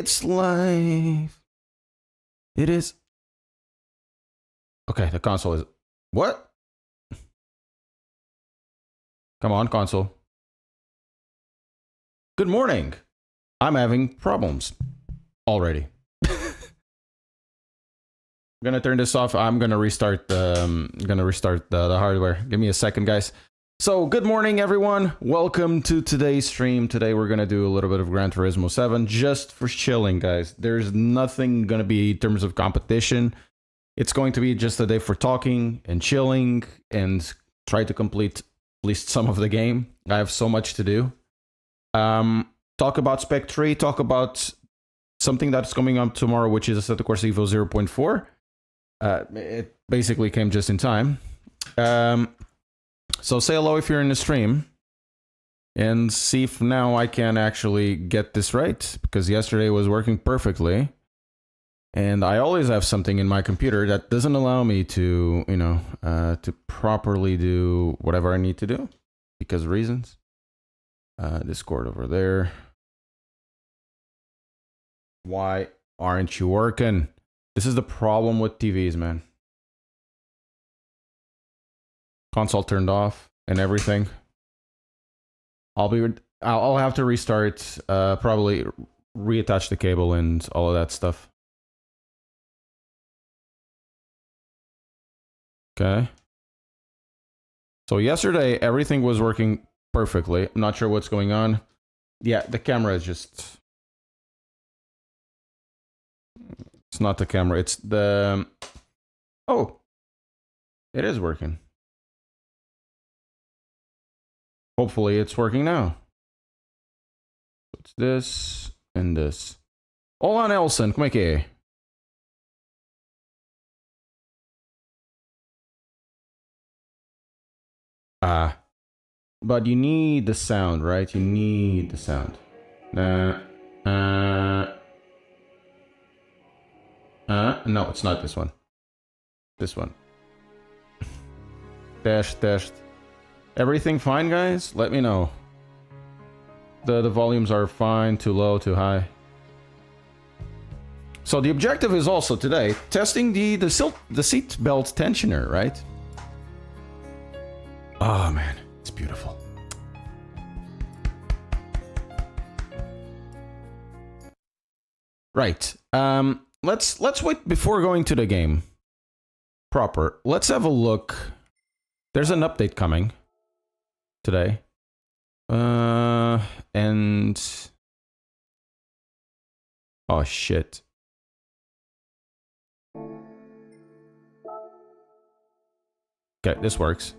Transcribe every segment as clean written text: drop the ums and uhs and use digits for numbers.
It's live. It is. Okay, the console is. What? Come on, console. Good morning. I'm having problems already. I'm gonna turn this off. I'm gonna restart the hardware. Give me a second, guys. So, good morning, everyone. Welcome to today's stream. Today, we're gonna do a little bit of Gran Turismo 7 just for chilling, guys. There's nothing gonna be in terms of competition. It's going to be just a day for talking and chilling and try to complete at least some of the game. I have so much to do. Talk about Spec 3, talk about something that's coming up tomorrow, which is Assetto Corsa Evo 0.4. It basically came just in time. So say hello if you're in the stream and see if now I can actually get this right, because yesterday was working perfectly. And I always have something in my computer that doesn't allow me to, you know, to properly do whatever I need to do because of reasons. Discord over there. Why aren't you working? This is the problem with TVs, man. Console turned off and everything. I'll have to restart, probably reattach the cable and all of that stuff. Okay. So yesterday everything was working perfectly. I'm not sure what's going on. Yeah, the camera is just... It's not the camera, it's the... Oh! It is working. Hopefully it's working now. It's this and this. Olá, Nelson, como é que é? But you need the sound, right? You need the sound. No, it's not this one. This one. Test. Everything fine, guys? Let me know. The volumes are fine, too low, too high. So the objective is also today testing the seat belt tensioner, right? Oh man, it's beautiful. Right. Let's wait before going to the game proper. Let's have a look. There's an update coming today. And oh shit. Okay, this works.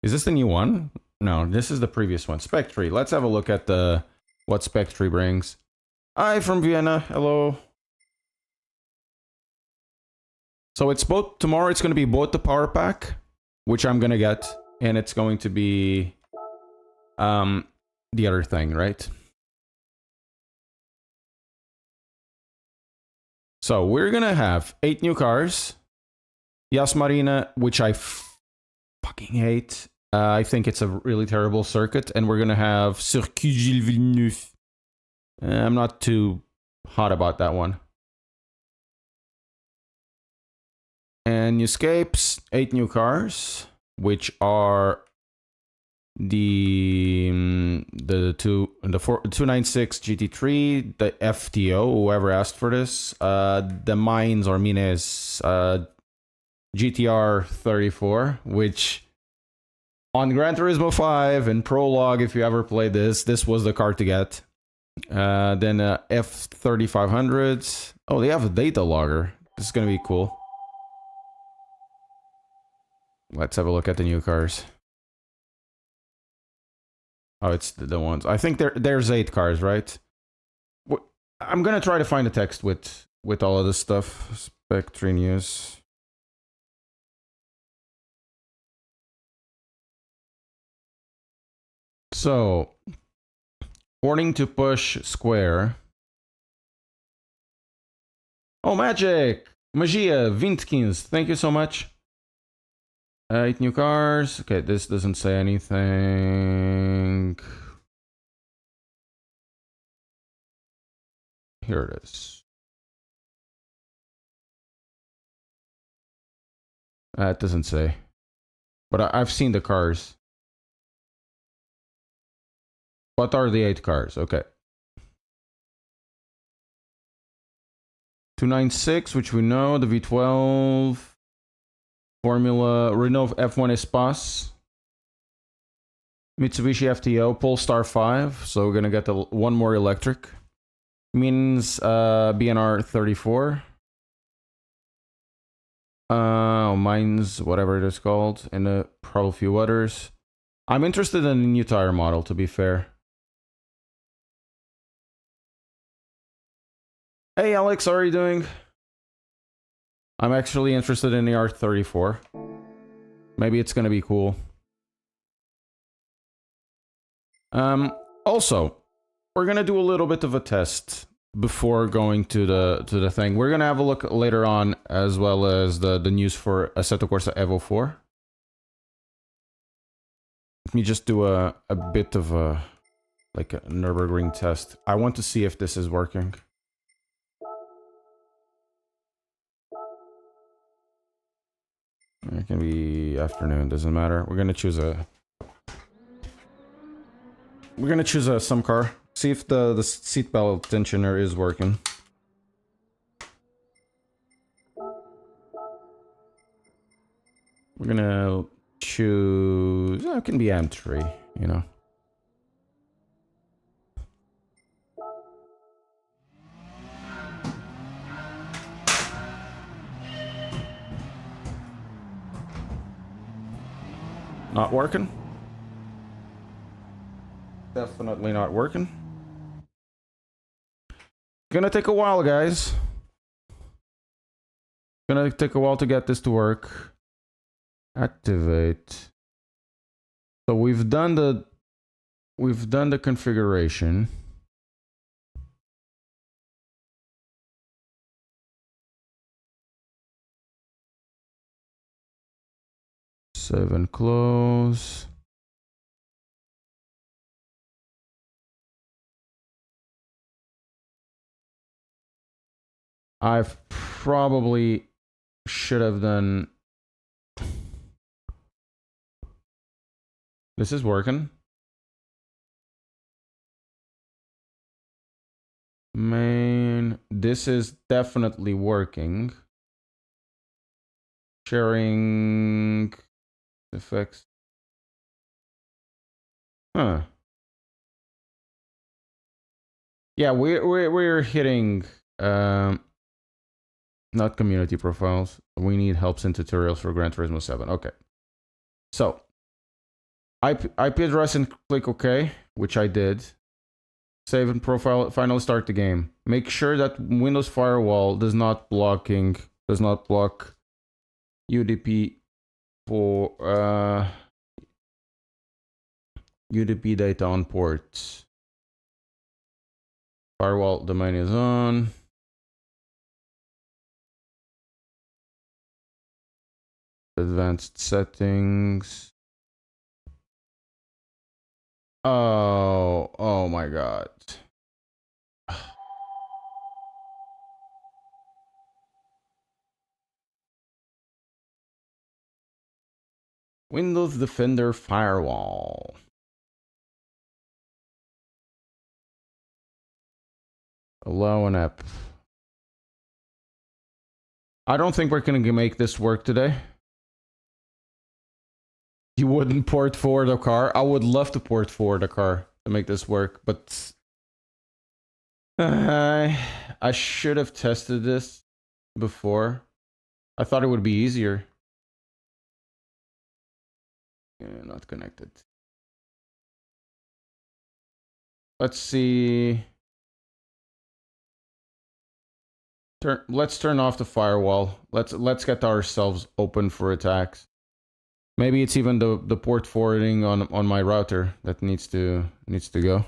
Is this the new one? No, this is the previous one. Spec 3. Let's have a look at what Spec 3 brings. Hi from Vienna. Hello. So it's both tomorrow. It's going to be both the power pack, which I'm going to get, and it's going to be the other thing, right? So we're going to have 8 new cars. Yas Marina, which I fucking hate. I think it's a really terrible circuit, and we're gonna have Circuit Gilles Villeneuve. I'm not too hot about that one. And new escapes, 8 new cars, which are the 296 GT3, the FTO, whoever asked for this, the Mines or Mines GTR 34, which on Gran Turismo 5 and Prologue, if you ever played this was the car to get. Then F3500. Oh, they have a data logger. This is going to be cool. Let's have a look at the new cars. Oh, it's the ones. I think there's 8 cars, right? I'm going to try to find the text with all of this stuff. Spec 3 news. So, warning to push square. Oh, magic! Magia, 2015. Thank you so much. 8 new cars. Okay, this doesn't say anything. Here it is. It doesn't say. But I've seen the cars. What are the 8 cars? Okay. 296, which we know. The V12. Formula. Renault F1 Espace. Mitsubishi FTO. Polestar 5. So we're going to get the one more electric. Means BNR 34. Mine's whatever it is called, and probably a few others. I'm interested in a new tire model, to be fair. Hey Alex, how are you doing? I'm actually interested in the R34. Maybe it's gonna be cool. Also, we're gonna do a little bit of a test before going to the thing. We're gonna have a look later on, as well as the news for Assetto Corsa Evo 4. Let me just do a bit of a Nürburgring test. I want to see if this is working. It can be afternoon, doesn't matter. We're gonna choose some car. See if the seatbelt tensioner is working. We're gonna choose... it can be M3, you know. Not working? Definitely not working. Gonna take a while, guys. Gonna take a while to get this to work. Activate. So we've done the configuration. Save and close. I've probably should have done... This is working. Main... This is definitely working. Sharing... effects. Huh. Yeah, we're hitting... not community profiles. We need helps and tutorials for Gran Turismo 7. Okay. So, IP address and click OK, which I did. Save and profile, finally start the game. Make sure that Windows Firewall does not block UDP for UDP data on ports. Firewall domain is on. Advanced settings. Oh my god. Windows Defender Firewall. Allow an app. I don't think we're gonna make this work today. You wouldn't port forward a car? I would love to port forward a car to make this work, but... I should have tested this before. I thought it would be easier. Yeah, not connected. Let's see... Let's turn off the firewall. Let's get ourselves open for attacks. Maybe it's even the port forwarding on my router that needs to go.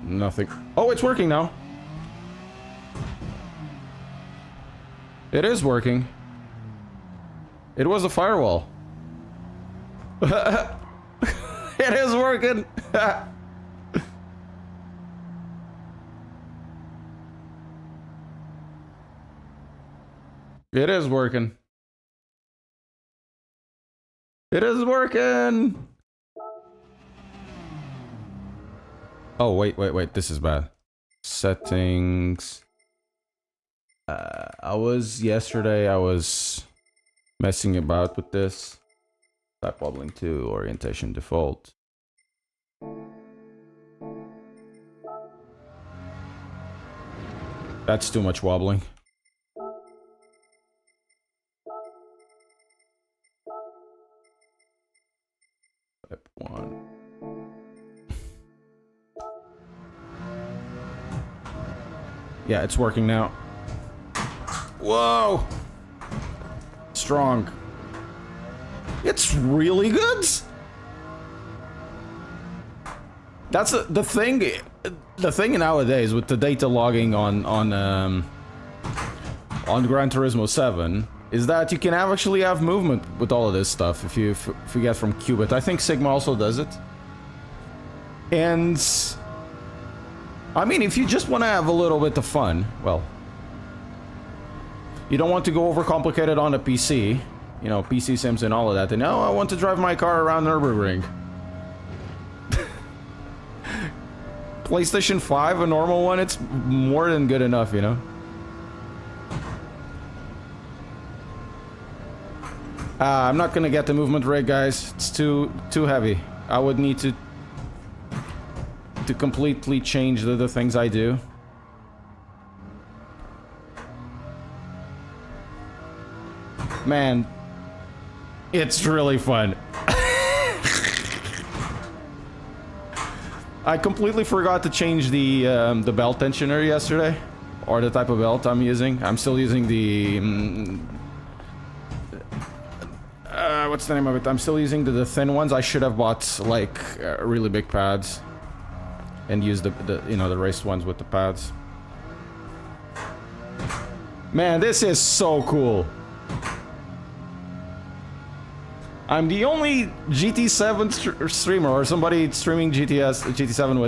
Nothing. Oh, it's working now. It is working. It was a firewall. It is working. It is working. It is working! Oh, wait. This is bad. Settings. Yesterday I was messing about with this. Type wobbling to orientation default. That's too much wobbling. Step 1. Yeah, it's working now. Whoa! Strong. It's really good! That's the thing. The thing nowadays with the data logging on Gran Turismo 7 is that you can actually have movement with all of this stuff if you get from Qubic. I think Sigma also does it. And I mean, if you just want to have a little bit of fun, well, you don't want to go overcomplicated on a PC, you know, PC sims and all of that. And oh, I want to drive my car around Nürburgring. PlayStation 5, a normal one, it's more than good enough, you know? I'm not gonna get the movement rig, guys. It's too heavy. I would need to completely change the things I do. Man, it's really fun. I completely forgot to change the belt tensioner yesterday, or the type of belt I'm using. I'm still using the what's the name of it? I'm still using the thin ones. I should have bought like really big pads and use the you know, the raced ones with the pads. Man, this is so cool. I'm the only GT7 streamer, or somebody streaming GT7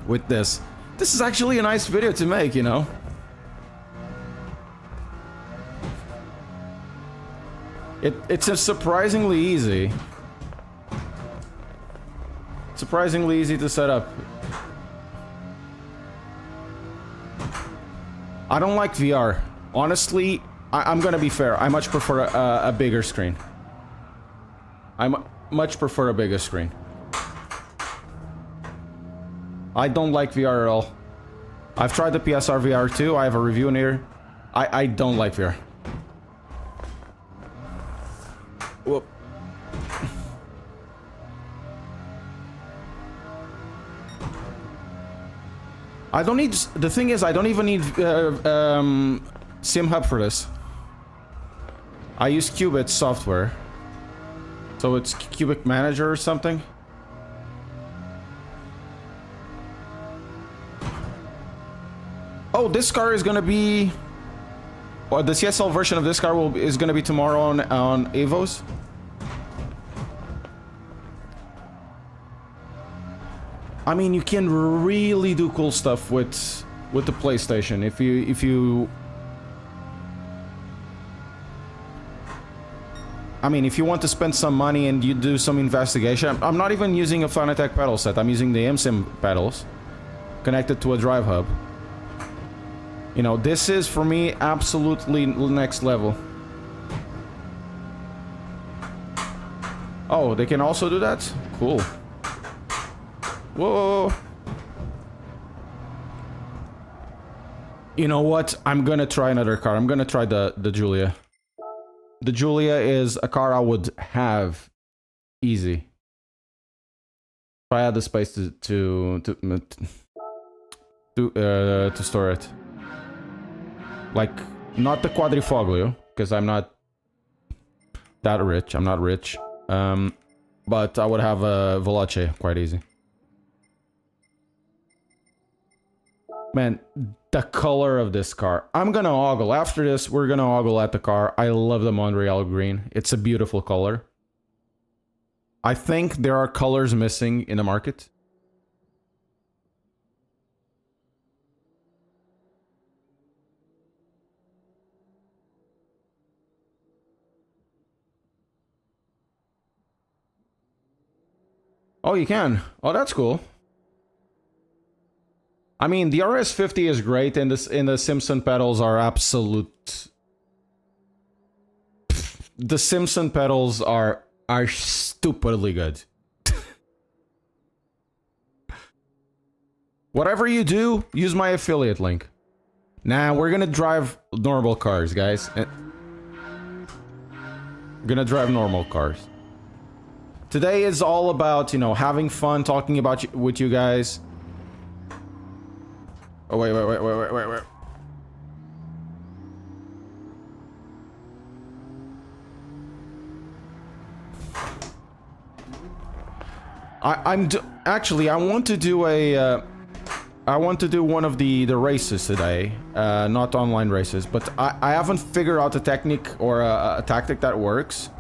with this. This is actually a nice video to make, you know. It's a surprisingly easy. Surprisingly easy to set up. I don't like VR. Honestly, I'm gonna be fair. I much prefer a bigger screen. Much prefer a bigger screen. I don't like VR at all. I've tried the PSR VR too. I have a review in here. I don't like VR. Whoop. I don't need... The thing is, I don't even need Sim Hub for this. I use Qubic software. So it's Qubic Manager or something. Oh, this car is gonna be... Or the CSL version of this car is gonna be tomorrow on Evos. I mean, you can really do cool stuff with the PlayStation if you I mean, if you want to spend some money and you do some investigation. I'm not even using a Fanatec pedal set. I'm using the MSIM pedals connected to a drive hub. You know, this is for me absolutely next level. Oh, they can also do that? Cool. Whoa. You know what? I'm gonna try another car. I'm gonna try the Giulia. The Giulia is a car I would have easy if I had the space to store it. Like, not the Quadrifoglio, because I'm not that rich. I'm not rich. But I would have a Veloce quite easy. Man, the color of this car. I'm gonna ogle. After this, we're gonna ogle at the car. I love the Montreal green. It's a beautiful color. I think there are colors missing in the market. Oh, you can. Oh, that's cool. I mean, the RS50 is great, and the Simpson pedals are absolute. The Simpson pedals are stupidly good. Whatever you do, use my affiliate link. Nah, we're gonna drive normal cars, guys. We're gonna drive normal cars. Today is all about, you know, having fun, talking about with you guys. Oh, wait. Actually, I want to do a, I want to do one of the races today, not online races, but I haven't figured out a technique or a tactic that works.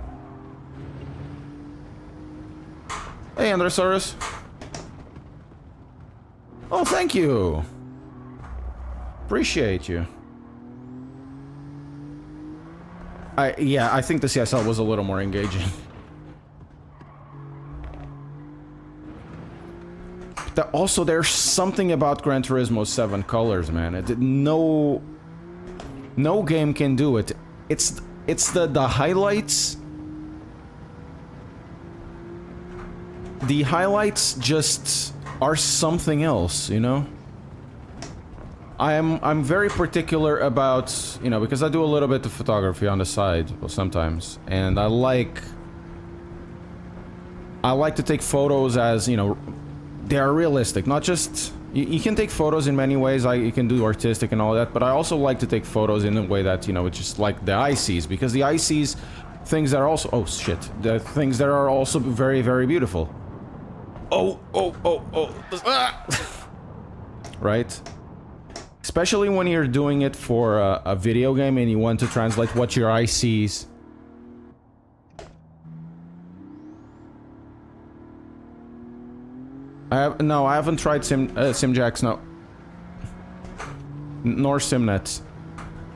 Hey, Androsaurus. Oh, thank you. Appreciate you. Yeah, I think the CSL was a little more engaging. Also, there's something about Gran Turismo 7 colors, man. No game can do it. It's the highlights. The highlights just are something else, you know? I'm very particular about, you know, because I do a little bit of photography on the side sometimes, and I like to take photos as, you know, they are realistic, not just... You can take photos in many ways, you can do artistic and all that, but I also like to take photos in a way that, you know, it's just like the eye sees, because the eye sees things that are also... Oh, shit. The things that are also very, very beautiful. Oh. Ah! Right? Especially when you're doing it for a video game and you want to translate what your eye sees. No, I haven't tried Simjacks, no. Nor Simnets.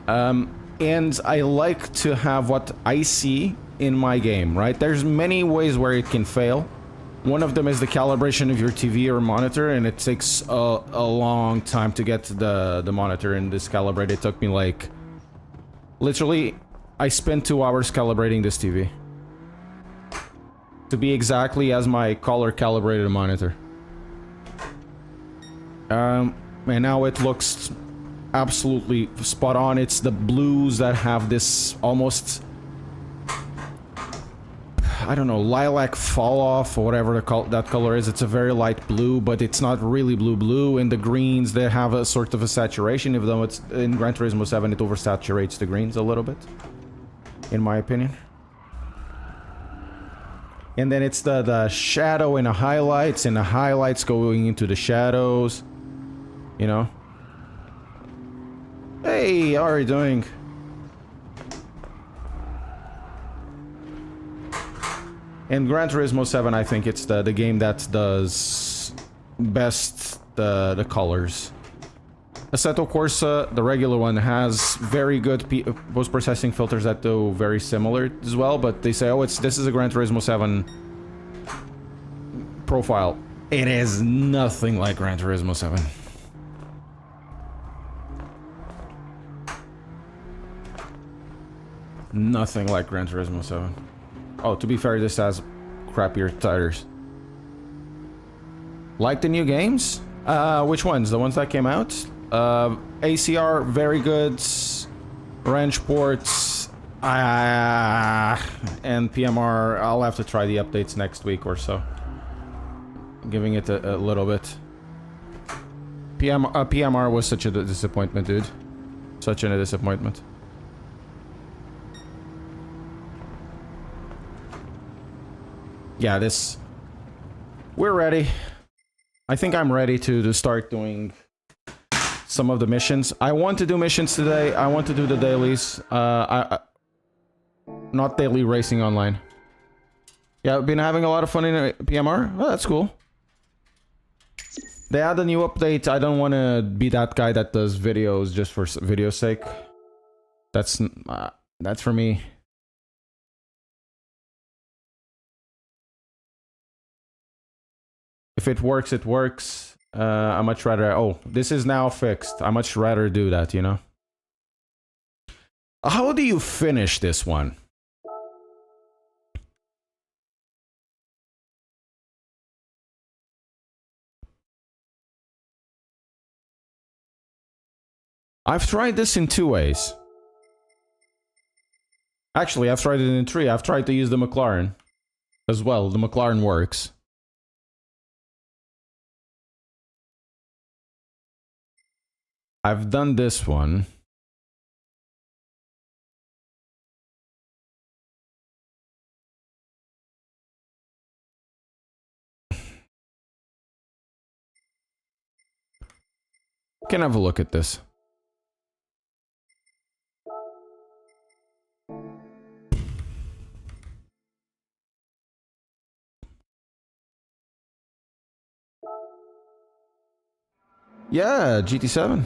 And I like to have what I see in my game, right? There's many ways where it can fail. One of them is the calibration of your TV or monitor, and it takes a long time to get the monitor in this calibrate. It took me like... Literally, I spent 2 hours calibrating this TV. To be exactly as my color calibrated monitor. And now it looks absolutely spot on. It's the blues that have this almost... I don't know, lilac fall off or whatever that color is. It's a very light blue, but it's not really blue. And the greens, they have a sort of a saturation, even though it's in Gran Turismo 7 it oversaturates the greens a little bit, in my opinion. And then it's the shadow and the highlights going into the shadows, you know. Hey, how are you doing? In Gran Turismo 7, I think it's the game that does best the colors. Assetto Corsa, the regular one, has very good post-processing filters that do very similar as well, but they say, oh, this is a Gran Turismo 7 profile. It is nothing like Gran Turismo 7. Nothing like Gran Turismo 7. Oh, to be fair, this has crappier tires. Like the new games? Which ones? The ones that came out? ACR, very good. Wrench ports. And PMR, I'll have to try the updates next week or so. Giving it a little bit. PMR was such a disappointment, dude. Such a disappointment. Yeah, this... We're ready. I think I'm ready to start doing some of the missions. I want to do missions today. I want to do the dailies. Not daily racing online. Yeah, I've been having a lot of fun in PMR. Oh, that's cool. They had a new update. I don't want to be that guy that does videos just for video's sake. That's for me. If it works, it works. I much rather... Oh, this is now fixed. I much rather do that, you know? How do you finish this one? I've tried this in 2 ways. Actually, I've tried it in 3. I've tried to use the McLaren as well. The McLaren works. I've done this one. Can have a look at this. Yeah, GT7.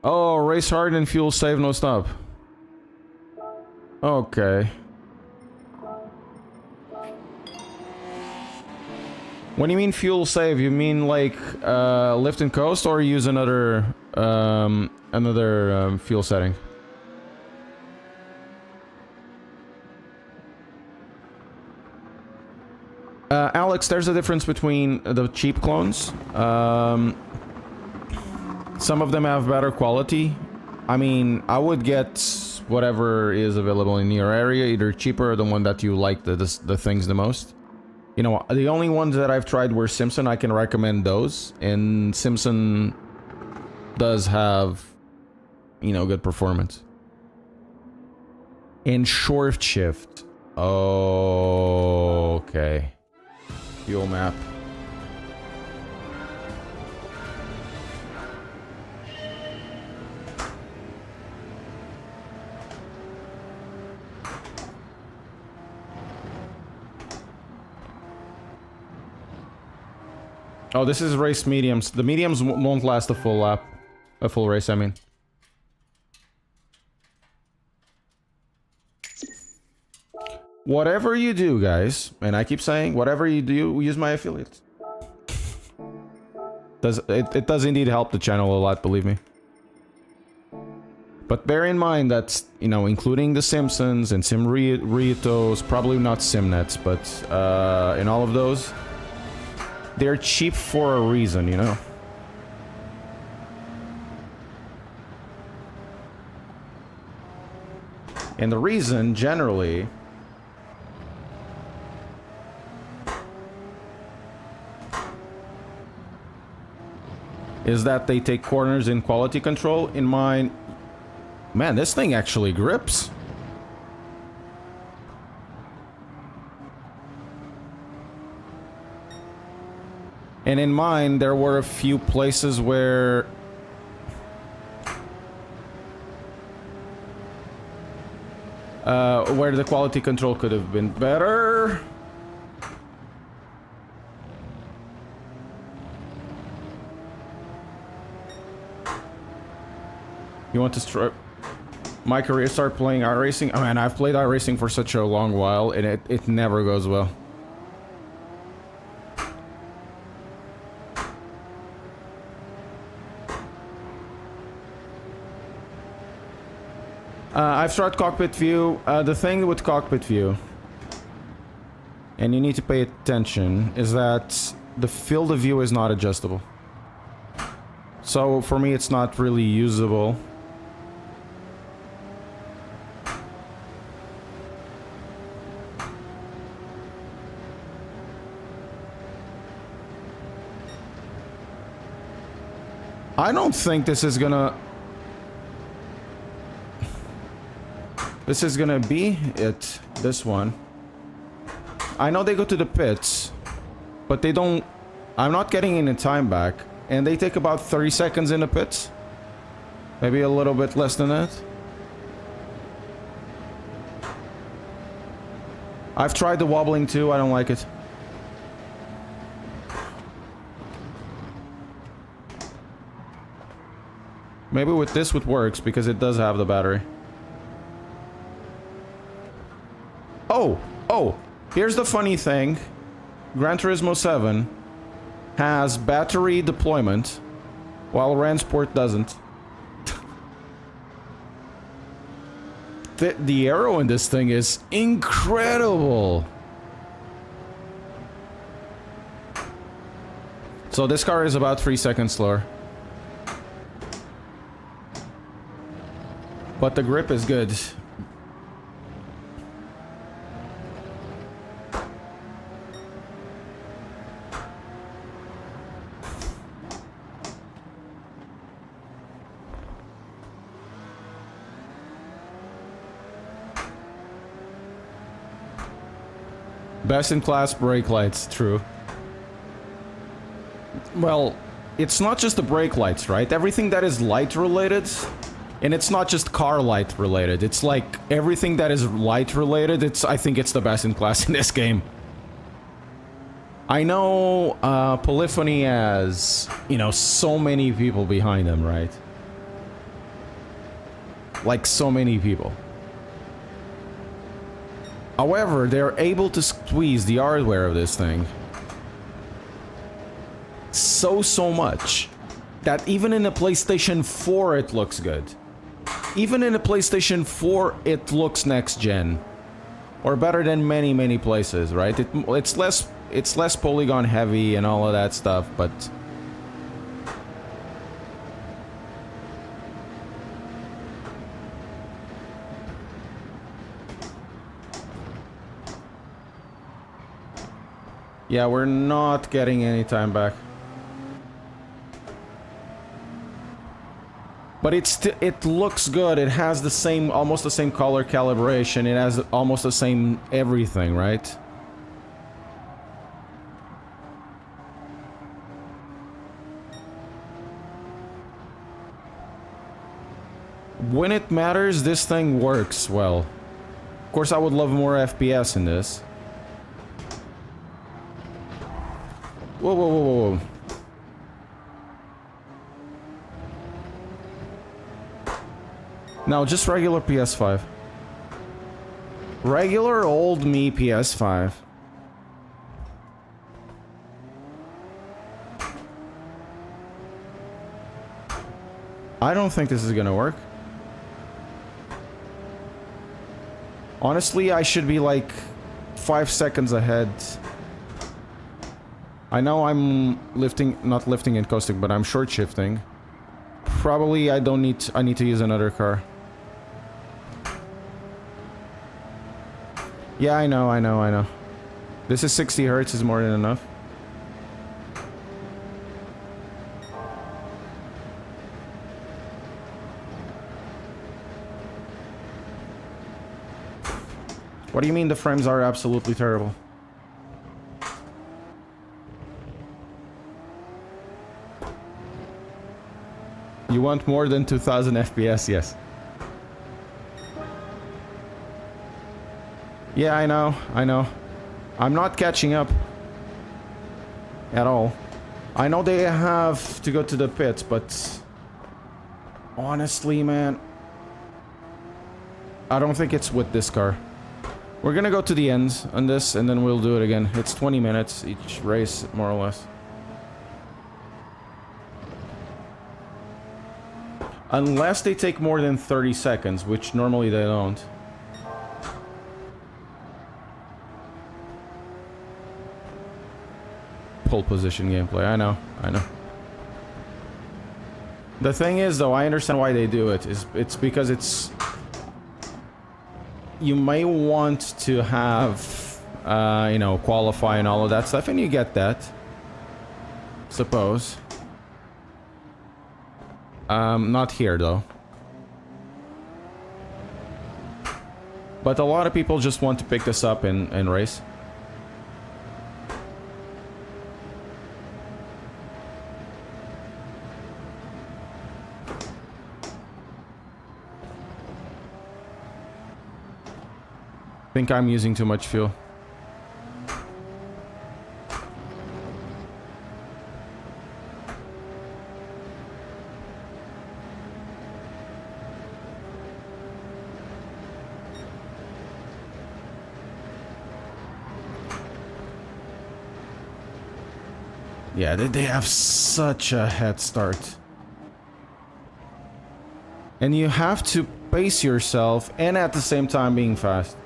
Oh, race hard and fuel save, no stop. Okay. When you mean fuel save, you mean like lift and coast, or use another fuel setting? Alex, there's a difference between the cheap clones. Some of them have better quality. I mean, I would get whatever is available in your area, either cheaper or the one that you like the things the most. You know, the only ones that I've tried were Simpson. I can recommend those. And Simpson does have, you know, good performance. And short shift. Oh, okay. Fuel map. Oh, this is race mediums. The mediums won't last a full lap. A full race, I mean. Whatever you do, guys, and I keep saying, whatever you do, use my affiliates. It does indeed help the channel a lot, believe me. But bear in mind that, you know, including the Simpsons and Simritos, probably not Simnets, but in all of those, they're cheap for a reason, you know? And the reason, generally, is that they take corners in quality control. In mine... Man, this thing actually grips. And in mine, there were a few places where... where the quality control could have been better. You want to start my career, start playing iRacing? Oh man, I've played iRacing for such a long while, and it never goes well. I've tried cockpit view. The thing with cockpit view, and you need to pay attention, is that the field of view is not adjustable. So for me, it's not really usable. I don't think this is gonna... This is gonna be it, this one. I know they go to the pits, but they don't... I'm not getting any time back, and they take about 30 seconds in the pits. Maybe a little bit less than that. I've tried the wobbling too, I don't like it. Maybe with this it works, because it does have the battery. Oh, here's the funny thing. Gran Turismo 7 has battery deployment, while Ransport doesn't. The aero in this thing is incredible. So this car is about 3 seconds slower. But the grip is good. Best in class brake lights, true. Well, it's not just the brake lights, right? Everything that is light related, and it's not just car light related. It's like everything that is light related, I think it's the best in class in this game. I know Polyphony has, you know, so many people behind them, right? Like so many people. However, they're able to squeeze the hardware of this thing so much that even in a PlayStation 4 it looks good. Even in a PlayStation 4 it looks next gen. Or better than many places, right? It's less polygon heavy and all of that stuff, but yeah, we're not getting any time back. But it looks good. It has the same, almost the same color calibration. It has almost the same everything, right? When it matters, this thing works well. Of course, I would love more FPS in this. Whoa. No, just regular PS5. Regular old me PS5. I don't think this is gonna work. Honestly, I should be like 5 seconds ahead. I know I'm not lifting and coasting, but I'm short shifting. Probably I need to use another car. Yeah, I know. This is 60 hertz is more than enough. What do you mean the frames are absolutely terrible? You want more than 2000 FPS? Yes. Yeah, I know. I'm not catching up at all. I know they have to go to the pits, but honestly, man, I don't think it's with this car. We're gonna go to the end on this, and then we'll do it again. It's 20 minutes each race, more or less. Unless they take more than 30 seconds, which normally they don't. Pole position gameplay, I know. The thing is, though, I understand why they do it. It's because it's... You may want to have, you know, qualify and all of that stuff, and you get that. Suppose. Not here, though. But a lot of people just want to pick this up and race. I think I'm using too much fuel. Yeah, they have such a head start. And you have to pace yourself and at the same time being fast.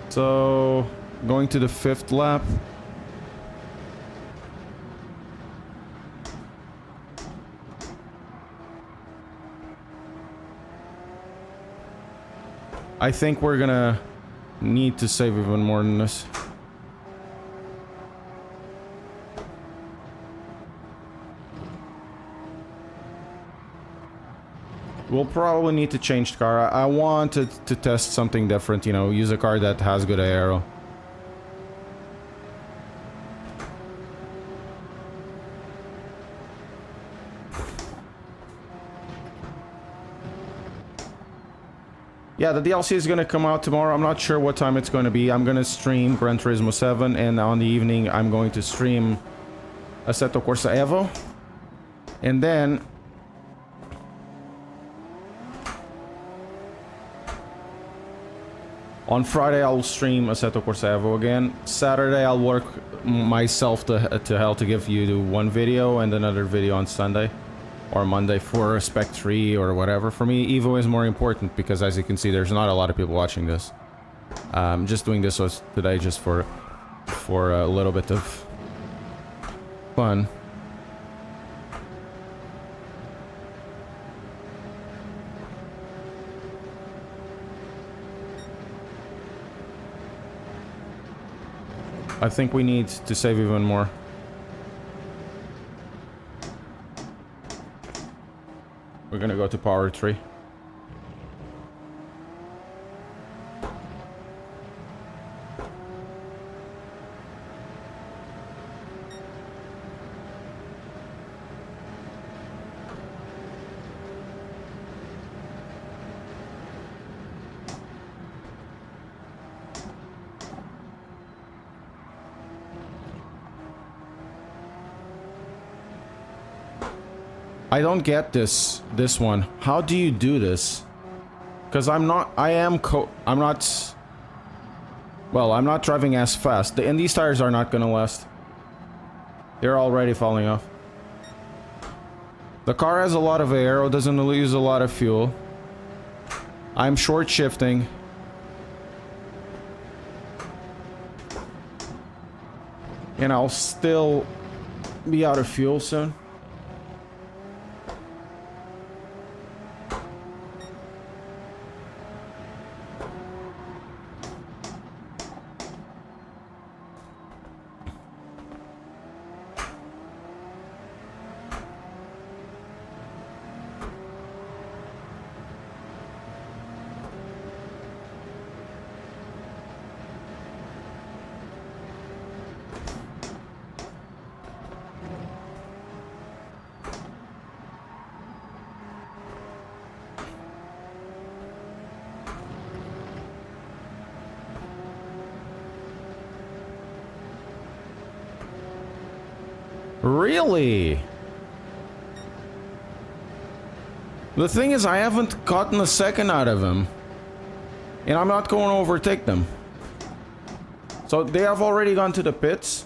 So, going to the 5th lap. I think we're gonna need to save even more than this. We'll probably need to change the car. I wanted to test something different, you know, use a car that has good aero. Yeah, the DLC is going to come out tomorrow. I'm not sure what time it's going to be. I'm going to stream Gran Turismo 7, and on the evening I'm going to stream Assetto Corsa Evo. And then on Friday I'll stream Assetto Corsa Evo again. Saturday I'll work myself to hell to give you one video and another video on Sunday. Or Monday for Spec 3 or whatever. For me, Evo is more important because, as you can see, there's not a lot of people watching this. Just doing this today just for a little bit of fun. I think we need to save even more. We're gonna go to power 3. I don't get this one. How do you do this? Because I'm not driving as fast. And these tires are not gonna last. They're already falling off. The car has a lot of aero, doesn't use a lot of fuel. I'm short shifting. And I'll still be out of fuel soon. Really? The thing is, I haven't gotten a second out of him. And I'm not going to overtake them. So they have already gone to the pits.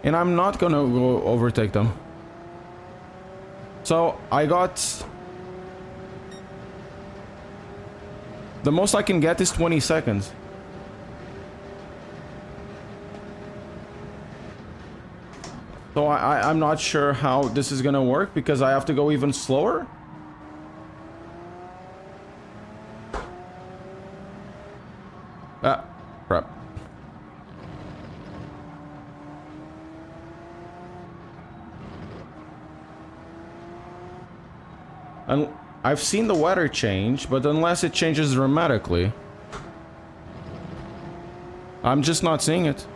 And I'm not going to go overtake them. So I got... The most I can get is 20 seconds. So I'm not sure how this is gonna work because I have to go even slower. Ah, crap. And I've seen the weather change, but unless it changes dramatically, I'm just not seeing it.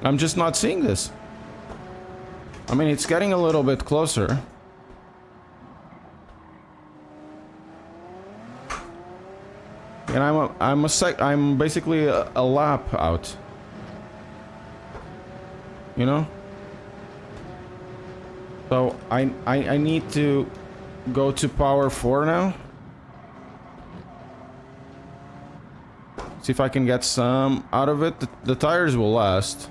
I'm just not seeing this. I mean, it's getting a little bit closer. And I'm basically a lap out. You know? So I need to go to power 4 now. See if I can get some out of it. The tires will last.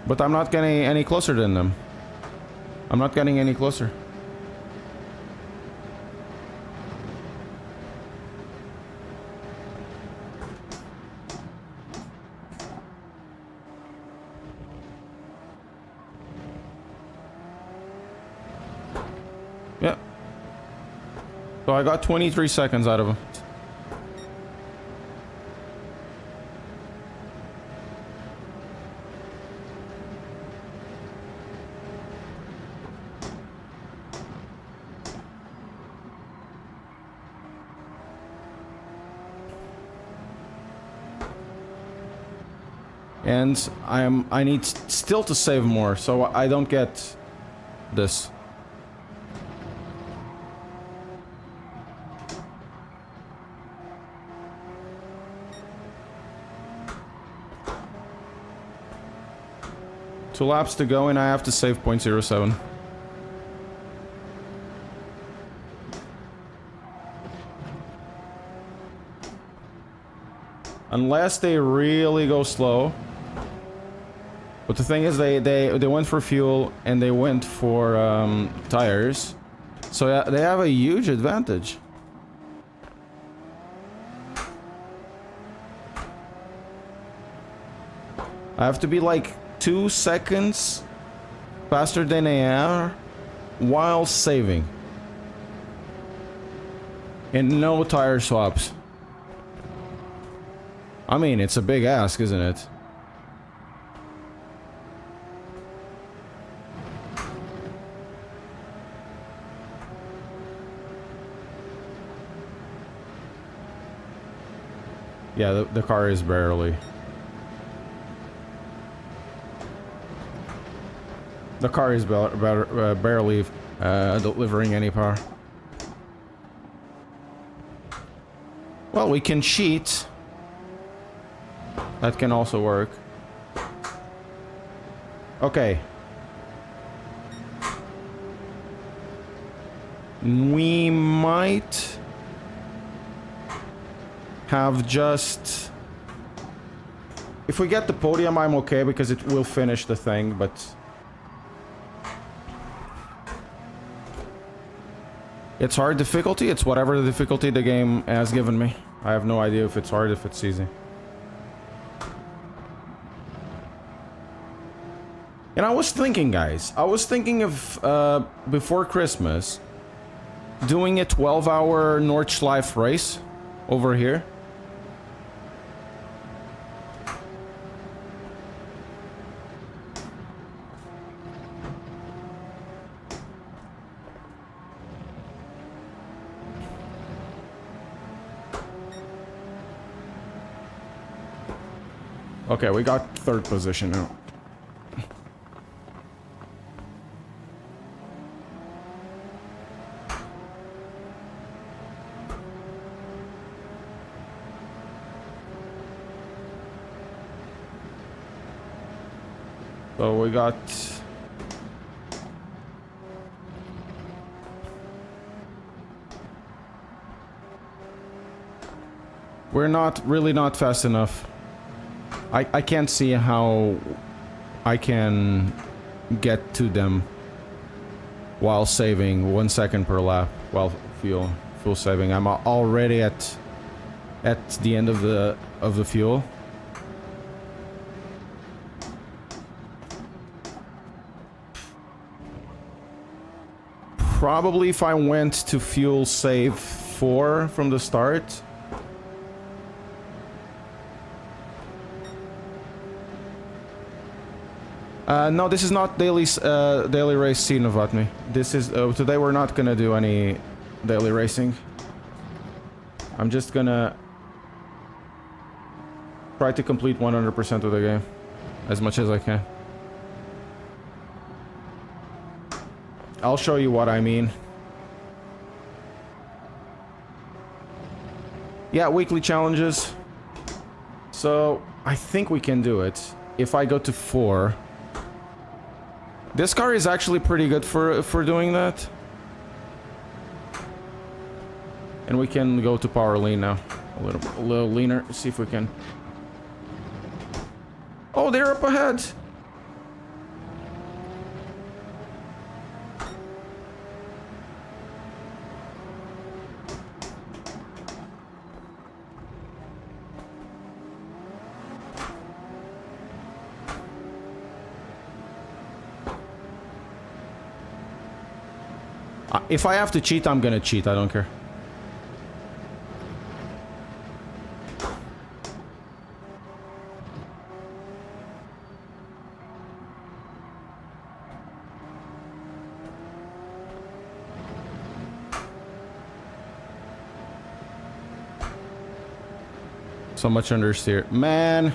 But I'm not getting any closer than them. I'm not getting any closer. Yep. So I got 23 seconds out of him. And I need still to save more, so I don't get this. Two laps to go and I have to save 0.07. Unless they really go slow. But the thing is, they went for fuel and they went for tires, so they have a huge advantage. I have to be like 2 seconds faster than they are while saving, and no tire swaps. I mean, it's a big ask, isn't it? Yeah, the car is barely. The car is barely delivering any power. Well, we can cheat. That can also work. Okay. We might have just... If we get the podium, I'm okay because it will finish the thing, but... It's hard difficulty. It's whatever the difficulty the game has given me. I have no idea if it's hard, if it's easy. And I was thinking, guys, of, before Christmas, doing a 12-hour Nordschleife race over here. Okay, we got 3rd position now. So we got... We're really not fast enough. I can't see how I can get to them while saving 1 second per lap while full saving. I'm already at the end of the fuel. Probably if I went to fuel save 4 from the start. No, this is not daily race scene of Vatmi. This is today we're not gonna do any daily racing. I'm just gonna try to complete 100% of the game as much as I can. I'll show you what I mean. Yeah, weekly challenges. So I think we can do it. If I go to 4. This car is actually pretty good for doing that. And we can go to power lean now. A little leaner. See if we can. Oh, they're up ahead. If I have to cheat, I'm gonna cheat. I don't care. So much understeer. Man.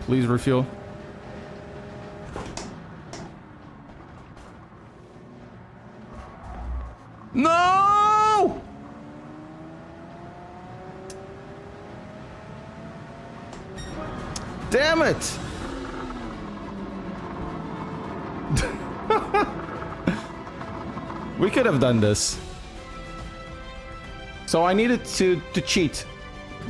Please refuel. No! Damn it! We could have done this. So I needed to cheat.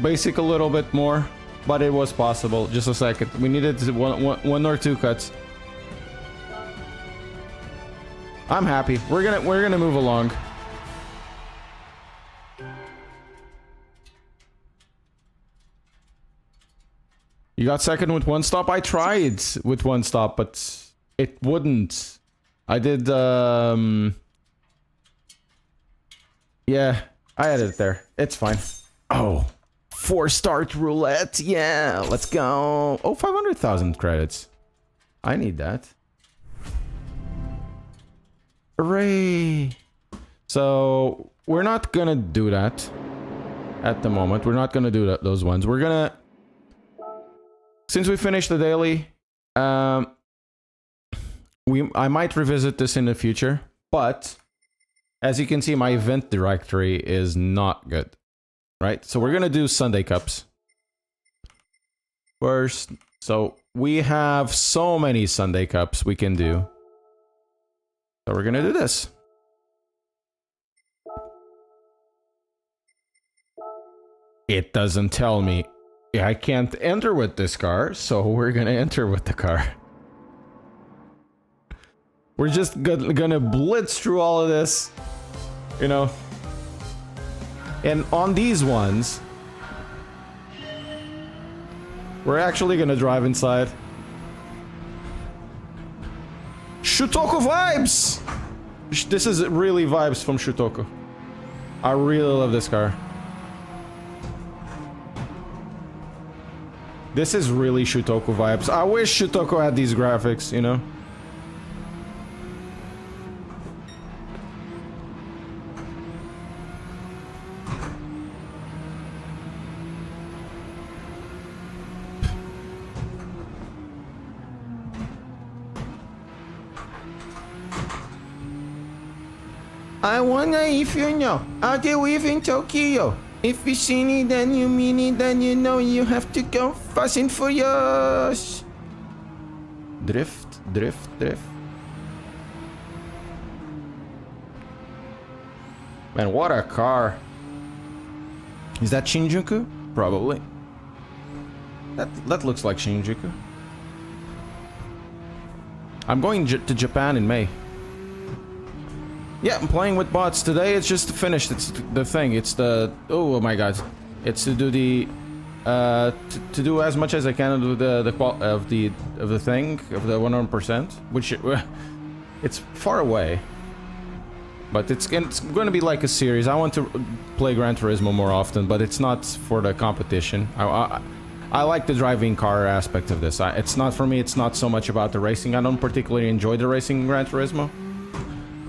Basic a little bit more. But it was possible. Just a second. We needed one or two cuts. I'm happy. We're gonna move along. You got second with one stop? I tried with one stop, but it wouldn't. I did yeah, I added it there. It's fine. Oh. 4-start roulette. Yeah, let's go. Oh, 500,000 credits. I need that. Hooray. So, we're not gonna do that at the moment. We're not gonna do those ones. We're gonna... Since we finished the daily, I might revisit this in the future. But, as you can see, my event directory is not good. Right, so we're gonna do Sunday Cups first. So we have so many Sunday Cups we can do. So we're gonna do this. It doesn't tell me I can't enter with this car, so we're gonna enter with the car. We're just gonna blitz through all of this, you know. And on these ones, we're actually gonna drive inside. Shutoko vibes! This is really vibes from Shutoko. I really love this car. This is really Shutoko vibes. I wish Shutoko had these graphics, you know? I wonder if you know how they live in Tokyo. If you see it, then you mean it, then you know you have to go fast and furious. Drift, drift, drift. Man, what a car. Is that Shinjuku? Probably. That looks like Shinjuku. I'm going to Japan in May. Yeah, I'm playing with bots today. It's just finished. It's the thing. It's the... Oh my god. It's to do the... to do as much as I can to do the thing, of the 100%. Which... it's far away. But it's going to be like a series. I want to play Gran Turismo more often, but it's not for the competition. I like the driving car aspect of this. It's not for me. It's not so much about the racing. I don't particularly enjoy the racing in Gran Turismo.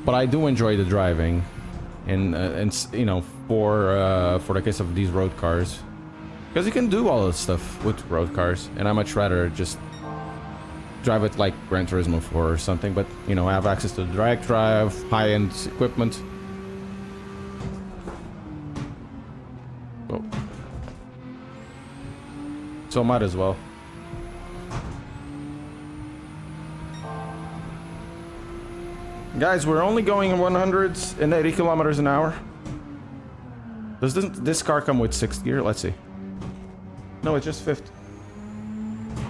But I do enjoy the driving, and you know, for the case of these road cars, Because you can do all this stuff with road cars, and I much rather just drive it like Gran Turismo 4 or something, but, you know, have access to drag drive, high-end equipment. Oh. So might as well. Guys, we're only going 180 kilometers an hour. Does this car come with 6th gear? Let's see. No, it's just 5th.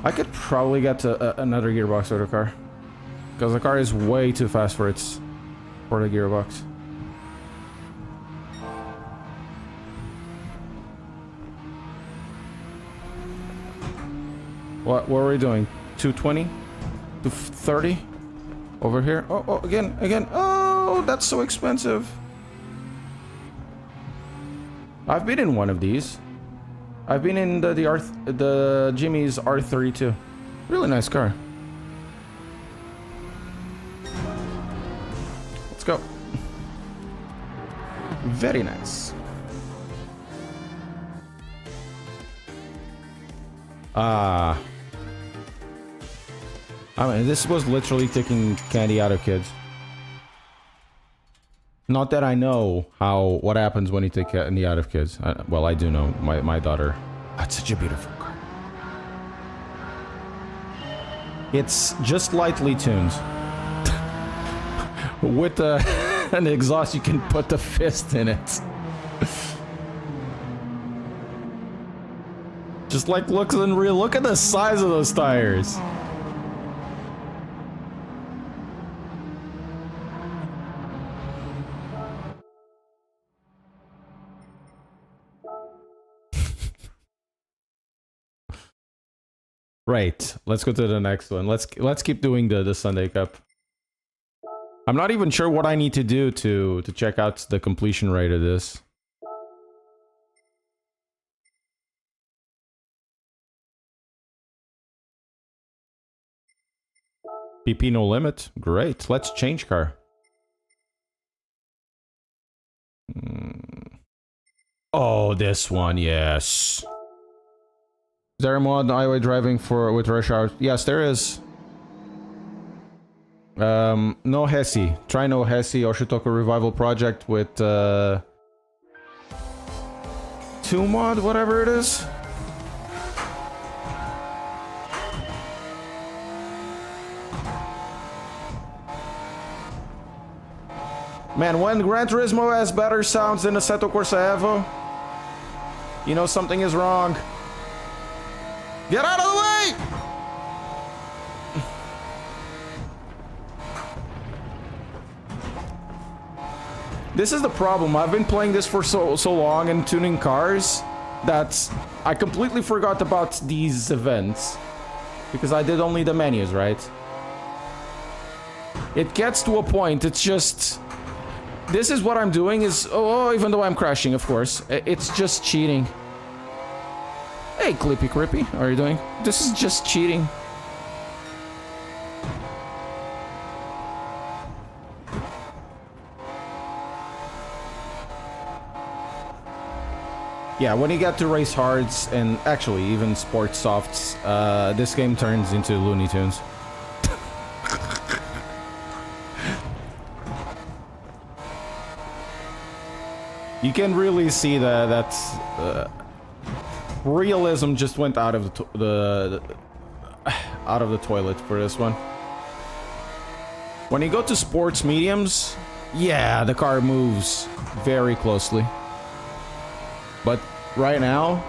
I could probably get to another gearbox with the car. Because the car is way too fast for the gearbox. What are we doing? 220? 230? Over here? Oh, again. Oh, that's so expensive. I've been in one of these. I've been in the Jimmy's R32. Really nice car. Let's go. Very nice. I mean, this was literally taking candy out of kids. Not that I know what happens when you take candy out of kids. Well, I do know. My daughter. That's such a beautiful car. It's just lightly tuned. With an exhaust, you can put the fist in it. Just like looks unreal. Look at the size of those tires. Right, let's go to the next one. Let's keep doing the Sunday Cup. I'm not even sure what I need to do to check out the completion rate of this. PP no limit. Great. Let's change car. Oh, this one, yes. Is there a mod highway driving with rush hours? Yes, there is. No Hesi. Try no Hesi or Shutoko Revival Project with 2 mod, whatever it is. Man, when Gran Turismo has better sounds than Assetto Corsa Evo, you know something is wrong. Get out of the way! This is the problem. I've been playing this for so long and tuning cars that I completely forgot about these events. Because I did only the menus, right? It gets to a point, it's just... This is what I'm doing is... Oh, even though I'm crashing, of course. It's just cheating. Hey, Clippy Crippy, how are you doing? This is just cheating. Yeah, when you get to race hards and actually even sports softs, this game turns into Looney Tunes. You can really see that realism just went out of the toilet for this one. When you go to sports mediums, yeah, the car moves very closely. But right now,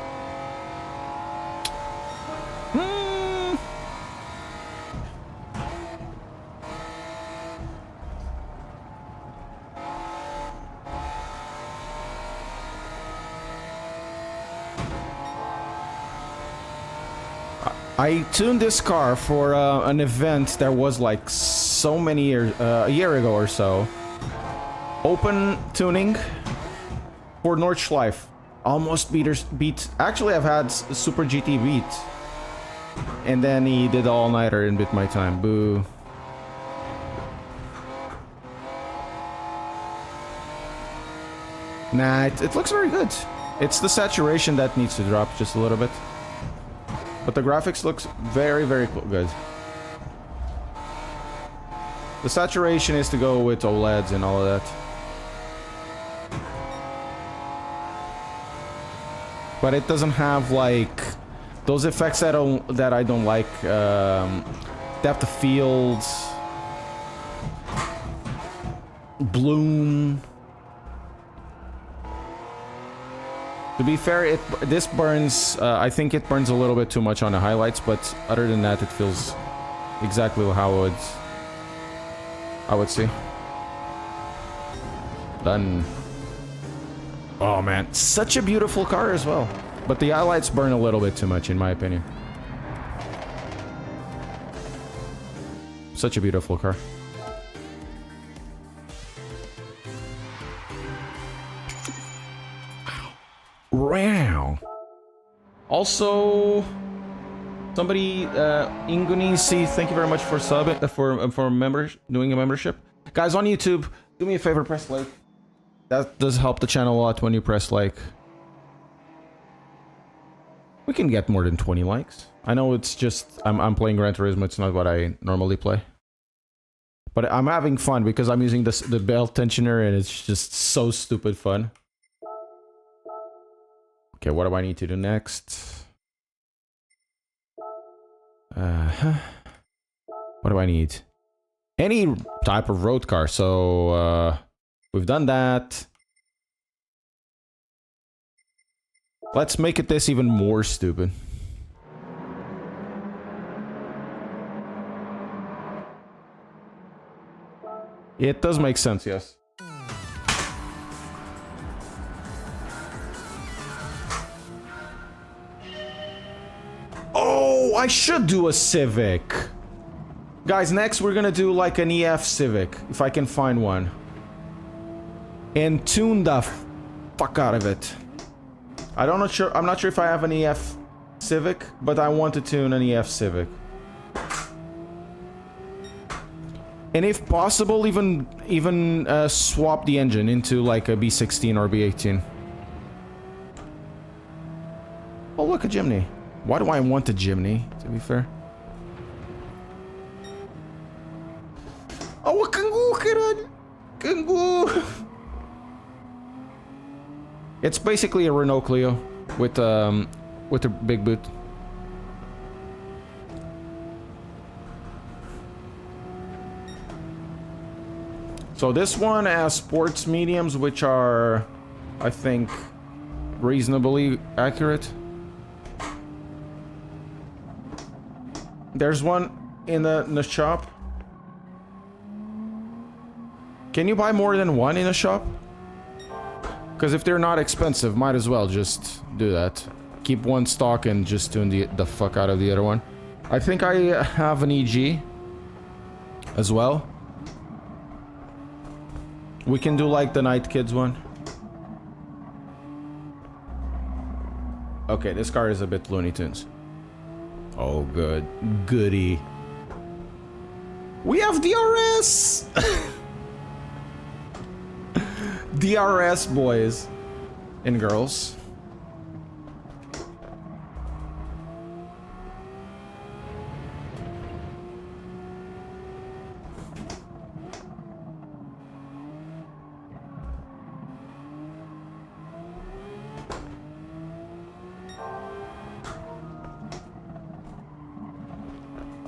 I tuned this car for an event that was like so many years, a year ago or so. Open tuning for Nordschleife. Almost beat. Actually, I've had Super GT beat. And then he did all-nighter and bit my time. Boo. Nah, it looks very good. It's the saturation that needs to drop just a little bit. But the graphics looks very, very good. The saturation is to go with OLEDs and all of that. But it doesn't have like those effects that I don't like. Depth of field, bloom. To be fair, this burns. I think it burns a little bit too much on the highlights, but other than that, it feels exactly how I would see. Done. Oh man, such a beautiful car as well. But the highlights burn a little bit too much, in my opinion. Such a beautiful car. Wow. Also, somebody, Ingunisi, thank you very much for subbing, doing a membership. Guys on YouTube, do me a favor, press like. That does help the channel a lot when you press like. We can get more than 20 likes. I know it's just, I'm playing Gran Turismo, it's not what I normally play. But I'm having fun because I'm using the belt tensioner and it's just so stupid fun. Okay, what do I need to do next? What do I need? Any type of road car, so we've done that. Let's make it this even more stupid. It does make sense, yes. Oh, I should do a Civic. Guys, next we're gonna do like an EF Civic, if I can find one. And tune the fuck out of it. I'm not sure if I have an EF Civic, but I want to tune an EF Civic. And if possible, even swap the engine into like a B16 or B18. Oh, look, a Jimny. Why do I want a Jimny, to be fair? Oh, a Kangoo, Kangoo! It's basically a Renault Clio with a big boot. So this one has sports mediums, which are, I think, reasonably accurate. There's one in the shop. Can you buy more than one in a shop? Because if they're not expensive, might as well just do that. Keep one stock and just tune the fuck out of the other one. I think I have an EG as well. We can do like the Night Kids one. Okay, this car is a bit Looney Tunes. Oh, good. Goody. We have DRS! DRS, boys and girls.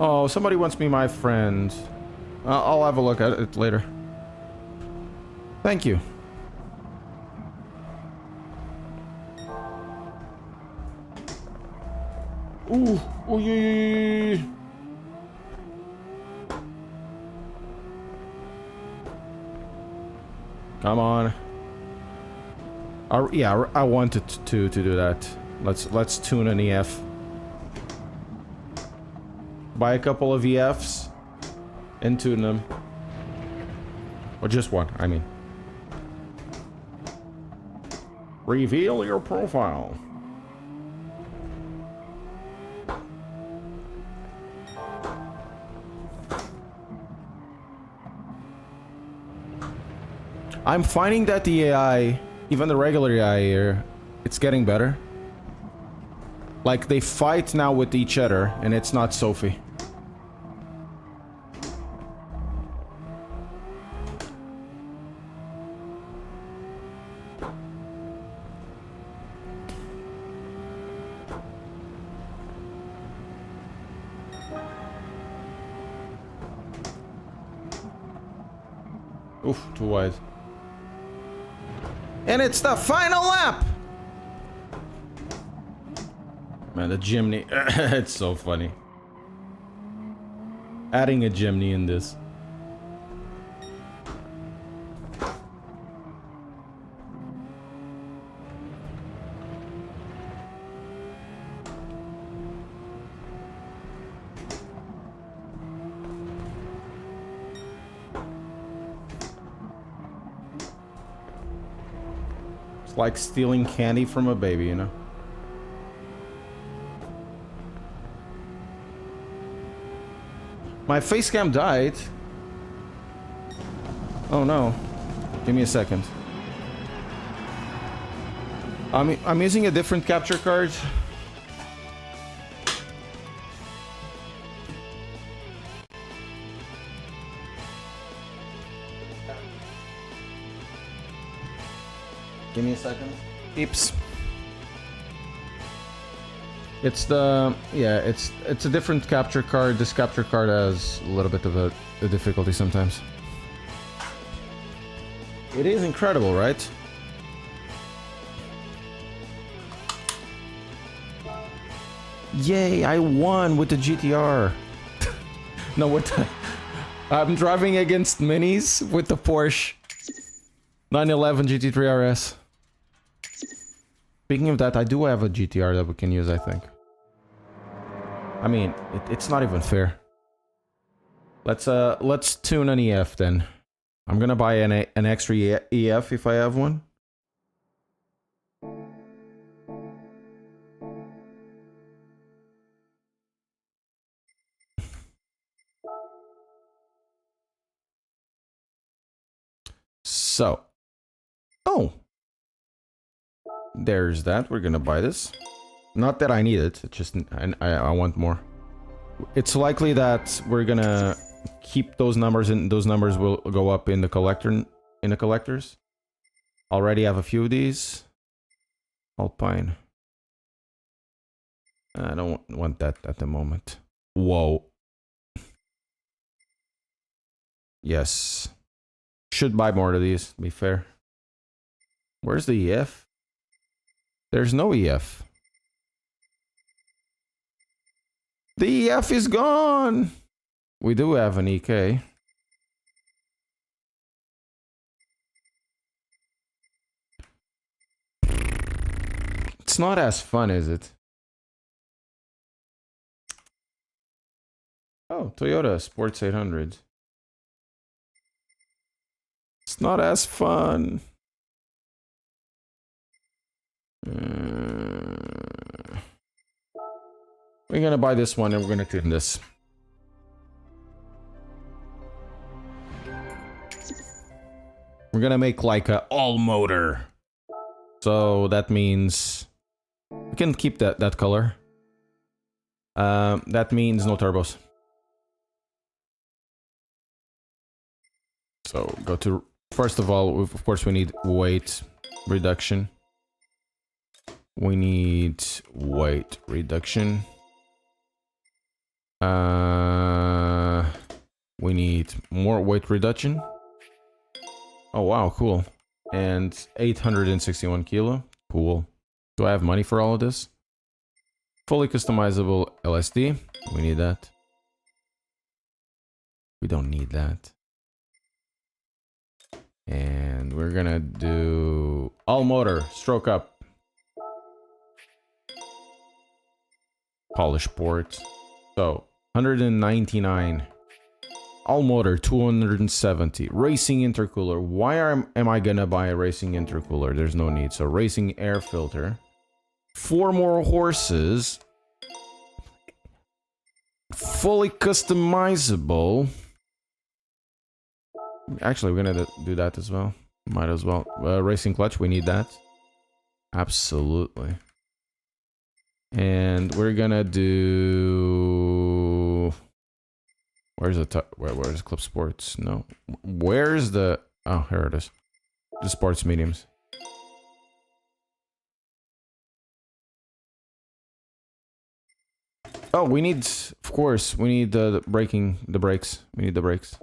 Oh, somebody wants me my friend. I'll have a look at it later. Thank you. Ooh, ooh, yeah. Come on. Yeah, I wanted to do that. Let's tune an EF. Buy a couple of EFs and tune them. Or just one, I mean. Reveal your profile. I'm finding that the AI, even the regular AI here, It's getting better. Like, they fight now with each other, and it's not Sophie. Oof, too wide. And it's the final lap! Man, the chimney. It's so funny. Adding a chimney in this. It's like stealing candy from a baby, you know? My face cam died. Oh no. Give me a second. I'm using a different capture card. Give me a second. Peeps. It's the it's a different capture card. This capture card has a little bit of a difficulty sometimes. It is incredible, right? Yay, I won with the GTR. No, what the... I'm driving against minis with the Porsche 911 GT3 RS. Speaking of that, I do have a GTR that we can use, I think. I mean, it's not even fair. Let's tune an EF then. I'm gonna buy an extra EF if I have one. So, oh, there's that. We're gonna buy this. Not that I need it. It's just I want more. It's likely that we're gonna keep those numbers, and those numbers will go up in the collectors. Already have a few of these. Alpine. I don't want that at the moment. Whoa. Yes. Should buy more of these, to be fair. Where's the EF? There's no EF. The EF is gone! We do have an EK. It's not as fun, is it? Oh, Toyota Sports 800. It's not as fun. We're gonna buy this one and we're gonna tune this. We're gonna make like a all motor. So that means we can keep that color. That means no turbos. So go to, first of all, of course we need weight reduction. We need weight reduction. We need more weight reduction. Oh wow, cool. And 861 kilo. Cool. Do I have money for all of this? Fully customizable LSD. We need that. We don't need that. And we're gonna do all motor, stroke up. Polish port. So 199. All motor 270. Racing intercooler. Why am I gonna buy a racing intercooler? There's no need. So racing air filter. 4 more horses. Fully customizable. Actually, we're gonna do that as well. Might as well. Racing clutch, we need that. Absolutely. And we're gonna do... Where's the... Where's Club Sports? No. Where's the... Oh, here it is. The sports mediums. Oh, we need... Of course, we need the brakes. We need the brakes.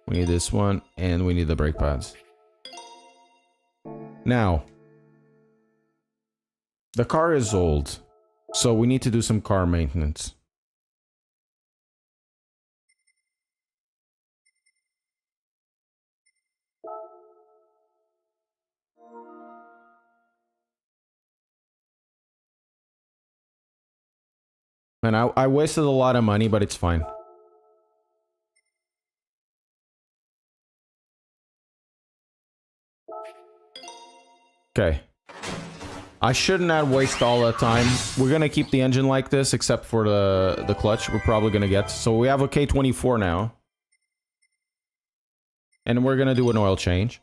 We need this one, and we need the brake pads. Now... The car is old, so we need to do some car maintenance. And I wasted a lot of money, but it's fine. Okay. I shouldn't have wasted all that time. We're gonna keep the engine like this, except for the clutch we're probably gonna get. So we have a K24 now. And we're gonna do an oil change.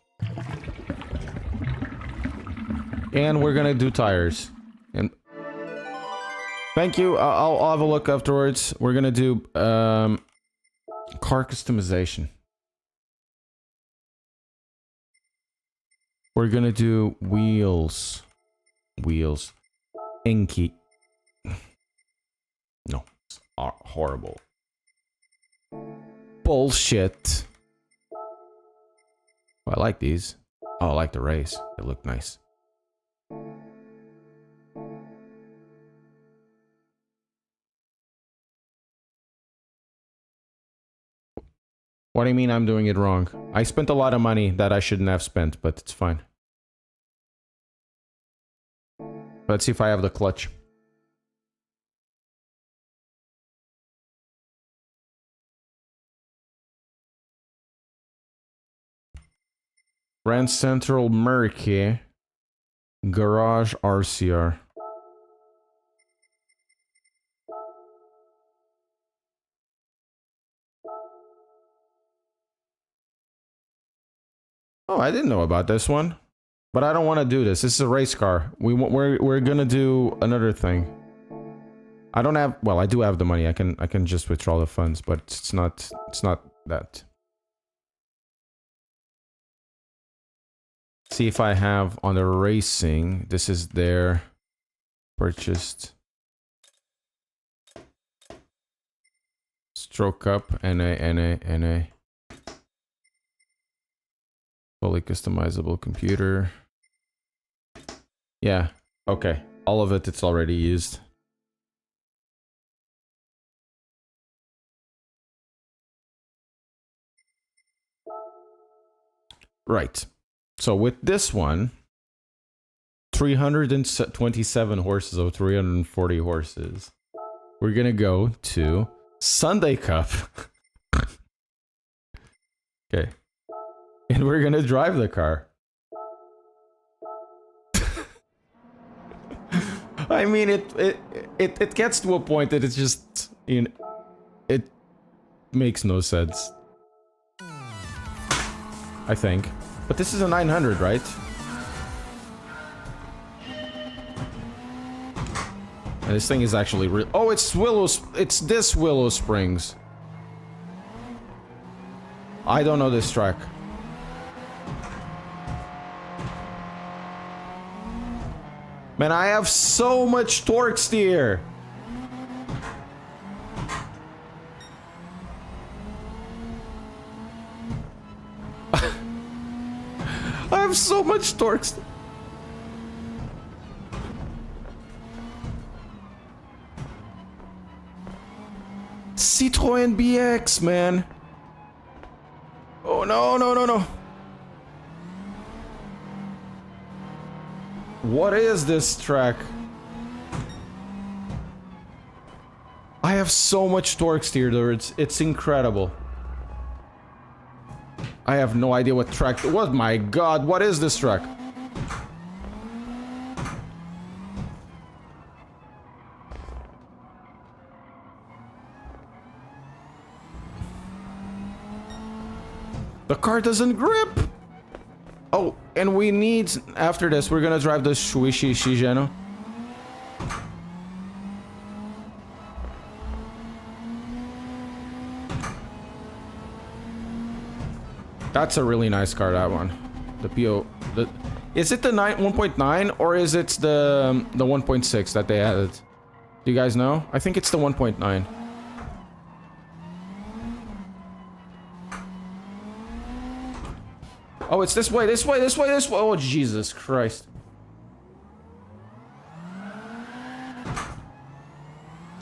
And we're gonna do tires. And thank you. I'll have a look afterwards. We're gonna do car customization. We're gonna do wheels. Wheels. Inky. No. It's horrible. Bullshit. Oh, I like these. Oh, I like the race. They look nice. What do you mean I'm doing it wrong? I spent a lot of money that I shouldn't have spent, but it's fine. Let's see if I have the clutch. Grand Central Murky. Garage RCR. Oh, I didn't know about this one. But I don't want to do this. This is a race car. We're gonna do another thing. I don't have... Well, I do have the money. I can just withdraw the funds, but it's not that. See if I have on the racing. This is their purchased stroke up NA. Fully customizable computer. Yeah, okay. All of it, it's already used. Right. So with this one, 327 horses of 340 horses. We're gonna go to Sunday Cup. Okay. And we're gonna drive the car. I mean, it gets to a point that it's just, you know, it makes no sense. I think. But this is a 900, right? And this thing is actually real. Oh, it's this Willow Springs. I don't know this track. Man, I have so much torque steer. I have so much torque steer. Citroën BX, man. Oh, no. What is this track? I have so much torque steer there, it's incredible. I have no idea what track... What, my god, what is this track? The car doesn't grip! Oh, And we need, after this, we're gonna drive the Shuishi Shijeno. That's a really nice car, that one. The PO... is it the 1.9 or is it the 1.6 that they added? Do you guys know? I think it's the 1.9. Oh, it's this way, this way, this way, this way. Oh, Jesus Christ.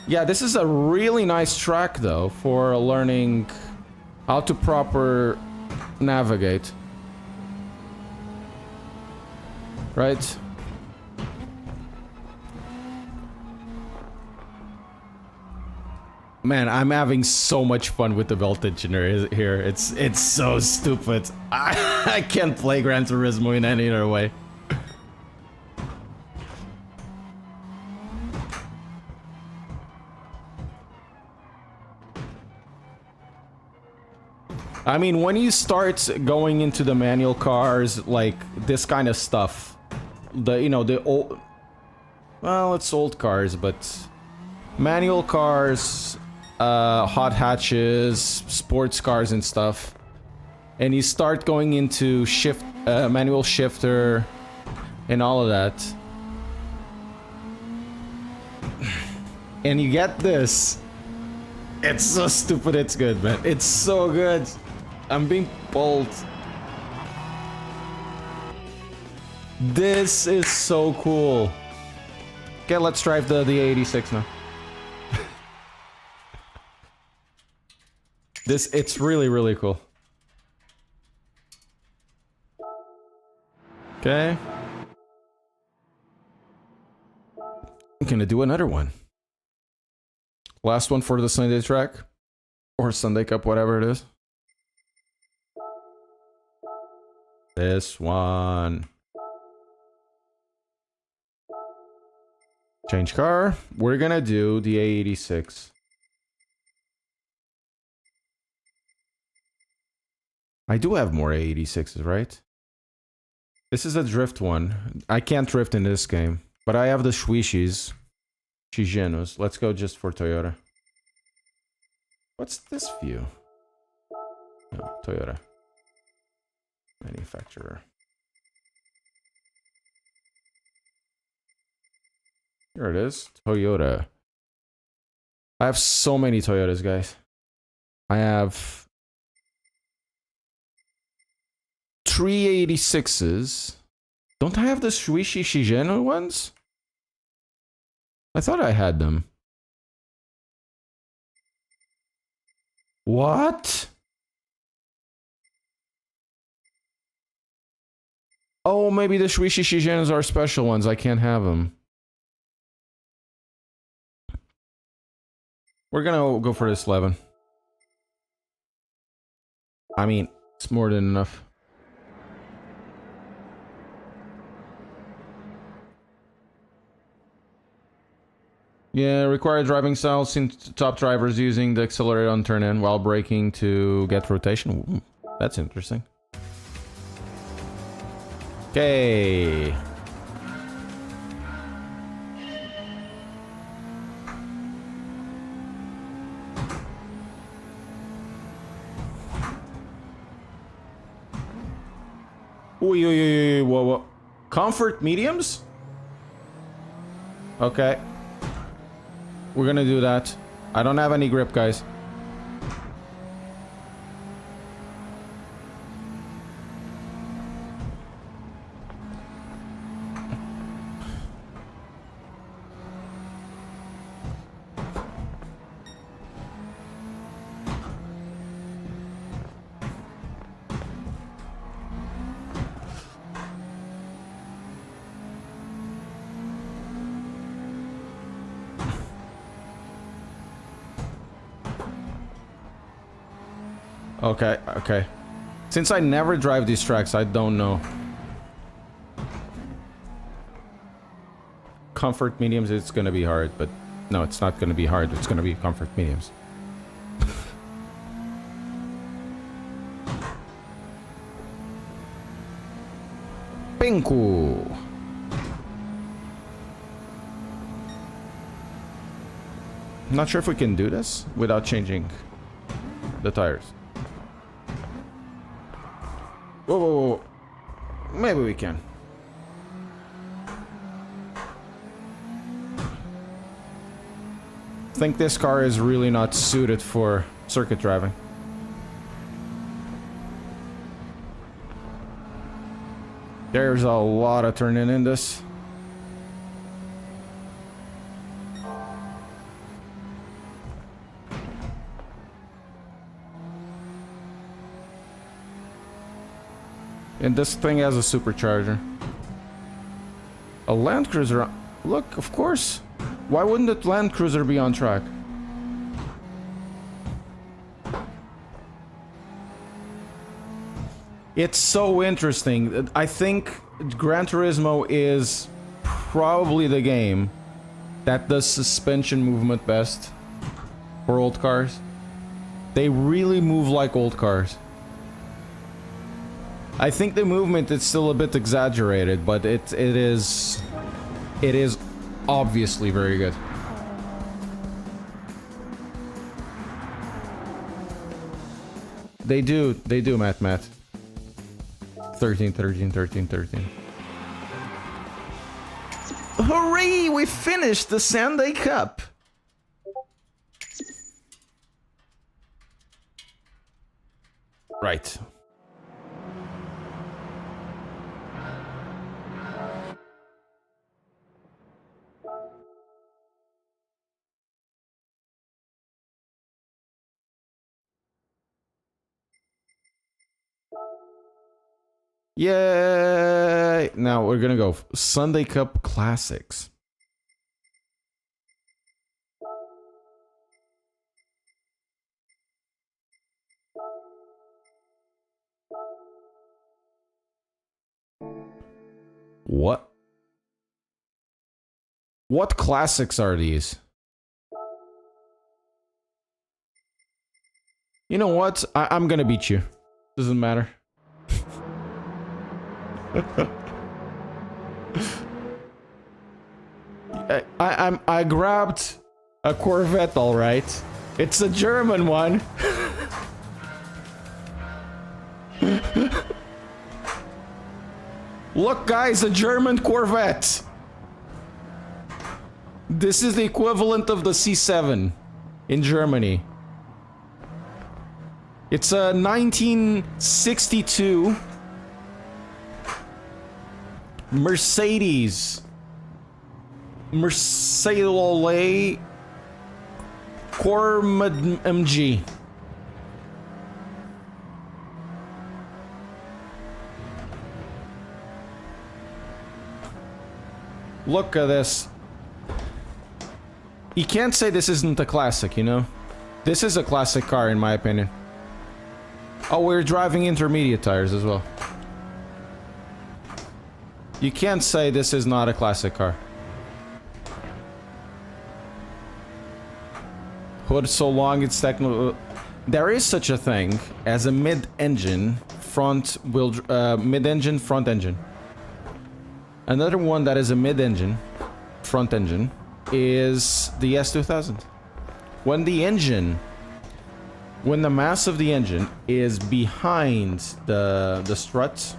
Yeah, this is a really nice track, though, for learning how to proper navigate. Right? Man, I'm having so much fun with the voltage here. It's so stupid. I can't play Gran Turismo in any other way. I mean, when you start going into the manual cars, like this kind of stuff, the old, well, it's old cars, but manual cars, hot hatches, sports cars and stuff, and you start going into manual shifter and all of that, and you get this. It's so stupid, it's good, man. It's so good. I'm being pulled. This is so cool. Okay, let's drive the A86 now. It's really, really cool. Okay. I'm gonna do another one. Last one for the Sunday track. Or Sunday Cup, whatever it is. This one. Change car. We're gonna do the A86. I do have more A86s, right? This is a drift one. I can't drift in this game. But I have the Shuishis. Shigenos. Let's go just for Toyota. What's this view? No, Toyota. Manufacturer. Here it is. Toyota. I have so many Toyotas, guys. I have 386s. Don't I have the Shuishi Shigeno ones? I thought I had them. What? Oh, maybe the Shuishi Shigenos are special ones. I can't have them. We're gonna go for this 11. I mean, it's more than enough. Yeah, required driving style since top drivers using the accelerator on turn in while braking to get rotation. Ooh, that's interesting. Okay. Ooh, whoa. Comfort mediums? Okay. We're gonna do that. I don't have any grip, guys. Okay. Since I never drive these tracks, I don't know. Comfort mediums, it's gonna be hard, but no, it's not gonna be hard. It's gonna be comfort mediums. Pinku. Not sure if we can do this without changing the tires. Whoa, whoa, whoa. Maybe we can. I think this car is really not suited for circuit driving. There's a lot of turning in this. And this thing has a supercharger. A Land Cruiser. Look, of course. Why wouldn't a Land Cruiser be on track? It's so interesting. I think Gran Turismo is probably the game that does suspension movement best for old cars. They really move like old cars. I think the movement is still a bit exaggerated, but it is obviously very good. They do, Matt. 13. Hooray! We finished the Sunday Cup! Right. Yay! Now we're gonna go Sunday Cup Classics. What? What classics are these? You know what? I'm gonna beat you. Doesn't matter. I grabbed a Corvette, all right. It's a German one. Look, guys, a German Corvette. This is the equivalent of the C7 in Germany. It's a 1962 Mercedes Cormad MG. Look at this. You can't say this isn't a classic, you know? This is a classic car in my opinion. Oh, we're driving intermediate tires as well. You can't say this is not a classic car. Hood so long it's technical. There is such a thing as a mid-engine front engine. Another one that is a mid-engine front engine is the S2000. When the mass of the engine is behind the strut,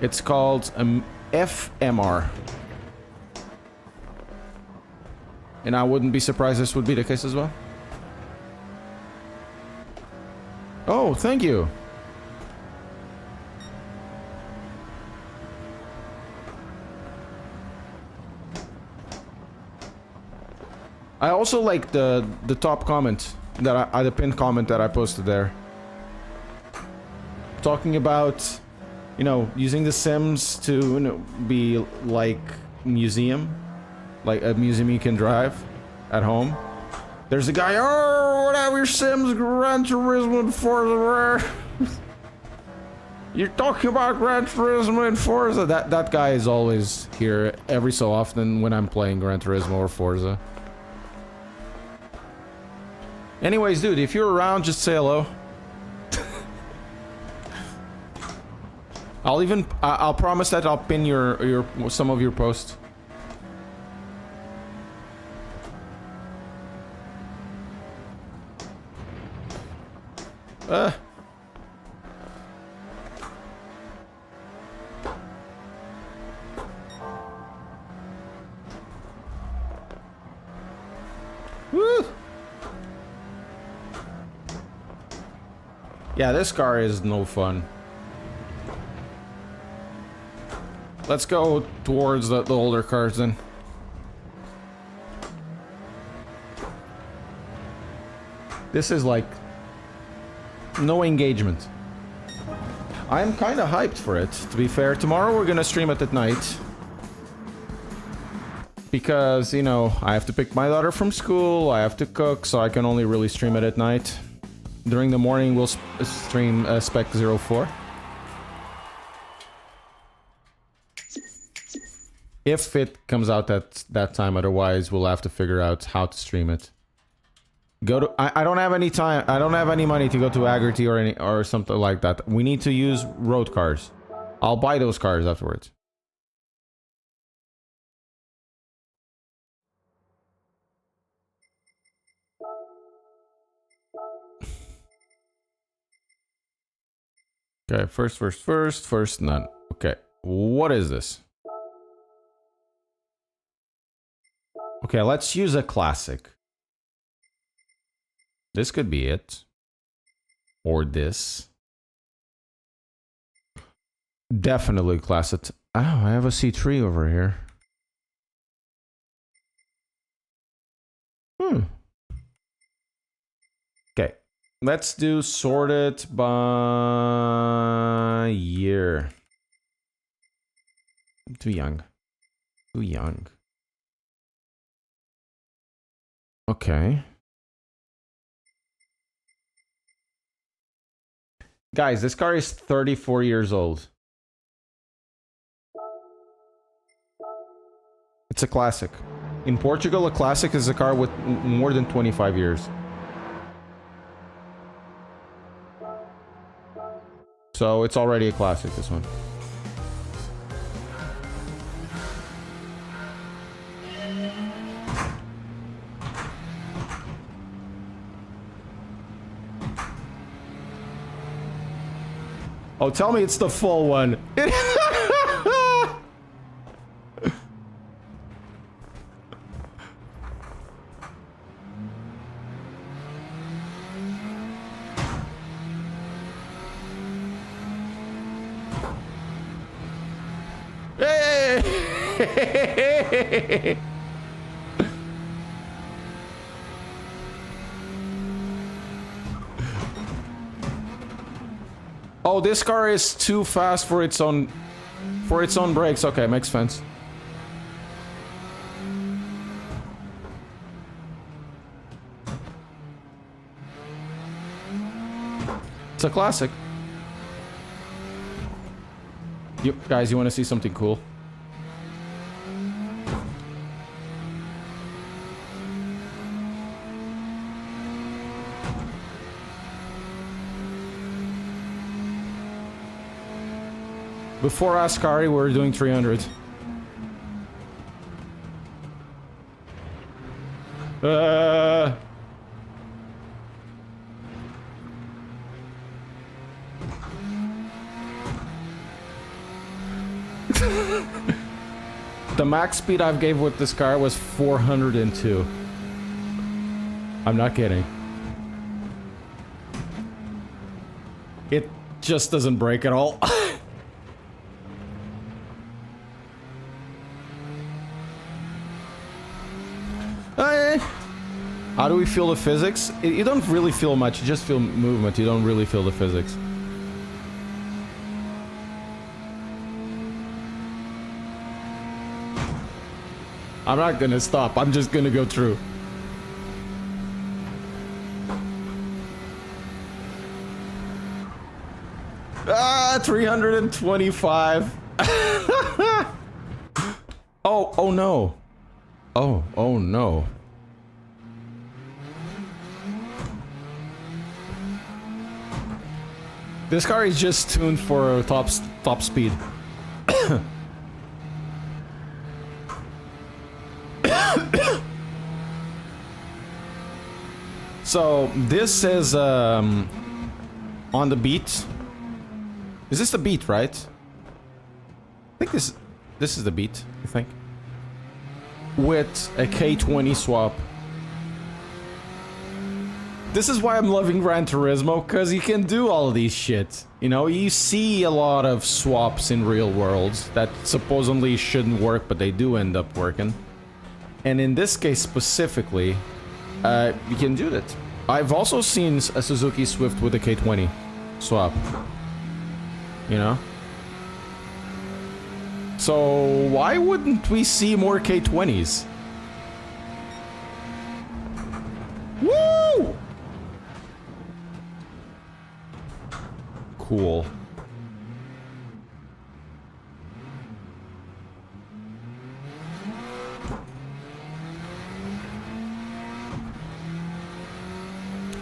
it's called an FMR. And I wouldn't be surprised this would be the case as well. Oh, thank you. I also like the top comment that the pinned comment that I posted there, talking about, you know, using the Sims to, you know, be like museum, like a museum you can drive at home. There's a guy, oh, whatever your Sims, Gran Turismo and Forza. You're talking about Gran Turismo and Forza. That guy is always here every so often when I'm playing Gran Turismo or Forza. Anyways, dude, if you're around, just say hello. I'll promise that I'll pin your some of your posts. Woo! Yeah, this car is no fun. Let's go towards the older cars then. This is like no engagement. I'm kind of hyped for it, to be fair. Tomorrow we're gonna stream it at night. Because, you know, I have to pick my daughter from school, I have to cook, so I can only really stream it at night. During the morning we'll stream Spec 04. If it comes out at that time, otherwise we'll have to figure out how to stream it. I don't have any time. I don't have any money to go to Aggerty or something like that. We need to use road cars. I'll buy those cars afterwards. Okay, first none. Okay, what is this? Okay, let's use a classic. This could be it. Or this. Definitely classic. Oh, I have a C3 over here. Okay, let's do sorted by year. Too young. Too young. Okay. Guys, this car is 34 years old. It's a classic. In Portugal, a classic is a car with more than 25 years. So it's already a classic, this one. Oh, tell me it's the full one. Hey! Oh, this car is too fast for its own brakes. Okay, makes sense. It's a classic. Guys, you want to see something cool? Before Ascari, we were doing 300. The max speed I've gave with this car was 402. I'm not kidding. It just doesn't brake at all. How do we feel the physics? You don't really feel much, you just feel movement, you don't really feel the physics. I'm not gonna stop, I'm just gonna go through. Ah, 325. Oh no. Oh no. This car is just tuned for top speed. So this is on the beat. Is this the beat, right? I think this is the beat, I think. With a K20 swap. This is why I'm loving Gran Turismo, because you can do all of these shit. You know, you see a lot of swaps in real worlds that supposedly shouldn't work, but they do end up working. And in this case specifically, you can do that. I've also seen a Suzuki Swift with a K20 swap. You know? So why wouldn't we see more K20s? Woo! Cool.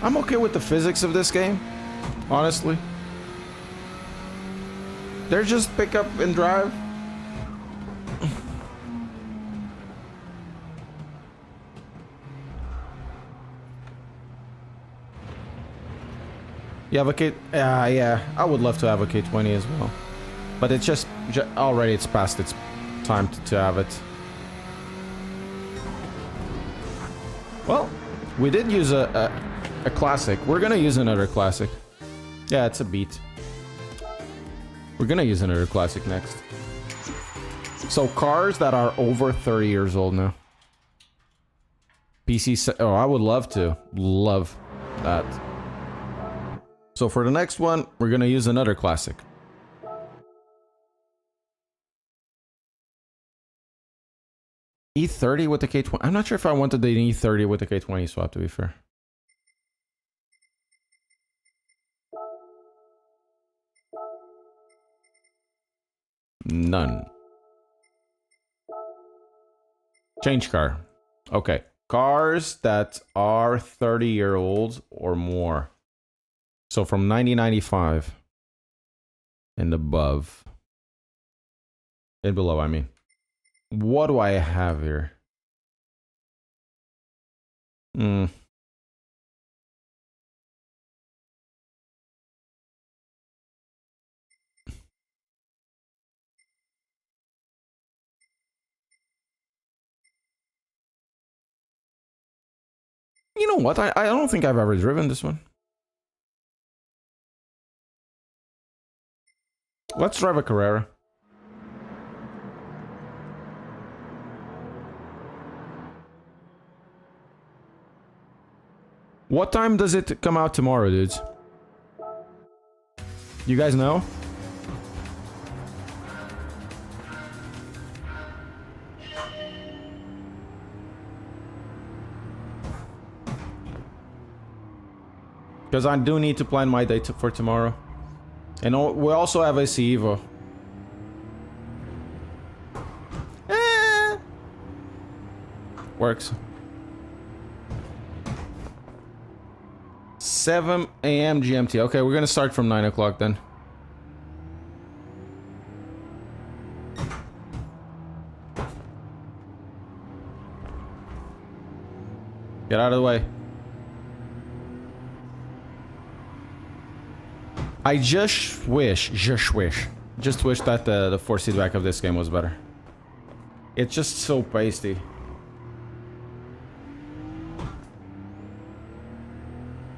I'm okay with the physics of this game, honestly. They're just pick up and drive. You have a K... yeah, I would love to have a K20 as well. But it's just already it's past its time to have it. Well, we did use a classic. We're gonna use another classic. Yeah, it's a beat. We're gonna use another classic next. So cars that are over 30 years old now. PC... Oh, I would love to. Love that. So for the next one, we're gonna use another classic. E30 with the K20. I'm not sure if I wanted the E30 with the K20 swap, to be fair. None. Change car. Okay. Cars that are 30-year-olds or more. So from 1995 and above. And below, I mean. What do I have here? You know what? I don't think I've ever driven this one. Let's drive a Carrera. What time does it come out tomorrow, dudes? You guys know? Because I do need to plan my day for tomorrow. And we also have a Evo. Works. 7 a.m. GMT. Okay, we're gonna start from 9 o'clock then. Get out of the way. I just wish that the force feedback of this game was better. It's just so pasty.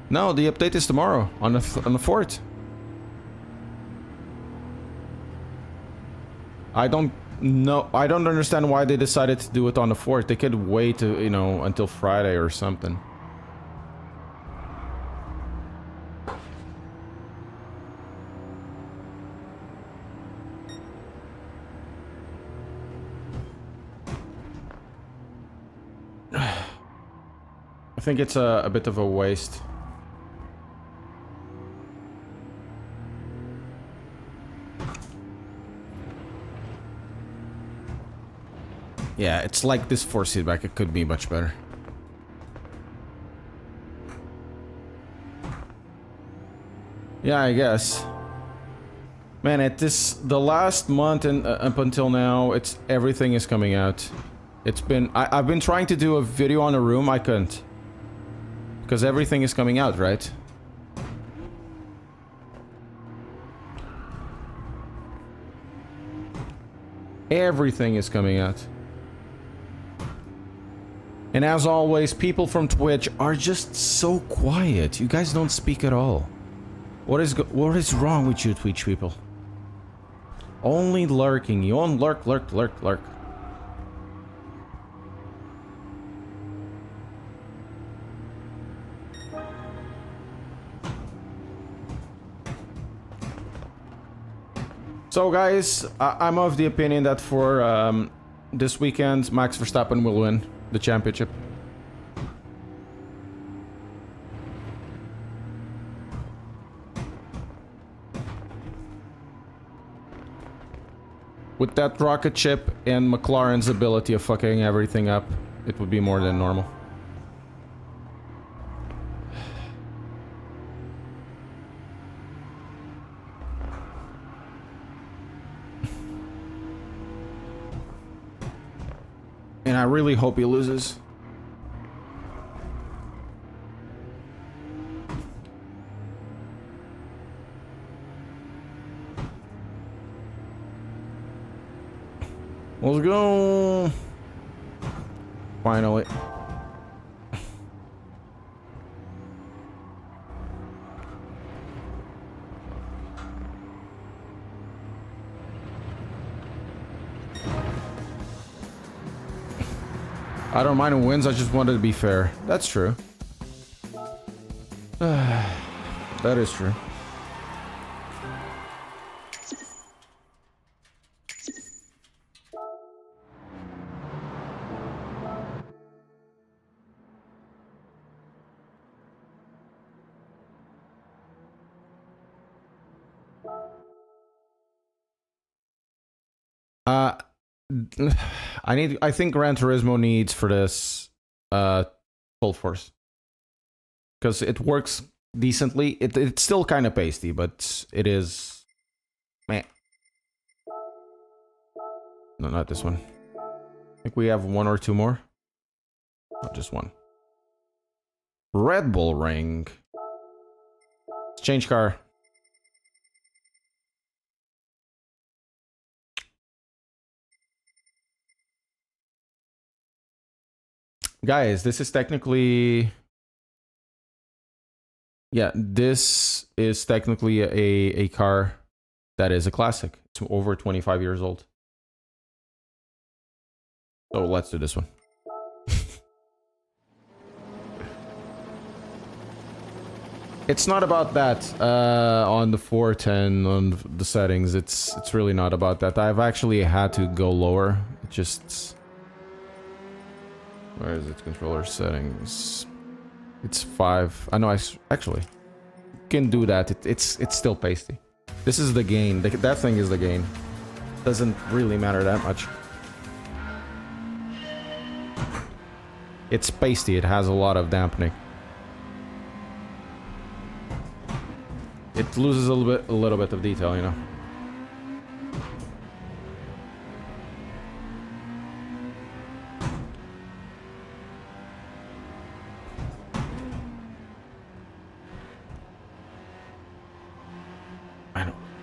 No, the update is tomorrow on the 4th. I don't know. I don't understand why they decided to do it on the 4th. They could wait to, you know, until Friday or something. I think it's a bit of a waste. Yeah, it's like this force feedback. It could be much better. Yeah, I guess. Man, the last month and up until now, everything is coming out. I've been trying to do a video on a room, I couldn't. Because everything is coming out, right? Everything is coming out. And as always, people from Twitch are just so quiet. You guys don't speak at all. What is wrong with you, Twitch people? Only lurking. You on lurk. So guys, I'm of the opinion that for this weekend, Max Verstappen will win the championship. With that rocket ship and McLaren's ability of fucking everything up, it would be more than normal. And I really hope he loses. Let's go. Finally. I don't mind who wins, I just wanted to be fair. That's true. That is true. I think Gran Turismo needs for this full force. Because it works decently. It's still kind of pasty, but it is... Meh. No, not this one. I think we have one or two more. Not just one. Red Bull Ring. Let's change car. Guys, this is technically... Yeah, this is technically a car that is a classic. It's over 25 years old. So let's do this one. It's not about that on the 410 on the settings. It's really not about that. I've actually had to go lower. It just... Where is it? Controller settings. It's 5. I know. I actually can do that. It's still pasty. This is the gain. That thing is the gain. Doesn't really matter that much. It's pasty. It has a lot of dampening. It loses a little bit of detail, you know.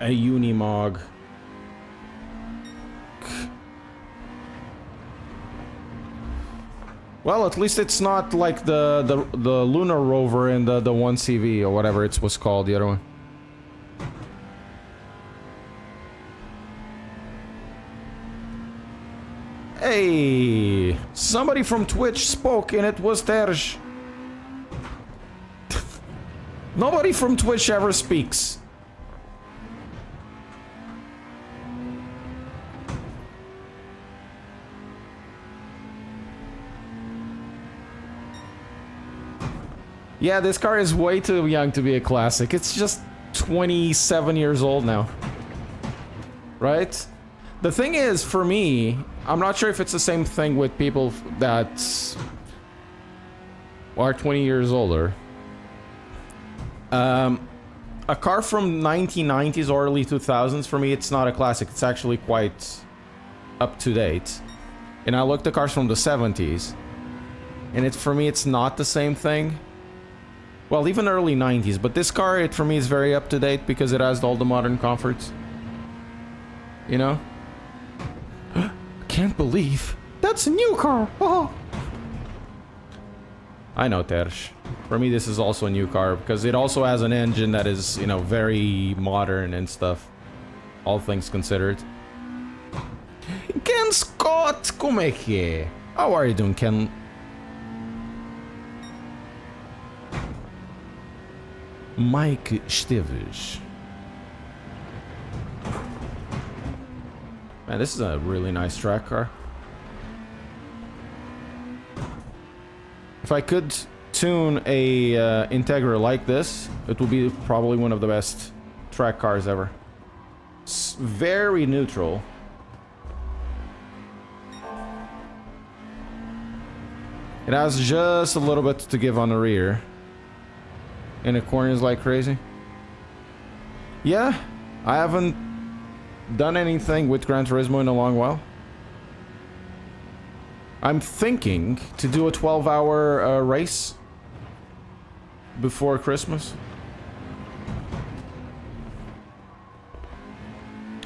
A Unimog. Well, at least it's not like the Lunar Rover and the 1CV or whatever it was called, the other one. Hey, somebody from Twitch spoke and it was Terj. Nobody from Twitch ever speaks. Yeah, this car is way too young to be a classic. It's just 27 years old now. Right? The thing is, for me, I'm not sure if it's the same thing with people that are 20 years older. a car from 1990s or early 2000s, for me, it's not a classic. It's actually quite up to date. And I looked at cars from the 70s, and for me, it's not the same thing. Well, even early 90s, but this car, for me, is very up to date because it has all the modern comforts. You know? Can't believe that's a new car. Oh. I know, Tersh. For me, this is also a new car because it also has an engine that is, you know, very modern and stuff. All things considered. Ken Scott, como é que é? How are you doing, Ken? Mike Esteves. Man, this is a really nice track car. If I could tune a Integra like this, it would be probably one of the best track cars ever. It's very neutral. It has just a little bit to give on the rear. And the corners like crazy. Yeah, I haven't done anything with Gran Turismo in a long while. I'm thinking to do a 12-hour race before Christmas.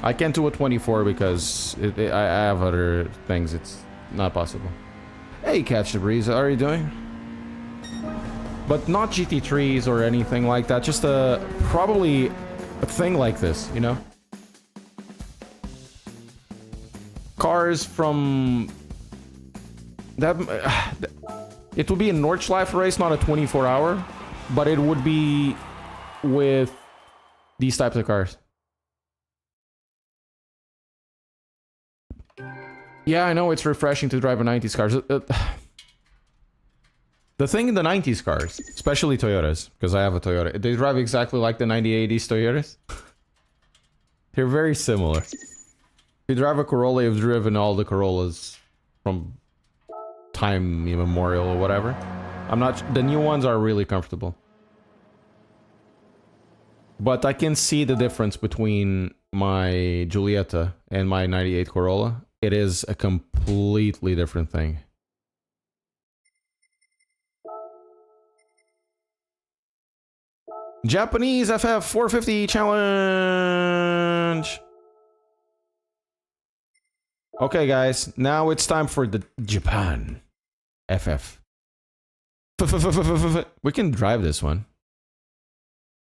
I can't do a 24 because I have other things. It's not possible. Hey, Catch the Breeze, how are you doing? But not GT3s or anything like that. Just probably a thing like this, you know? Cars from... that it would be a Nordschleife race, not a 24-hour, but it would be with these types of cars. Yeah, I know it's refreshing to drive a 90s cars. The thing in the 90s cars, especially Toyotas, because I have a Toyota, they drive exactly like the 9080s Toyotas. They're very similar. If you drive a Corolla, you've driven all the Corollas from time immemorial or whatever. The new ones are really comfortable. But I can see the difference between my Giulietta and my 98 Corolla. It is a completely different thing. Japanese FF 450 challenge. Okay, guys, now it's time for the Japan FF. We can drive this one.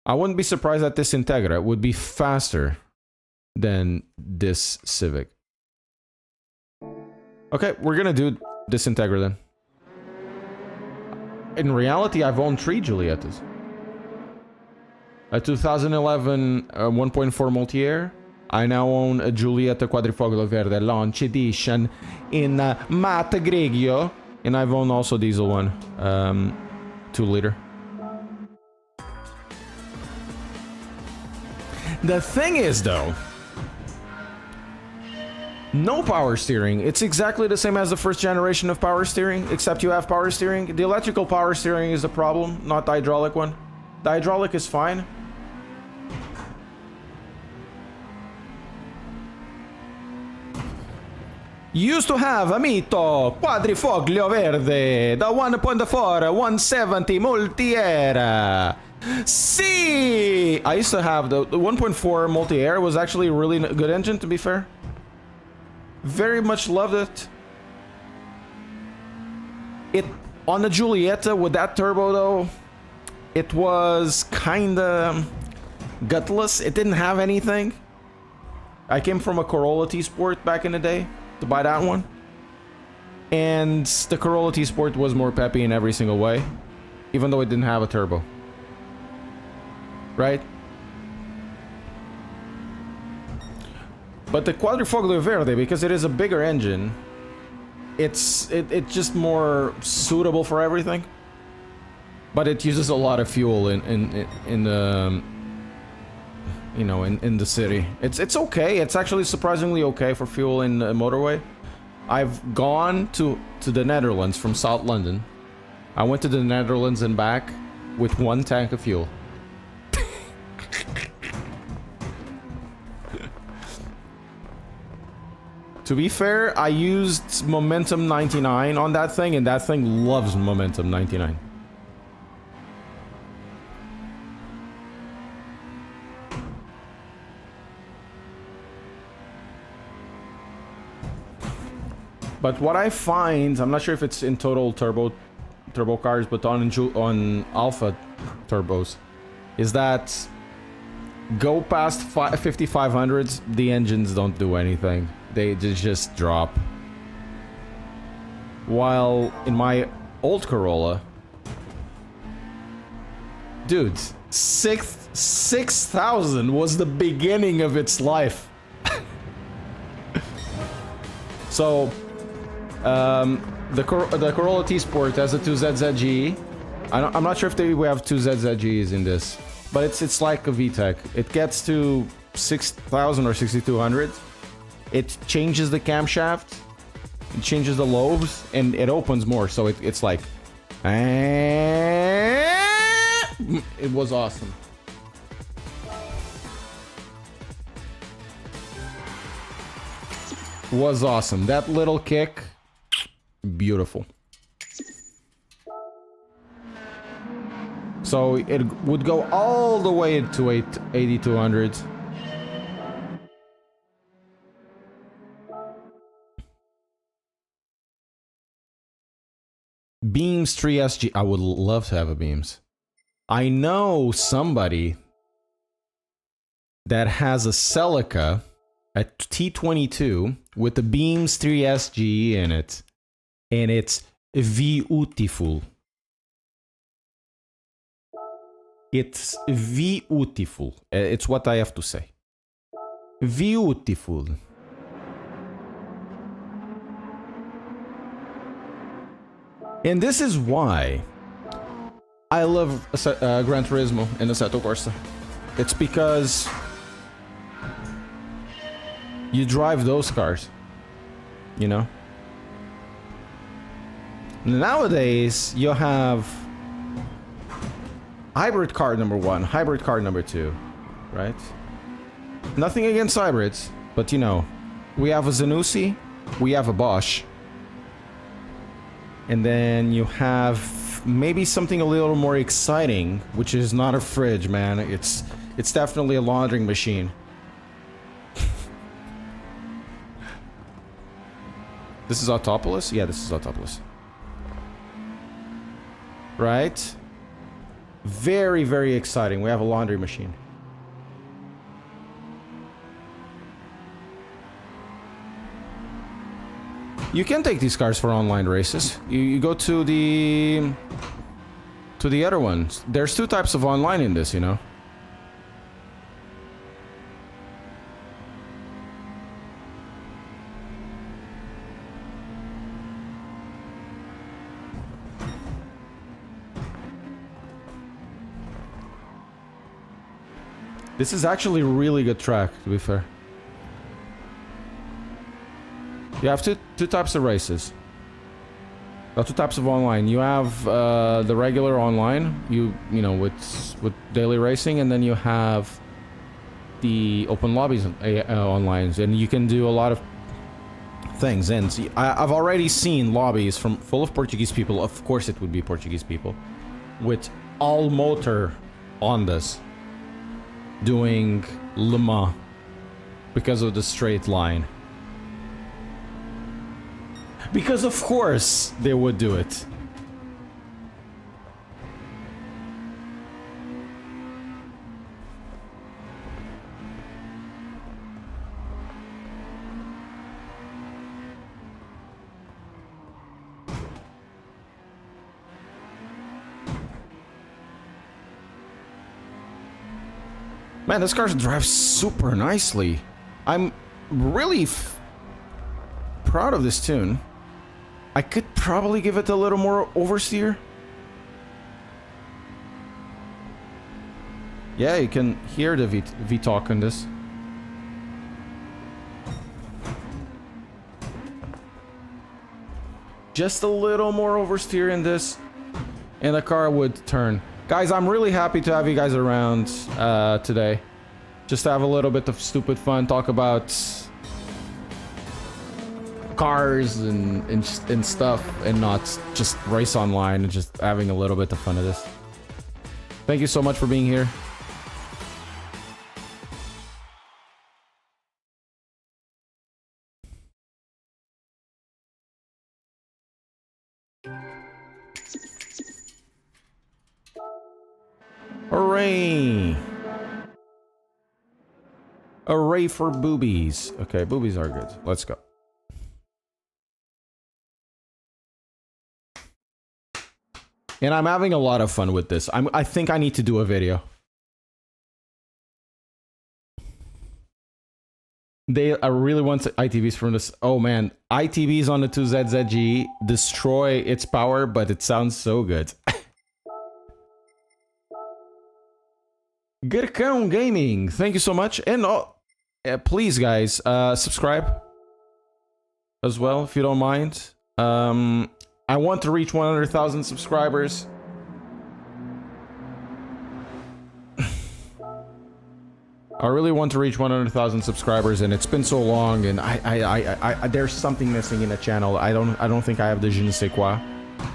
I wouldn't be surprised that this Integra would be faster than this Civic. Okay, we're gonna do this Integra then. In reality, I've owned 3 Giuliettas. A 2011 1.4 multi-air. I now own a Giulietta Quadrifoglio Verde Launch Edition in Matte Grigio. And I've owned also diesel one, 2 liter. The thing is though, no power steering. It's exactly the same as the first generation of power steering, except you have power steering. The electrical power steering is the problem, not the hydraulic one. The hydraulic is fine. Used to have a Mito Quadrifoglio Verde, the 1.4 170 multi-air. See, I used to have the 1.4 multi-air. Was actually a really good engine, to be fair. Very much loved it. It on the Giulietta with that turbo though, it was kinda gutless. It didn't have anything. I came from a Corolla T-Sport back in the day to buy that one, and the Corolla T-Sport was more peppy in every single way, even though it didn't have a turbo. Right? But the Quadrifoglio Verde, because it is a bigger engine, it's just more suitable for everything. But it uses a lot of fuel in the you know, in the city. It's okay. It's actually surprisingly okay for fuel in the motorway. I've gone to the Netherlands from South London. I went to the Netherlands and back with 1 tank of fuel. To be fair, I used Momentum 99 on that thing, and that thing loves Momentum 99. But what I find, I'm not sure if it's in total turbo cars, but on alpha turbos, is that go past 5500s, the engines don't do anything. They just drop. While in my old Corolla, dude, 6,000 was the beginning of its life. So, the Corolla T-Sport has a 2ZZGE. I'm not sure if we have 2ZZGEs in this, but it's like a VTEC. It gets to 6,000 or 6,200. It changes the camshaft, it changes the lobes, and it opens more. So it's like, it was awesome. Was awesome. That little kick, beautiful. So it would go all the way to 8,200. Beams 3SG. I would love to have a Beams. I know somebody that has a Celica at T22 with the Beams 3SG in it, and it's beautiful. It's beautiful. It's what I have to say. Beautiful. And this is why I love Gran Turismo and Assetto Corsa. It's because you drive those cars, you know? Nowadays, you have hybrid car number 1, hybrid car number 2, right? Nothing against hybrids, but you know, we have a Zanussi, we have a Bosch, and then you have maybe something a little more exciting, which is not a fridge, man. It's definitely a laundering machine. This is Autopolis? Yeah, this is Autopolis. Right? Very, very exciting. We have a laundry machine. You can take these cars for online races. You go to the other ones. There's 2 types of online in this, you know. This is actually a really good track, to be fair. You have two types of races. 2 types of online. You have the regular online, you know, with daily racing, and then you have the open lobbies online, and you can do a lot of things. And see, I've already seen lobbies full of Portuguese people. Of course, it would be Portuguese people with all motor Hondas doing Le Mans because of the straight line. Because of course they would do it. Man, this car drives super nicely. I'm really proud of this tune. I could probably give it a little more oversteer. Yeah, you can hear the V-Talk in this. Just a little more oversteer in this, and the car would turn. Guys, I'm really happy to have you guys around today. Just to have a little bit of stupid fun, talk about cars and stuff, and not just race online and just having a little bit of fun of this. Thank you so much for being here. Hooray! Hooray for boobies. Okay, boobies are good. Let's go. And I'm having a lot of fun with this. I think I need to do a video. I really want ITVs from this. Oh man, ITVs on the 2ZZG destroy its power, but it sounds so good. Gercão Gaming, thank you so much. And please guys, subscribe as well if you don't mind. I want to reach 100,000 subscribers. I really want to reach 100,000 subscribers, and it's been so long, and there's something missing in the channel. I don't think I have the je ne sais quoi.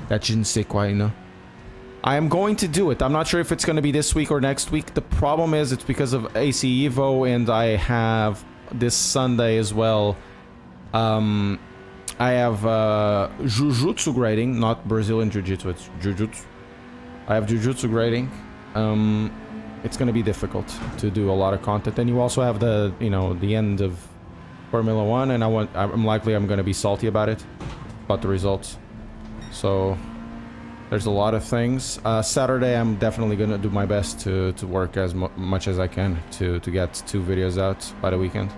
That je ne sais quoi, you know. I am going to do it. I'm not sure if it's going to be this week or next week. The problem is it's because of AC Evo, and I have this Sunday as well. I have Jujutsu grading, not Brazilian Jiu-Jitsu, it's Jujutsu. I have Jujutsu grading. It's going to be difficult to do a lot of content. And you also have the, you know, the end of Formula 1, and I'm going to be salty about it, about the results. So there's a lot of things. Saturday, I'm definitely going to do my best to work as much as I can to get 2 videos out by the weekend.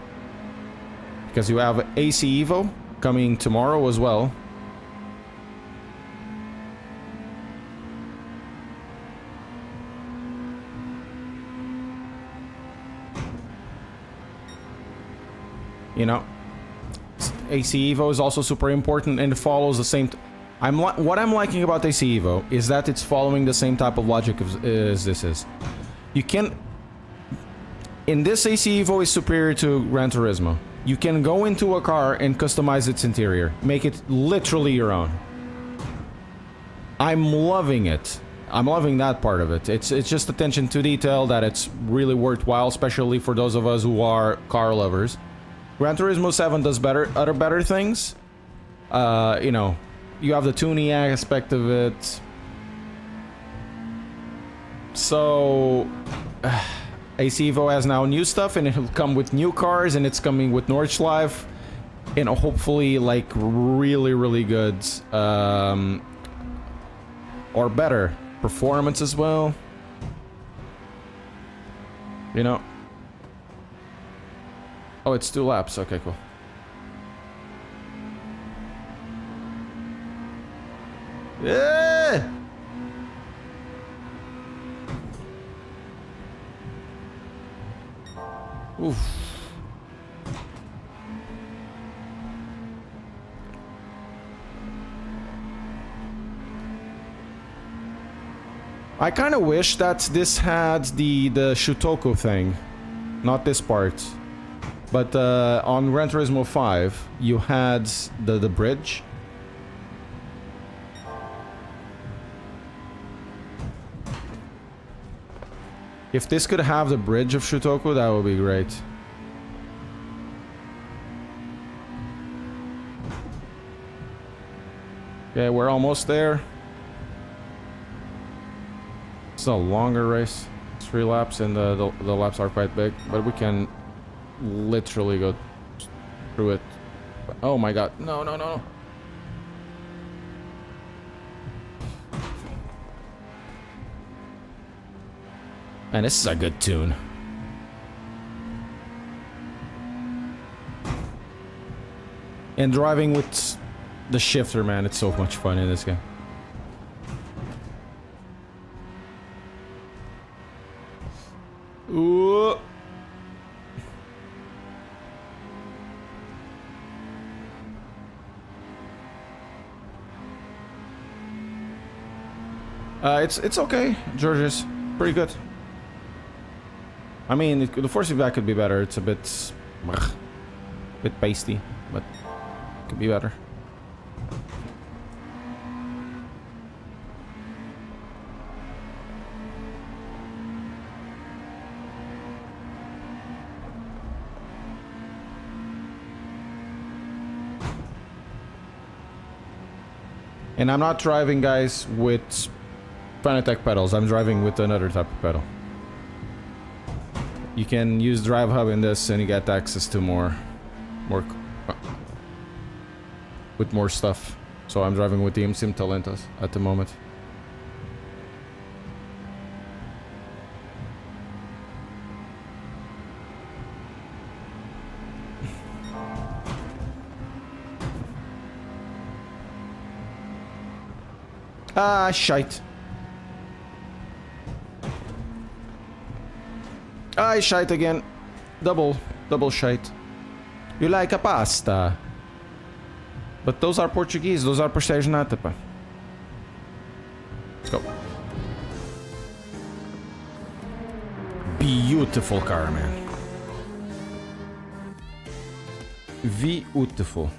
Because you have AC Evo coming tomorrow as well. You know, AC Evo is also super important, and it follows the same... what I'm liking about AC Evo is that it's following the same type of logic as this is. You can... In this, AC Evo is superior to Gran Turismo. You can go into a car and customize its interior. Make it literally your own. I'm loving it. I'm loving that part of it. It's just attention to detail that it's really worthwhile, especially for those of us who are car lovers. Gran Turismo 7 does other better things. You know, you have the tuning aspect of it. So... AC Evo has now new stuff, and it'll come with new cars, and it's coming with Nordschleife, and hopefully, like, really, really good, or better performance as well. You know? Oh, it's 2 laps. Okay, cool. Yeah! Oof. I kind of wish that this had the Shutoku thing, not this part. But on Gran Turismo 5, you had the bridge. If this could have the bridge of Shutoku, that would be great. Okay, we're almost there. It's a longer race. 3 laps, and the laps are quite big, but we can literally go through it. Oh my god. No, no, no. Man, this is a good tune. And driving with the shifter, man, it's so much fun in this game. Ooh. It's okay, Georges. Pretty good. I mean, the force feedback could be better. It's a bit pasty, but Could be better. And I'm not driving, guys, with Fanatec pedals. I'm driving with another type of pedal. You can use Drive Hub in this and you get access to more with more stuff. So I'm driving with the MSIM Talentos at the moment. Ah, shite. Ah, shite again. Double shite. You like a pasta? But those are Portuguese, those are porcegem nata, pá. Let's go. Beautiful car, man. Beautiful.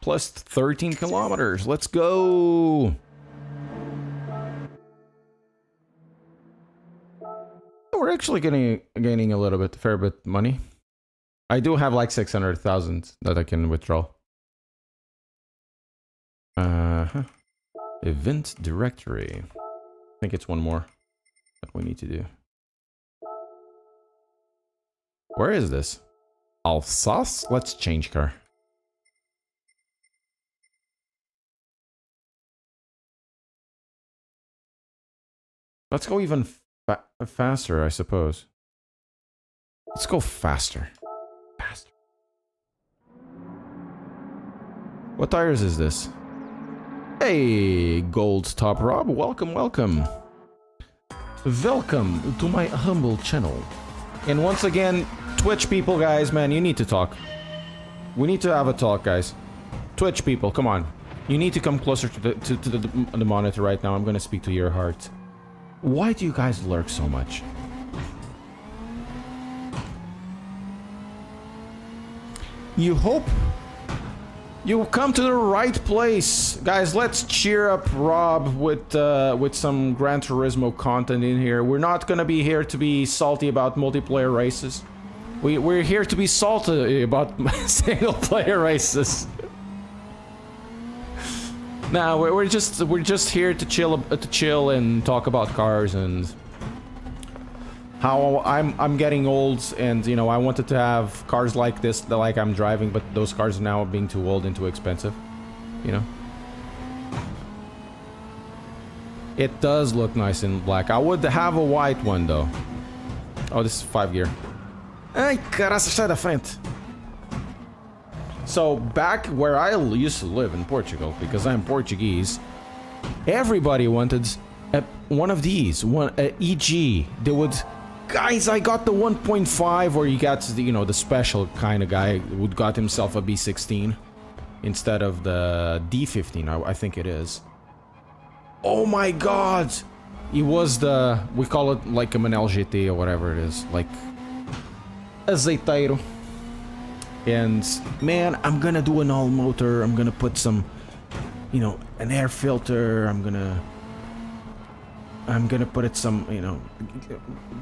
Plus 13 kilometers. Let's go. We're actually gaining a little bit, fair bit money. I do have like 600,000 that I can withdraw. Event directory. I think it's one more that we need to do. Where is this? Alsace? Let's change car. Let's go even faster, I suppose. Let's go faster. Faster. What tires is this? Hey, Gold Top Rob. Welcome, welcome. Welcome to my humble channel. And once again, Twitch people, guys, man, you need to talk. We need to have a talk, guys. Twitch people, come on. You need to come closer to the monitor right now. I'm gonna speak to your heart. Why do you guys lurk so much? You hope you come to the right place. Guys, let's cheer up Rob with some Gran Turismo content in here. We're not gonna be here to be salty about multiplayer races. We're here to be salty about single player races. Nah, we're just here to chill and talk about cars and how I'm getting old, and you know, I wanted to have cars like this that like I'm driving, but those cars are now being too old and too expensive, you know. It does look nice in black. I would have a white one though. Oh, this is 5 gear. Ai, caraca, sai da frente. So back where I used to live in Portugal, because I'm Portuguese, everybody wanted one of these, one EG. They would, guys, I got the 1.5, or you got the, you know, the special kind of guy who got himself a B16 instead of the D15, I think it is. Oh my God, it was the, we call it like a Manel GT or whatever it is, like azeiteiro. And man, I'm gonna do an all motor. I'm gonna put some, you know, an air filter. I'm gonna put it some, you know,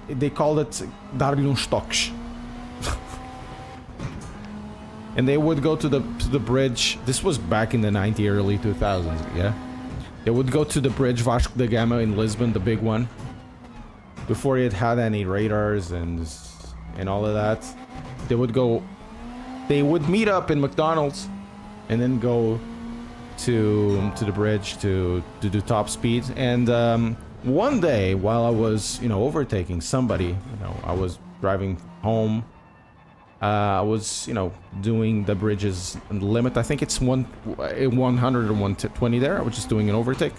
they called it dar-lhe uns toques. And they would go to the bridge. This was back in the early 2000s, yeah. They would go to the bridge Vasco da Gama in Lisbon, the big one, before it had any radars and all of that. They would meet up in McDonald's and then go to the bridge to do top speed. And one day, while I was, you know, overtaking somebody, you know, I was driving home. I was, you know, doing the bridge's limit. I think it's 100 or 120 there. I was just doing an overtake.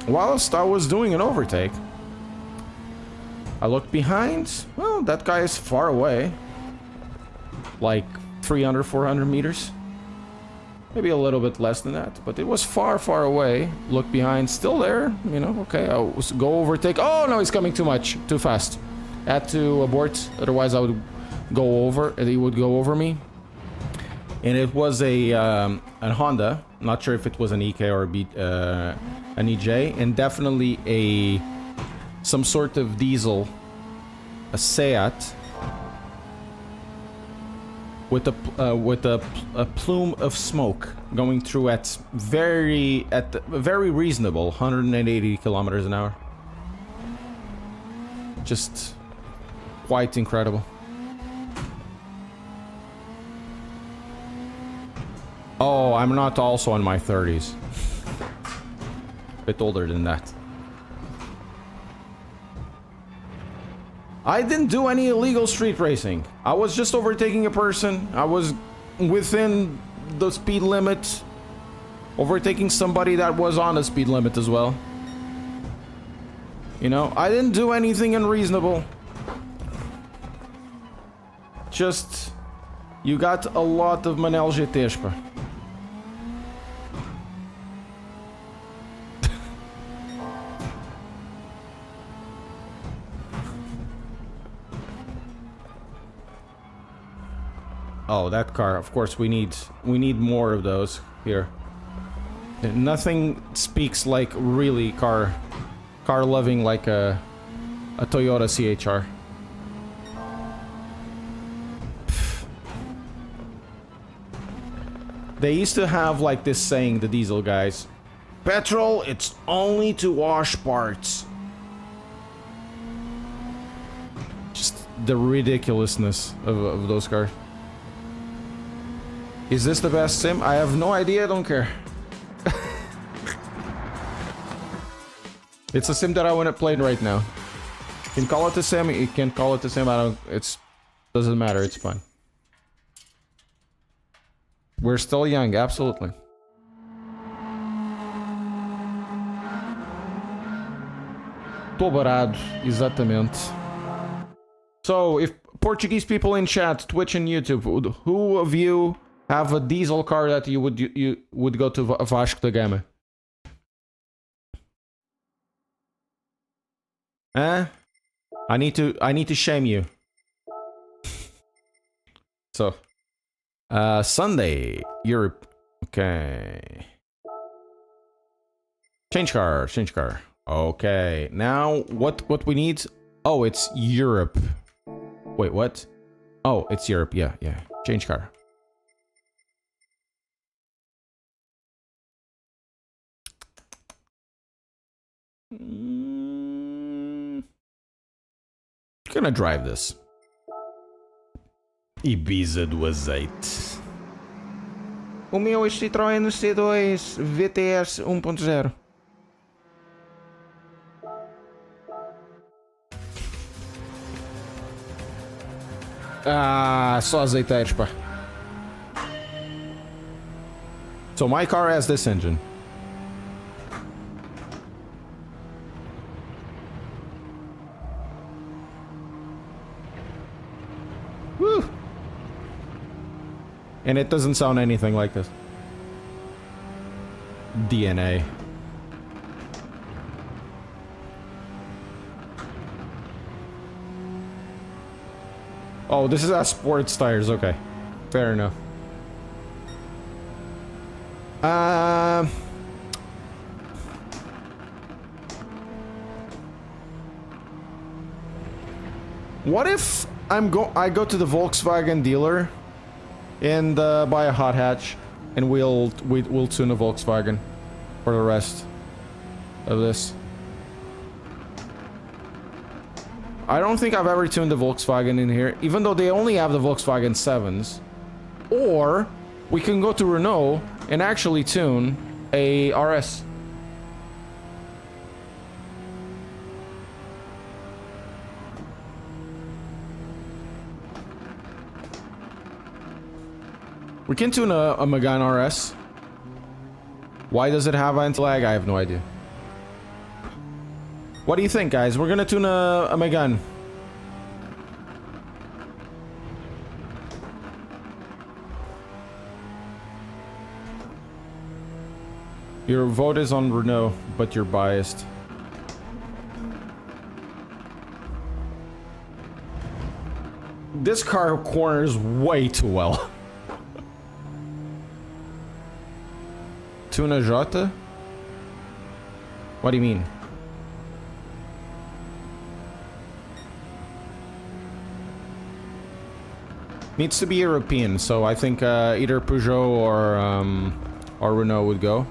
Whilst I was doing an overtake, I looked behind. Well, that guy is far away. Like 300, 400 meters. Maybe a little bit less than that, but it was far, far away. Look behind, still there, you know, okay, I'll go overtake. Oh, no, he's coming too much, too fast. Had to abort, otherwise I would go over, and he would go over me. And it was an Honda, not sure if it was an EK or an EJ, and definitely some sort of diesel, a Seat, with a plume of smoke going through at very reasonable 180 kilometers an hour. Just quite incredible. Oh, I'm not also in my 30s. Bit older than that. I didn't do any illegal street racing. I was just overtaking a person. I was within the speed limit. Overtaking somebody that was on the speed limit as well. You know, I didn't do anything unreasonable. Just, you got a lot of Manel GTs, pá. Oh, that car. Of course, we need more of those here. Nothing speaks like really car loving like a Toyota CHR. They used to have like this saying, the diesel guys, petrol, it's only to wash parts. Just the ridiculousness of those cars. Is this the best sim? I have no idea, I don't care. It's a sim that I want to play right now. You can call it a sim, you can call it a sim, doesn't matter, it's fun. We're still young, absolutely. Tô barado, exatamente. So, if Portuguese people in chat, Twitch and YouTube, who of you have a diesel car that you would go to Vasco da Gama? Eh? I need to shame you. So, Sunday, Europe. Okay. Change car. Okay. Now, what we need? Oh, it's Europe. Wait, what? Oh, it's Europe. Yeah. Change car. Gonna drive this. Ibiza do azeite. O meu é Citroën C2 VTS 1.0. Ah, só azeiteiros, pá. So my car has this engine. Woo! And it doesn't sound anything like this. DNA. Oh, this is a sports tires, okay. Fair enough. What if I go to the Volkswagen dealer and buy a hot hatch, and we'll tune a Volkswagen for the rest of this. I don't think I've ever tuned the Volkswagen in here, even though they only have the Volkswagen 7s. Or we can go to Renault and actually tune a RS. We can tune a Megane RS. Why does it have anti-lag? I have no idea. What do you think, guys? We're gonna tune a Megane. Your vote is on Renault, but you're biased. This car corners way too well. Tuna Jota? What do you mean? Needs to be European, so I think either Peugeot or Renault would go.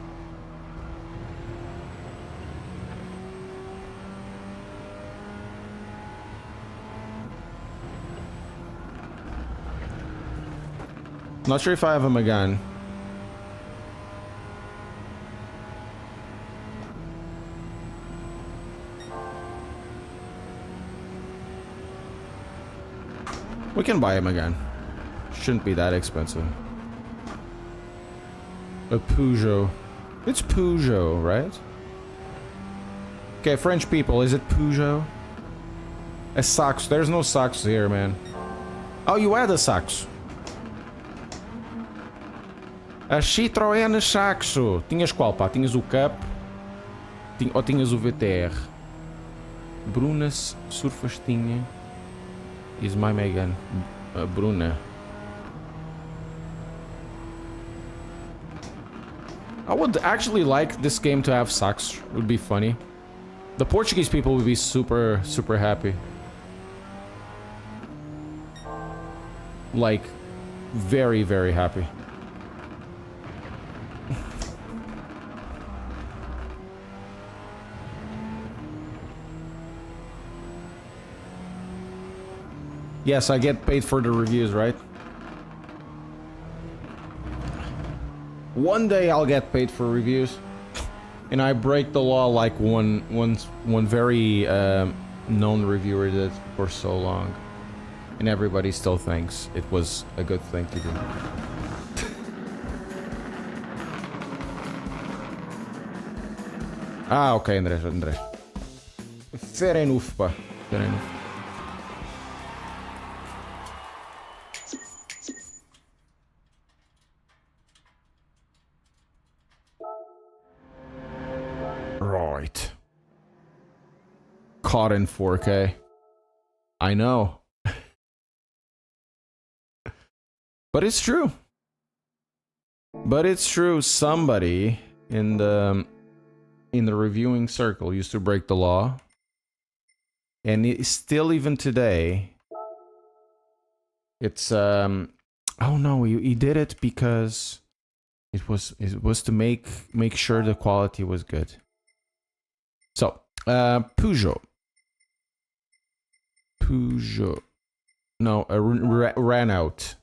Not sure if I have a Megane. We can buy him again. Shouldn't be that expensive. A Peugeot. It's Peugeot, right? Okay, French people, is it Peugeot? A Saxo. There's no Saxo here, man. Oh, you had a Saxo. A Citroën Saxo. Tinhas qual, pá? Tinhas o Cup? Ou tinhas o VTR? Brunas Surfas tinha. Is my Megane. Bruna. I would actually like this game to have Saxo. Would be funny. The Portuguese people would be super, super happy. Like, very, very happy. Yes, I get paid for the reviews, right? One day I'll get paid for reviews. And I break the law like one very known reviewer did for so long. And everybody still thinks it was a good thing to do. Ah, okay, André. Fair enough, pá. Fair enough. Right. Caught in 4K. I know. But it's true. But it's true. Somebody in the reviewing circle used to break the law. And it's still even today. It's oh no, he did it because it was to make sure the quality was good. So, Peugeot. No, ran out.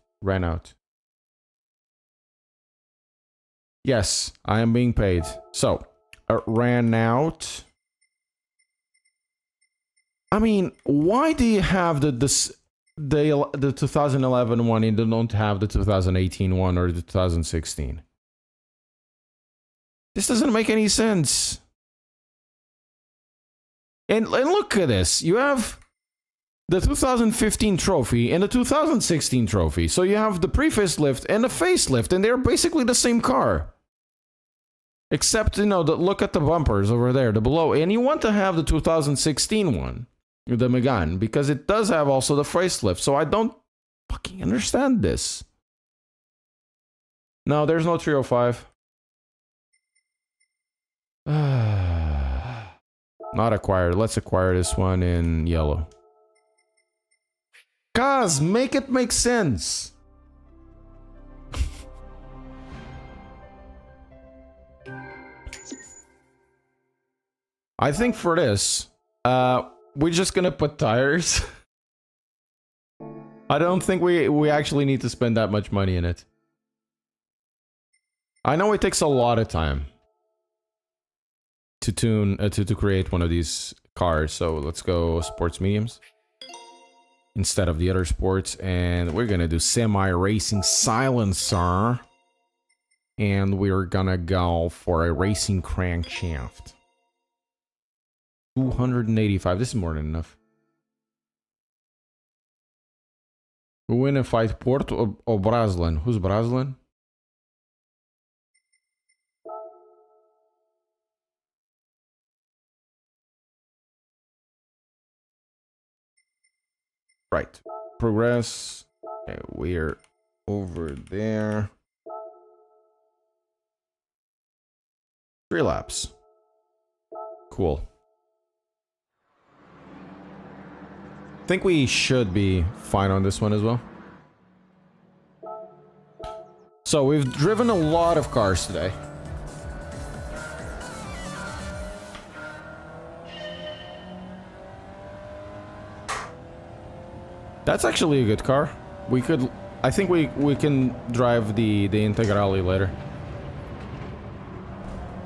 Yes, I am being paid. So, ran out. I mean, why do you have the 2011 one and you don't have the 2018 one or the 2016? This doesn't make any sense. And look at this. You have the 2015 trophy and the 2016 trophy. So you have the pre-facelift and the facelift, and they're basically the same car. Except, you know, look at the bumpers over there, the below. And you want to have the 2016 one, the Megane, because it does have also the facelift. So I don't fucking understand this. No, there's no 305. Not acquired. Let's acquire this one in yellow. Cuz, make it make sense. I think for this, we're just gonna put tires. I don't think we actually need to spend that much money in it. I know it takes a lot of time to tune to create one of these cars, so let's go sports mediums instead of the other sports, and we're gonna do semi-racing silencer, and we're gonna go for a racing crankshaft. 285. This is more than enough. Who win a fight, Porto or Braslin? Who's Braslin? Right. Progress. Okay, we're over there. 3 laps. Cool. I think we should be fine on this one as well. So we've driven a lot of cars today. That's actually a good car. We could, I think we can drive the Integrale later.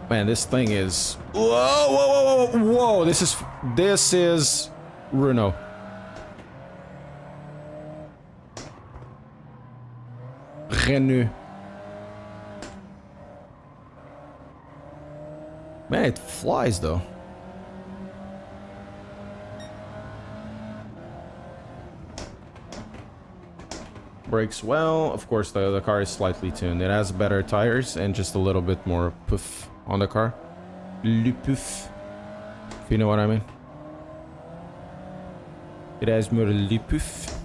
Man, this thing is, whoa, whoa, whoa, whoa, whoa, this is Renault. Renault. Man, it flies though. Brakes well. Of course, the car is slightly tuned. It has better tires and just a little bit more puff on the car. Le puff. If you know what I mean. It has more le puff.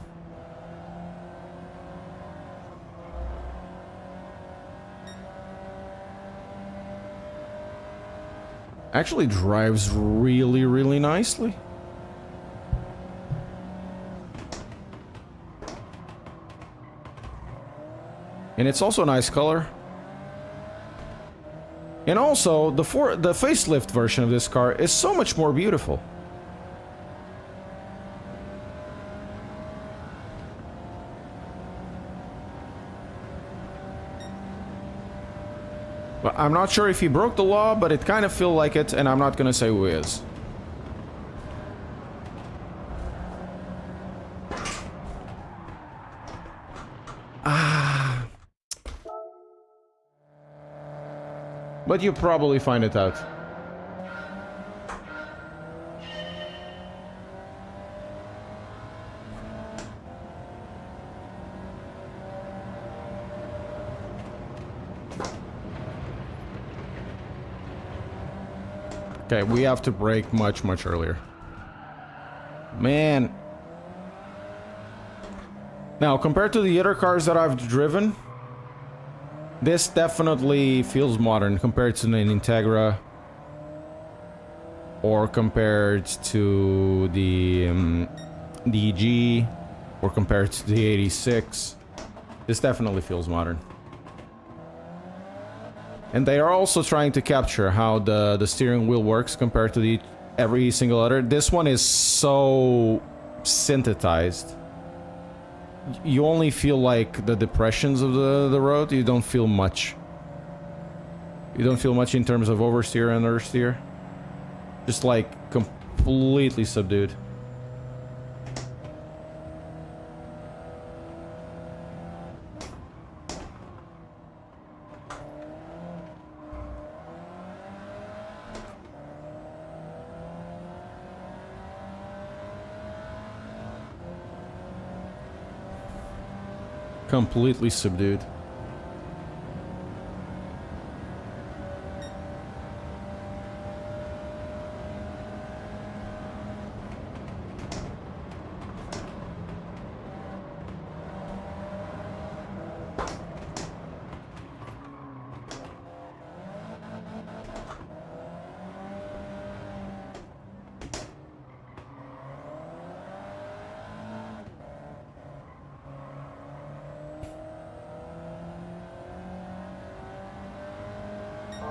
Actually drives really, really nicely. And it's also a nice color. And also, the facelift version of this car is so much more beautiful. But I'm not sure if he broke the law, but it kind of feels like it, and I'm not gonna say who is. But you probably find it out. Okay, we have to brake much, much earlier. Man. Now, compared to the other cars that I've driven, this definitely feels modern compared to the Integra, or compared to the DG, or compared to the 86. This definitely feels modern. And they are also trying to capture how the steering wheel works compared to every single other. This one is so synthesized. You only feel like the depressions of the road. You don't feel much. You don't feel much in terms of oversteer and understeer. Just like completely subdued. Completely subdued.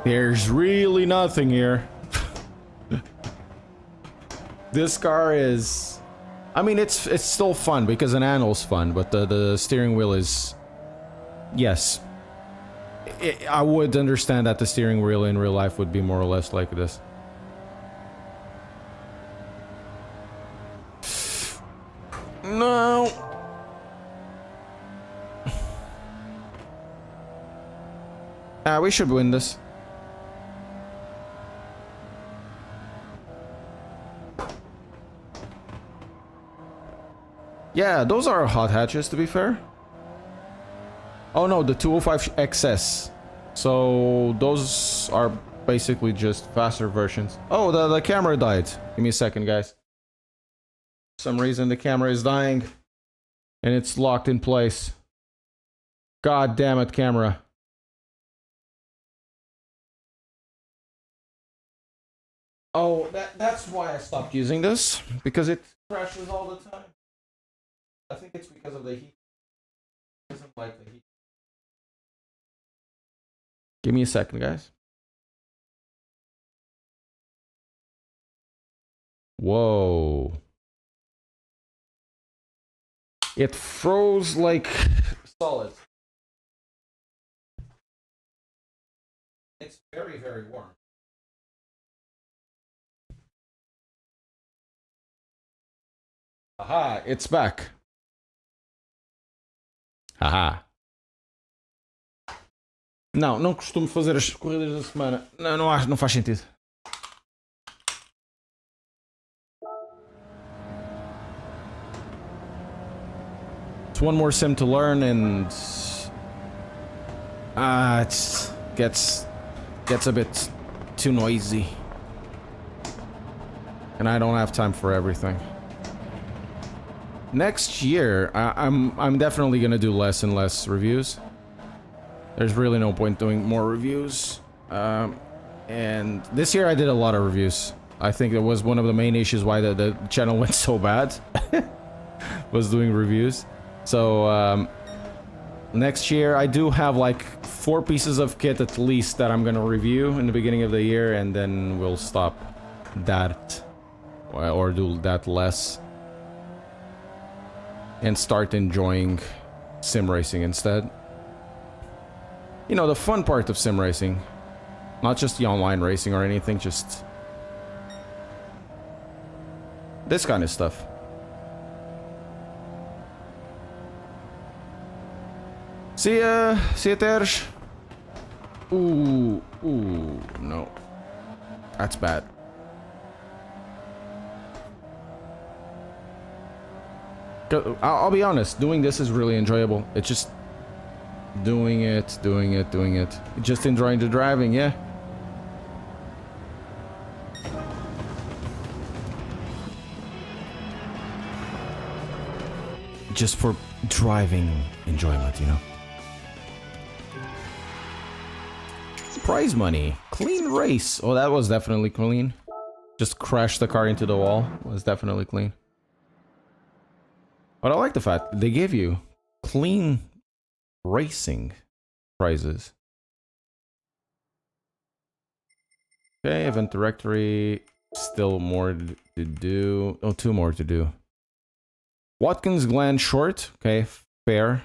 There's really nothing here. This car is... I mean, it's still fun because an anvil's fun, but the steering wheel is... Yes. I would understand that the steering wheel in real life would be more or less like this. No. We should win this. Yeah, those are hot hatches, to be fair. Oh no, the 205 XS. So those are basically just faster versions. Oh, the camera died. Give me a second, guys. For some reason the camera is dying. And it's locked in place. God damn it, camera. Oh, that's why I stopped using this. Because it crashes all the time. I think it's because of the heat. It doesn't like the heat. Give me a second, guys. Whoa. It froze like solid. It's very, very warm. Aha, it's back. Haha. Não, não costumo fazer as corridas da semana. Não, não faz sentido. It's one more sim to learn, and it gets a bit too noisy, and I don't have time for everything. Next year, I'm definitely gonna do less and less reviews. There's really no point doing more reviews. And this year I did a lot of reviews. I think it was one of the main issues why the channel went so bad. Was doing reviews. So next year I do have like 4 pieces of kit at least that I'm gonna review in the beginning of the year, and then we'll stop that or do that less and start enjoying sim racing instead. You know, the fun part of sim racing. Not just the online racing or anything, just this kind of stuff. See ya, Terj. Ooh, no. That's bad. I'll be honest, doing this is really enjoyable. It's just doing it. Just enjoying the driving, yeah. Just for driving enjoyment, you know. Prize money. Clean race. Oh, that was definitely clean. Just crashed the car into the wall. Was definitely clean. But I like the fact they give you clean racing prizes. Okay, event directory. Still more to do. Oh, 2 more to do. Watkins Glen short. Okay, fair.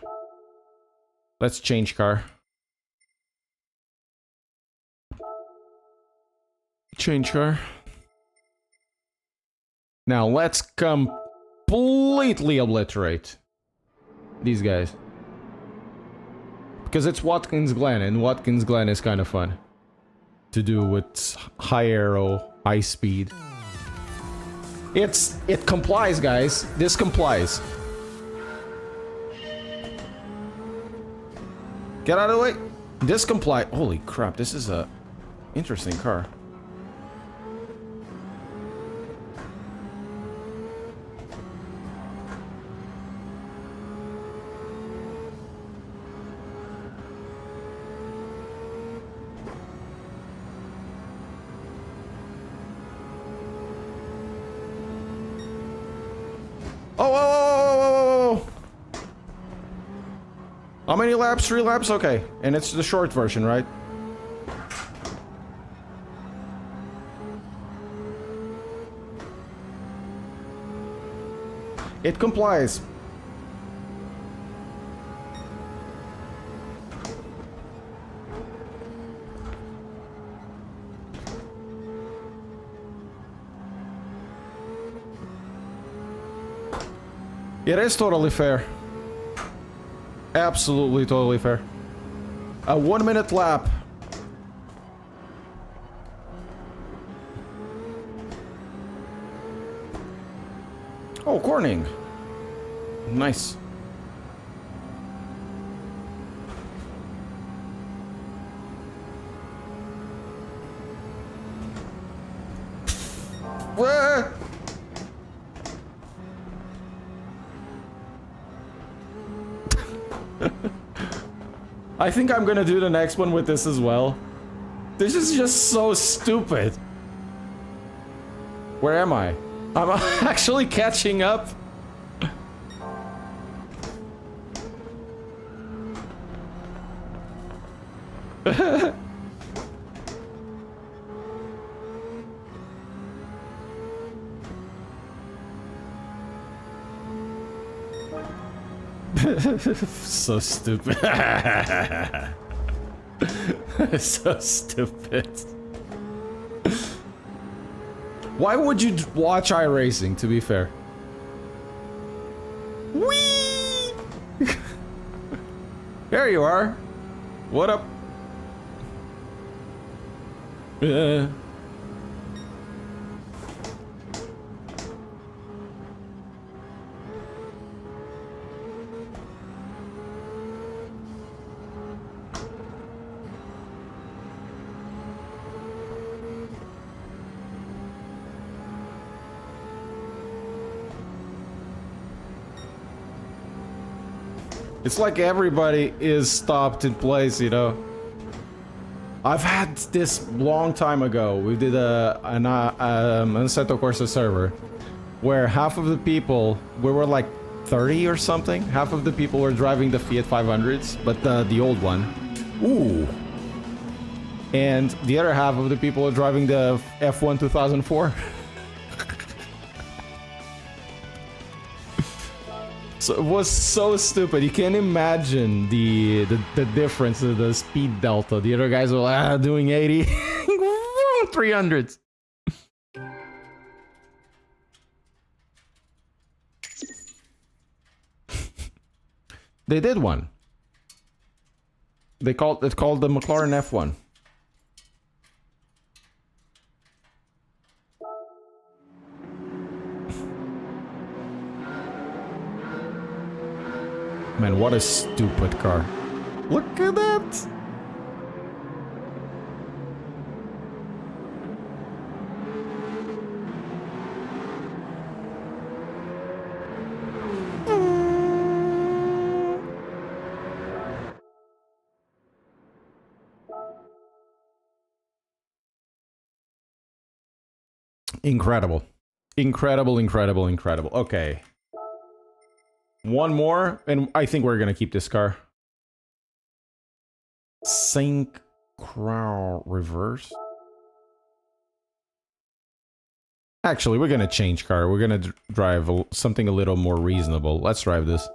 Let's change car. Change car. Now let's completely obliterate these guys. Because it's Watkins Glen, and Watkins Glen is kind of fun to do with high aero, high speed. It complies, guys. This complies. Get out of the way. This comply. Holy crap! This is a interesting car. Oh! How many laps? 3 laps? Okay. And it's the short version, right? It complies. It is totally fair. Absolutely totally fair. A 1-minute lap. Oh, Corning. Nice. I think I'm gonna do the next one with this as well. This is just so stupid. Where am I? I'm actually catching up. So stupid. So stupid. Why would you watch iRacing, to be fair? Whee! There you are. What up? It's like everybody is stopped in place, you know. I've had this long time ago. We did an Assetto Corsa server where half of the people, we were like 30 or something. Half of the people were driving the Fiat 500s, but the old one. Ooh. And the other half of the people were driving the F1 2004. So it was so stupid. You can't imagine the difference of the speed delta. The other guys were doing 80, 300s. They did one. It's called the McLaren F1. Man, what a stupid car. Look at that! Incredible. Incredible, incredible, incredible. Okay. One more, and I think we're gonna keep this car. Saint Crow reverse. Actually, we're gonna change car. We're gonna drive something a little more reasonable. Let's drive this.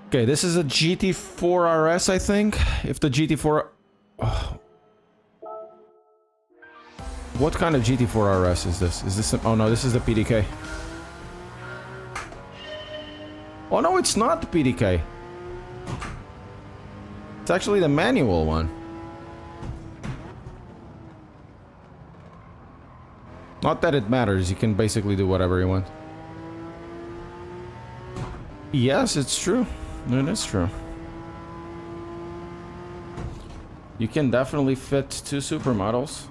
Okay, this is a GT4 RS, I think. If the GT4... Oh. What kind of GT4 RS is this? Is this... Oh no, this is the PDK. Oh no, it's not the PDK. It's actually the manual one. Not that it matters, you can basically do whatever you want. Yes, it's true. It is true. You can definitely fit 2 supermodels.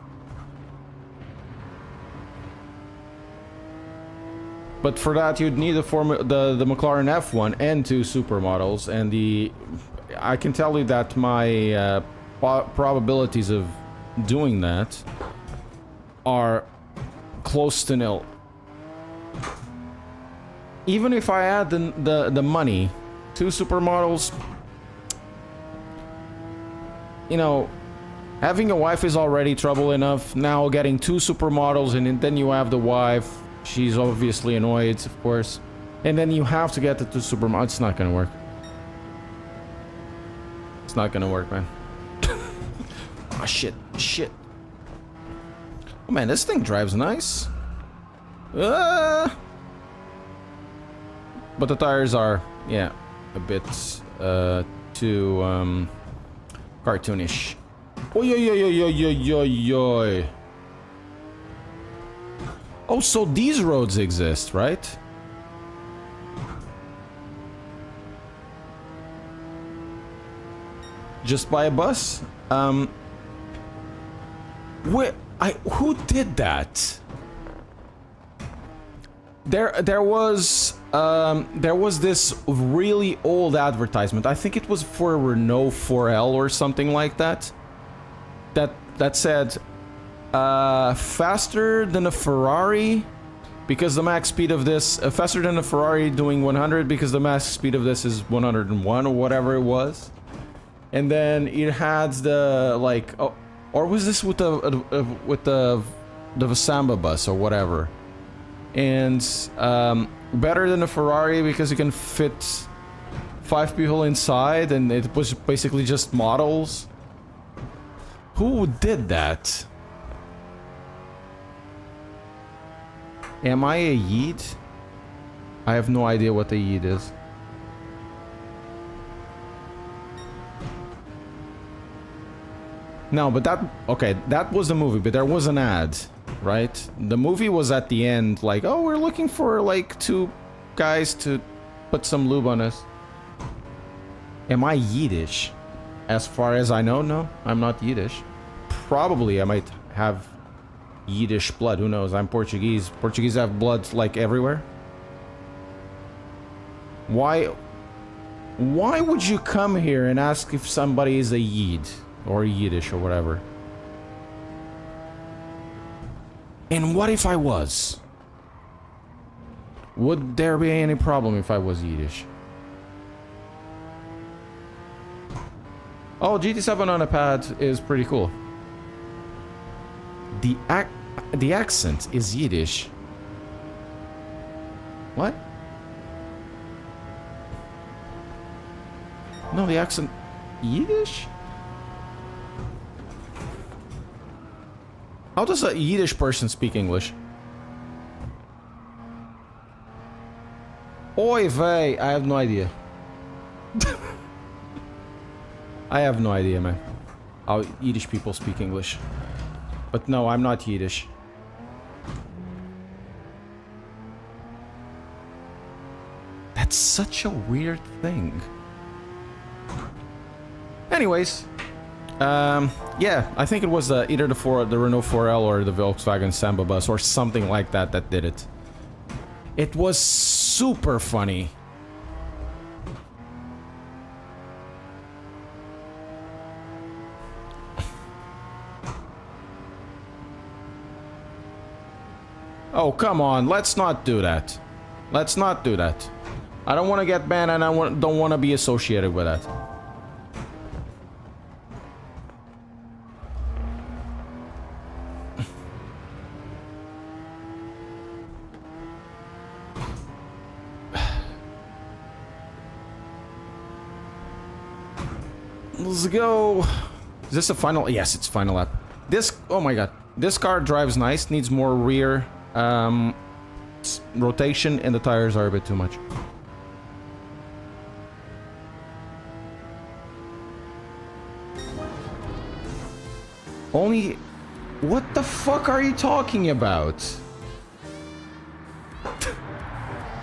But for that, you'd need the McLaren F1 and 2 supermodels, and I can tell you that my probabilities of doing that are close to nil. Even if I add the money, 2 supermodels, you know, having a wife is already trouble enough. Now getting 2 supermodels, and then you have the wife. She's obviously annoyed, of course. And then you have to get the 2 supermodels. It's not gonna work. It's not gonna work, man. Oh, shit. Shit. Oh, man, this thing drives nice. But the tires are, yeah, a bit too cartoonish. Oi, oi, oi, oi, oi, oi, oi. Oh, so these roads exist, right? Just by a bus? Who did that? There was There was this really old advertisement. I think it was for a Renault 4L or something like that. That said, faster than a Ferrari, because the max speed of this, faster than a Ferrari doing 100 because the max speed of this is 101 or whatever it was. And then it had the like, oh, or was this with the Samba bus or whatever? And better than a Ferrari because you can fit 5 people inside, and it was basically just models. Who did that? Am I a yeet? I have no idea what a yeet is. No, but that... Okay, that was the movie, but there was an ad, right? The movie was at the end, like, oh, we're looking for, like, 2 guys to put some lube on us. Am I Yiddish? As far as I know, no, I'm not Yiddish. Probably I might have Yiddish blood, who knows? I'm Portuguese. Portuguese have blood, like, everywhere. Why would you come here and ask if somebody is a Yid? Or Yiddish or whatever. And what if I was? Would there be any problem if I was Yiddish? Oh, GT7 on a pad is pretty cool. The accent is Yiddish. What? No, the accent... Yiddish? How does a Yiddish person speak English? Oy vey, I have no idea. I have no idea, man. How Yiddish people speak English. But no, I'm not Yiddish. That's such a weird thing. Anyways. Yeah, I think it was either the Renault 4L or the Volkswagen Samba bus or something like that that did it. It was super funny. Oh, come on, let's not do that. Let's not do that. I don't want to get banned and I don't want to be associated with that. Let's go. Is this a final? Yes, it's final lap. This, oh my god. This car drives nice, needs more rear rotation, and the tires are a bit too much. Only... What the fuck are you talking about?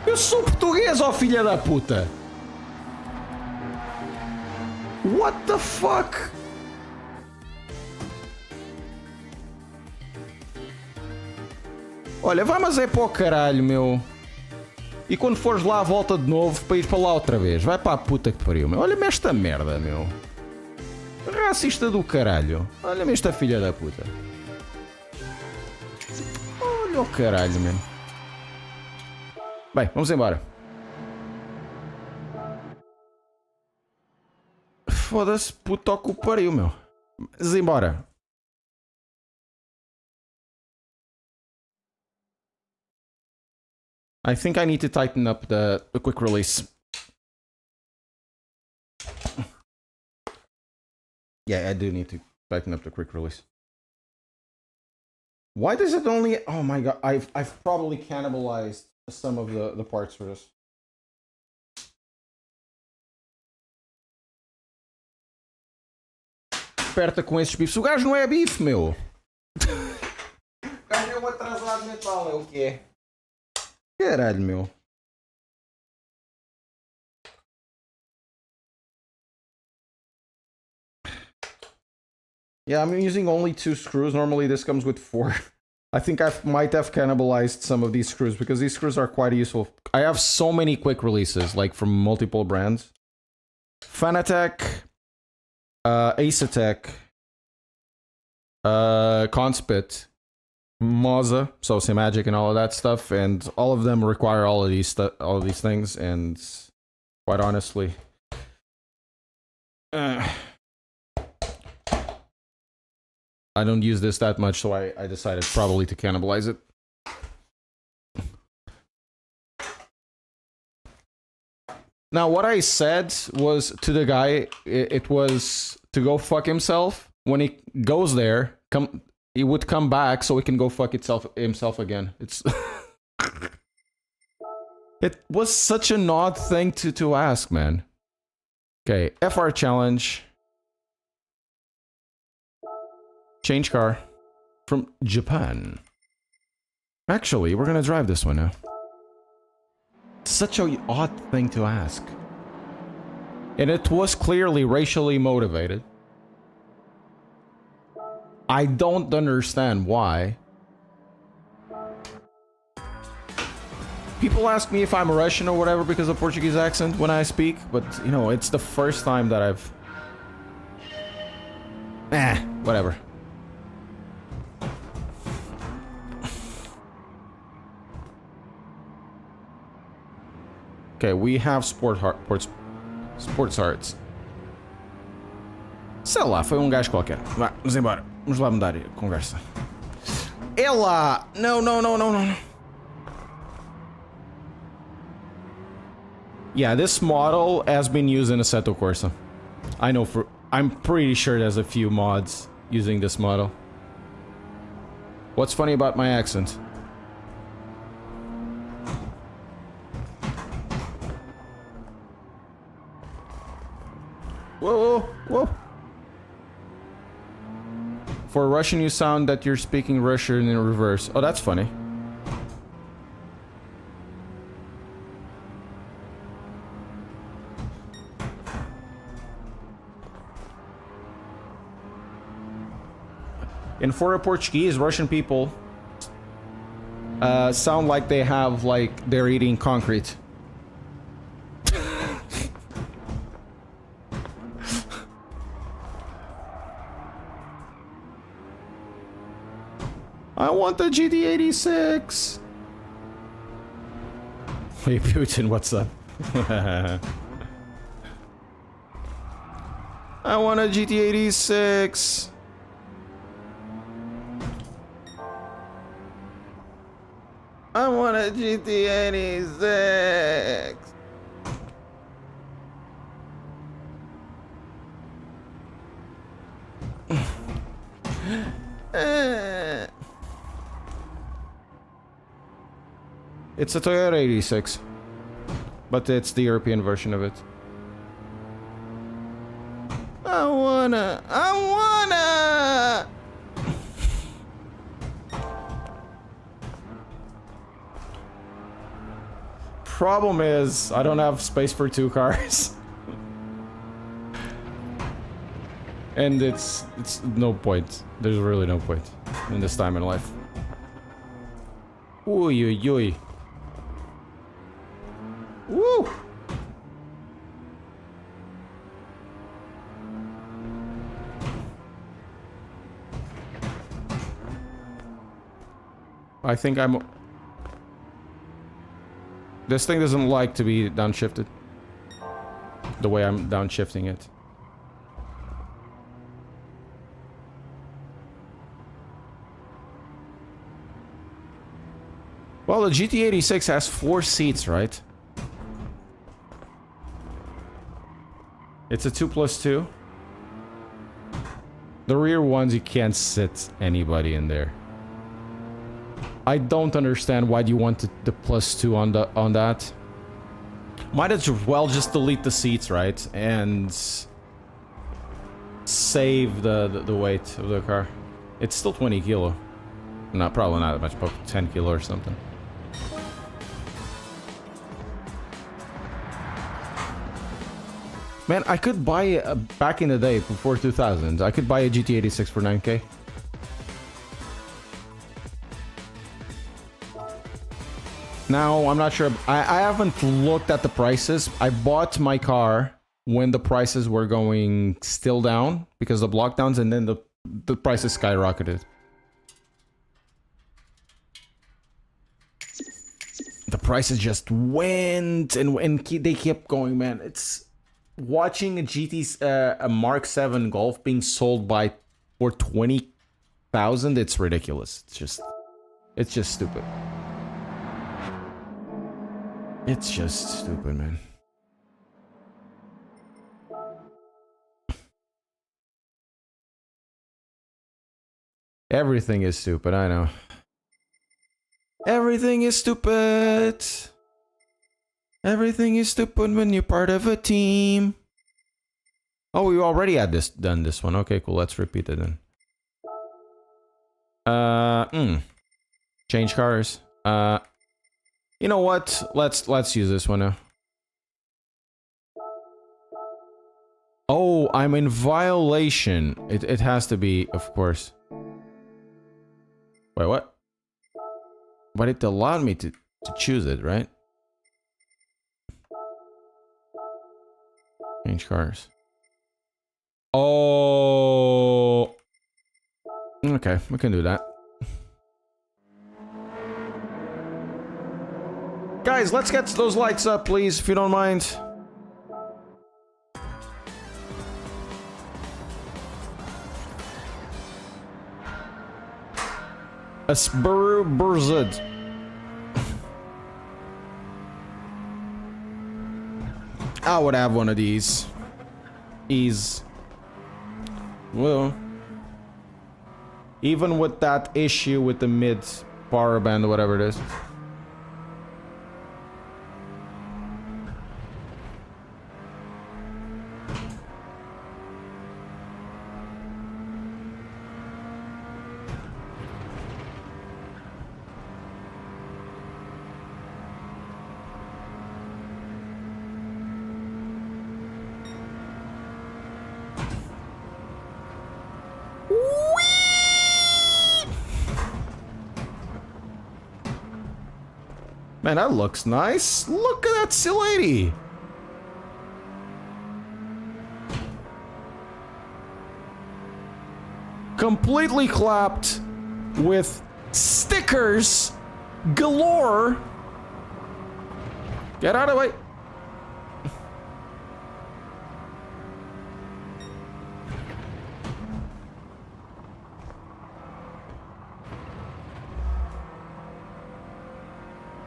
Eu sou português, ó filha da puta! What the fuck? Olha, vai mas é para o caralho, meu. E quando fores lá, volta de novo para ir para lá outra vez. Vai para a puta que pariu, meu. Olha-me esta merda, meu. Racista do caralho. Olha-me esta filha da puta. Olha o caralho, meu. Bem, vamos embora. Foda-se, puto que o pariu, meu. Vamos embora. I think I need to tighten up the quick release. Yeah, I do need to tighten up the quick release. Why does it only... Oh my god, I've probably cannibalized some of the parts for this. Aperta com esses bifes. O gajo não é bife, meu. O gajo é um atrasado mental, é o que é? Caralho, meu. Yeah, I'm using only 2 screws. Normally this comes with 4. I think I might have cannibalized some of these screws because these screws are quite useful. I have so many quick releases, like from multiple brands. Fanatec, Acetec, Conspit, Moza, so Magic and all of that stuff, and all of them require all of these things, and quite honestly, I don't use this that much, so I decided probably to cannibalize it. Now, what I said was to the guy, it was to go fuck himself. When he goes there, he would come back so he can go fuck himself again. It's it was such an odd thing to ask, man. Okay, FR challenge. Change car from Japan. Actually, we're gonna drive this one now. Such an odd thing to ask. And it was clearly racially motivated. I don't understand why. People ask me if I'm Russian or whatever because of Portuguese accent when I speak, but you know, it's the first time that I've... whatever. Okay, we have sports hearts. Sei lá, foi gajo qualquer. Vá, vamos embora. Vamos lá mudar a conversa. Ela! No. Yeah, this model has been used in Assetto Corsa. I know I'm pretty sure there's a few mods using this model. What's funny about my accent? Whoa. For Russian, you sound that you're speaking Russian in reverse. Oh, that's funny. And for a Portuguese, Russian people sound like they have, like, they're eating concrete. I want the GT86! Hey Putin, what's up? I want a GT86! I want a GT86! It's a Toyota 86, but it's the European version of it. I wanna! Problem is, I don't have space for two cars. And it's no point. There's really no point in this time in life. Ooh. Woo! I think I'm... This thing doesn't like to be downshifted. The way I'm downshifting it. Well, the GT86 has 4 seats, right? It's a 2+2. The rear ones, you can't sit anybody in there. I don't understand why you want the +2 on that. Might as well just delete the seats, right? And save the weight of the car. It's still 20 kilo. Not probably not that much, but 10 kilo or something. Man, I could buy back in the day, before 2000, I could buy a GT86 for 9K. Now, I'm not sure. I haven't looked at the prices. I bought my car when the prices were going still down because of the lockdowns, and then the prices skyrocketed. The prices just went and they kept going, man. It's watching a Mark 7 Golf being sold for 20,000. It's ridiculous. It's just stupid. It's just stupid, man. Everything is stupid, I know. Everything is stupid. Everything is stupid when you're part of a team. Oh, we already had done this one. Okay, cool. Let's repeat it then. Change cars. You know what? Let's use this one now. Oh, I'm in violation. It has to be, of course. Wait, what? But it allowed me to choose it, right? Change cars. Oh. Okay, we can do that. Guys, let's get those lights up, please, if you don't mind. A Subaru Burzud. I would have one of these. Well, even with that issue with the mid power band or whatever it is. Man, that looks nice. Look at that silly lady. Completely clapped with stickers galore. Get out of the way.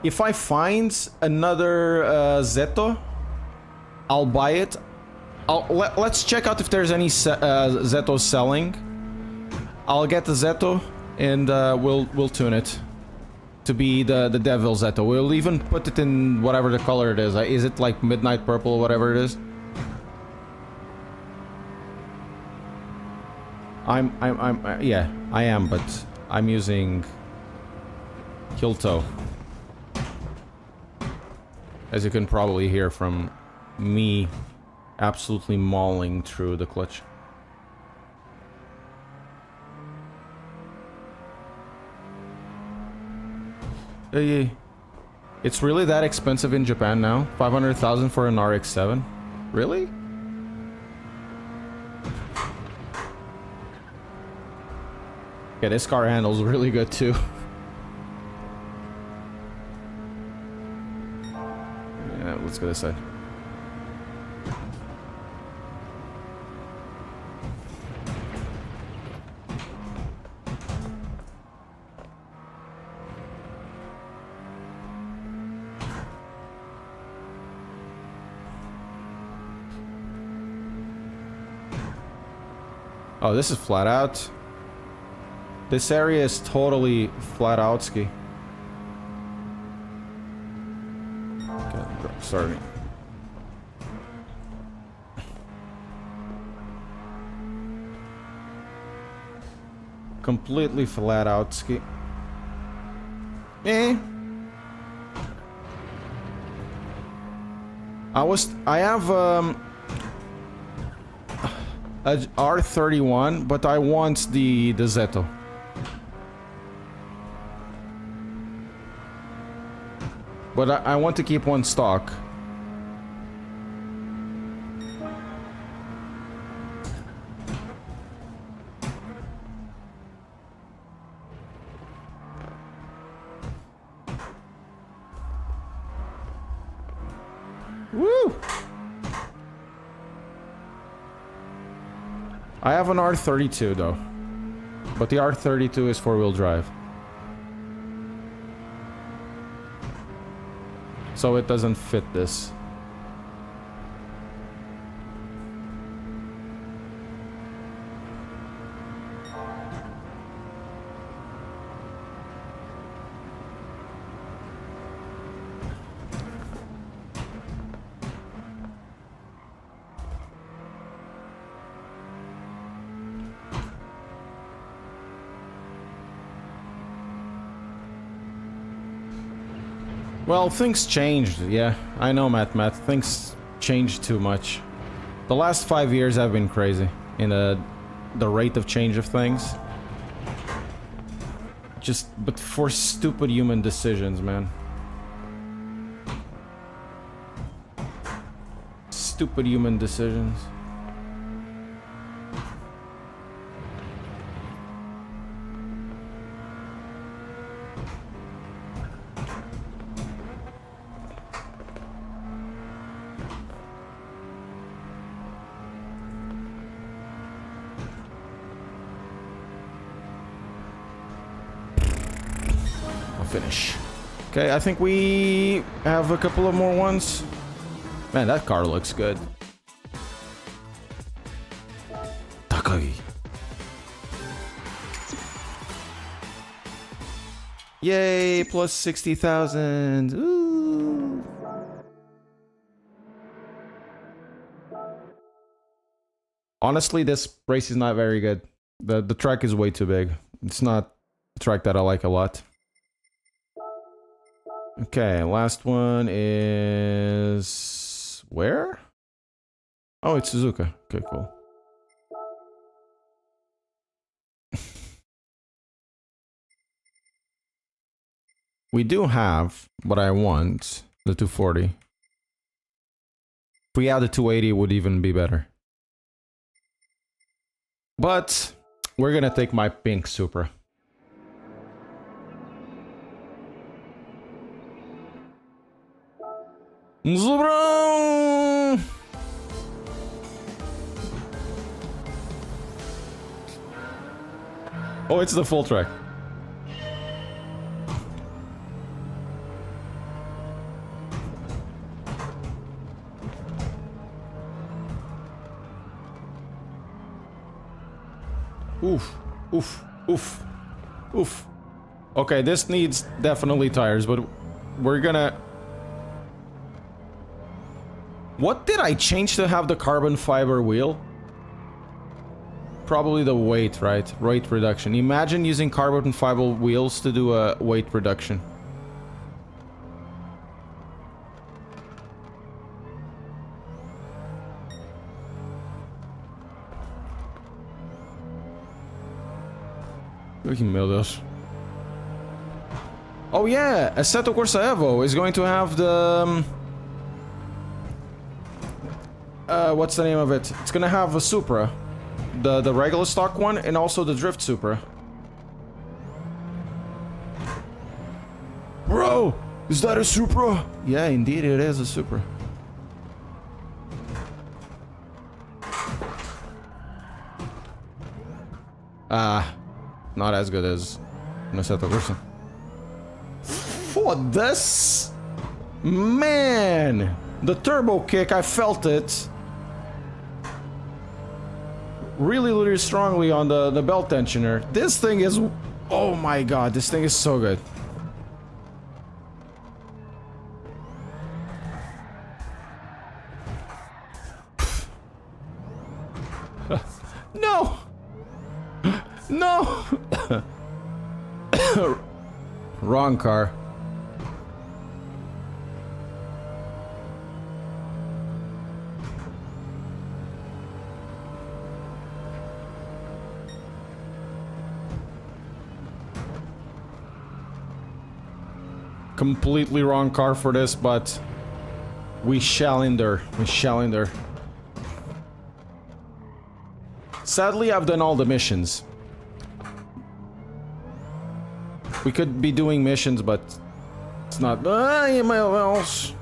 If I find another Zeto, I'll buy it. Let's check out if there's any Zetos selling. I'll get the Zeto and we'll tune it to be the Devil Zeto. We'll even put it in whatever the color it is. Is it like midnight purple, whatever it is? Yeah, I am, but I'm using Kilto. As you can probably hear from me absolutely mauling through the clutch. Hey, it's really that expensive in Japan now? 500,000 for an RX-7? Really? Yeah, this car handles really good too. Let's go this side. Oh, this is flat out. This area is totally flat out ski. Sorry. Completely flat out ski. I have a R31, but I want the Zeto. But I want to keep one stock. Woo! I have an R32 though. But the R32 is four-wheel drive. So it doesn't fit this. Well, things changed, yeah. I know, Matt. Things changed too much. The last 5 years have been crazy in the rate of change of things. But for stupid human decisions, man. Stupid human decisions. Finish. Okay, I think we have a couple of more ones. Man, that car looks good. Takagi. Yay, plus 60,000. Ooh. Honestly, this race is not very good. The track is way too big. It's not a track that I like a lot. Okay, last one is... where? Oh, it's Suzuka. Okay, cool. We do have what I want, the 240. If we had the 280, it would even be better. But we're gonna take my pink Supra. Supra! Oh, it's the full track. Oof, oof, oof, oof. Okay, this needs definitely tires, but we're gonna... What did I change to have the carbon fiber wheel? Probably the weight, right? Weight reduction. Imagine using carbon fiber wheels to do a weight reduction. Meu Deus. Oh yeah, Assetto Corsa Evo is going to have the... what's the name of it? It's gonna have a Supra. The regular stock one, and also the Drift Supra. Bro! Is that a Supra? Yeah, indeed it is a Supra. Not as good as an Assetto Corsa. For this? Man! The turbo kick, I felt it. Really, really strongly on the belt tensioner. This thing is... Oh my god, this thing is so good. No! No! Wrong car. completely wrong car for this, but we shall endure. We shall endure. Sadly, I've done all the missions. We could be doing missions, but it's not. My else.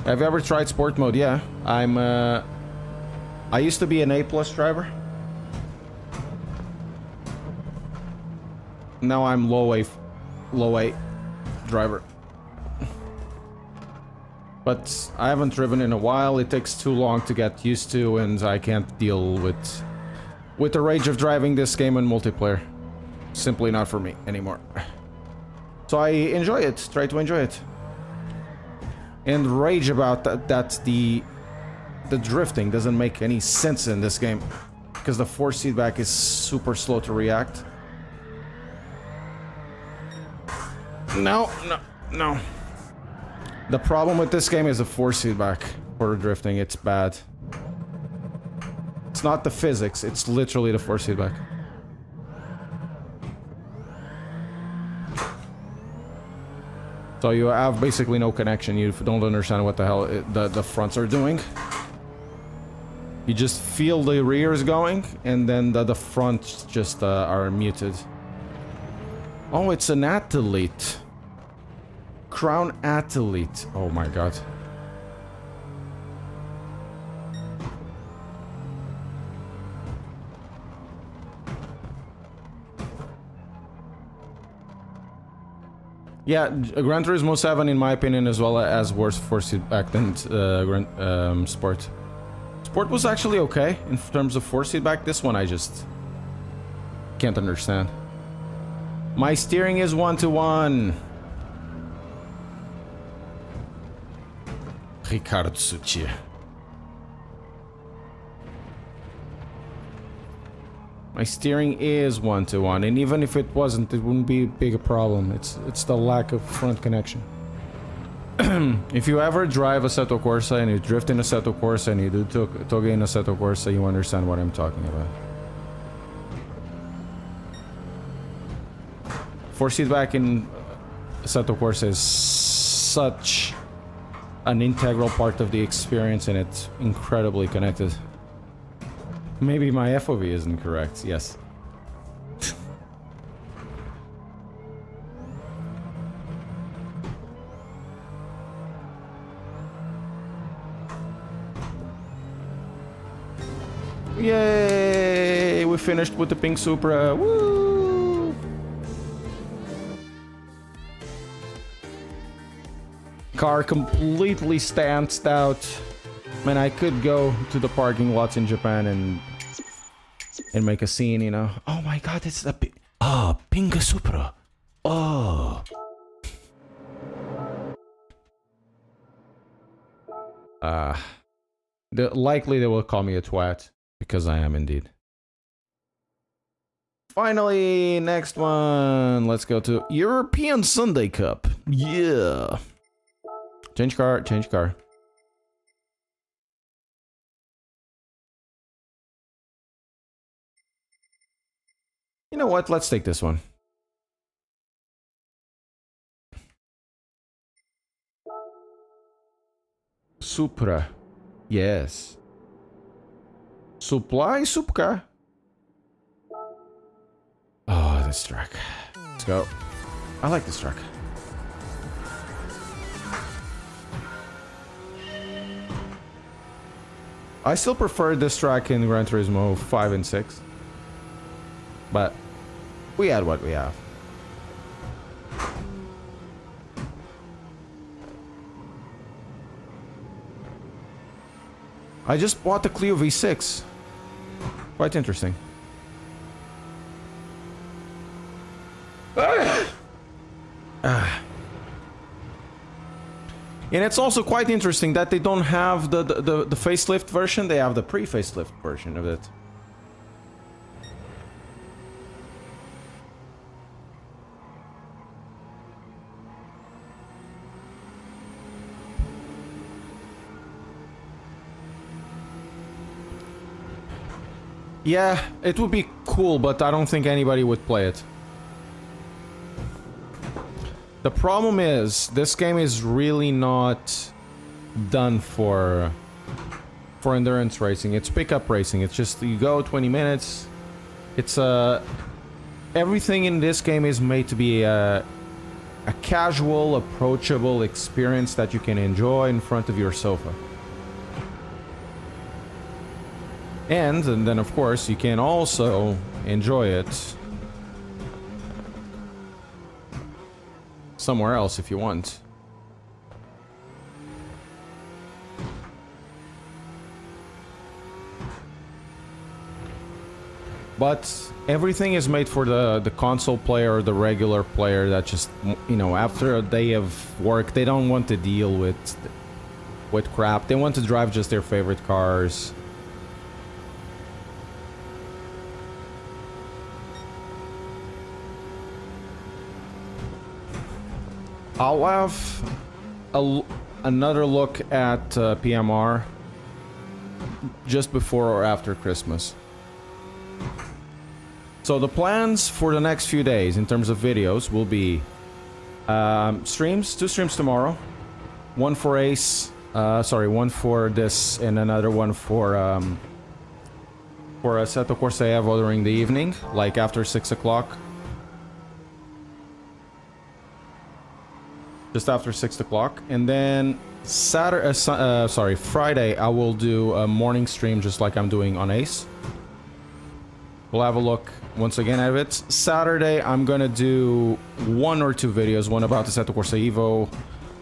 Have you ever tried sport mode? Yeah, I used to be an A+ driver. Now I'm low A driver. But I haven't driven in a while. It takes too long to get used to, and I can't deal with the rage of driving this game in multiplayer. Simply not for me anymore. So I enjoy it. Try to enjoy it. And rage about that the drifting doesn't make any sense in this game. Because the force feedback is super slow to react. No. The problem with this game is the force feedback for drifting. It's bad. It's not the physics, it's literally the force feedback. So you have basically no connection. You don't understand what the hell the fronts are doing. You just feel the rears going, and then the fronts just are muted. Oh, it's an athlete. Crown athlete. Oh my god. Yeah, Gran Turismo 7, in my opinion, as well as worse force feedback than Sport. Sport was actually okay in terms of force feedback. This one I just can't understand. My steering is 1-to-1. Ricardo Suchi. My steering is 1-to-1, and even if it wasn't, it wouldn't be a big problem. It's the lack of front connection. If you ever drive Assetto Corsa and you drift in Assetto Corsa and you do Toge in Assetto Corsa, you understand what I'm talking about. Force feedback in Assetto Corsa is such an integral part of the experience, and it's incredibly connected. Maybe my FOV isn't correct, yes. Yay! We finished with the pink Supra. Woo! Car completely stanced out. Man, I could go to the parking lots in Japan and make a scene, you know. Oh my god, it's the pink Supra. Oh. Likely they will call me a twat, because I am indeed. Finally, next one. Let's go to European Sunday Cup. Yeah. Change car, change car. You know what? Let's take this one. Supra. Yes. Supply Supka. Oh, this track. Let's go. I like this track. I still prefer this track in Gran Turismo 5 and 6. But we had what we have. I just bought the Clio V6. Quite interesting. And it's also quite interesting that they don't have the facelift version, they have the pre-facelift version of it. Yeah, it would be cool, but I don't think anybody would play it. The problem is, this game is really not done for endurance racing. It's pickup racing. It's just you go 20 minutes. It's everything in this game is made to be a casual, approachable experience that you can enjoy in front of your sofa. And then of course you can also enjoy it somewhere else if you want. But everything is made for the console player or the regular player that just, you know, after a day of work, they don't want to deal with crap. They want to drive just their favorite cars. I'll have another look at PMR just before or after Christmas. So the plans for the next few days in terms of videos will be streams, 2 streams tomorrow, one for Ace, one for this and another one for Assetto Corsa Evo during the evening, like after 6 o'clock. Just after 6 o'clock, and then Friday I will do a morning stream just like I'm doing on Ace. We'll have a look once again at it. Saturday I'm gonna do 1 or 2 videos, one about the Assetto Corsa Evo,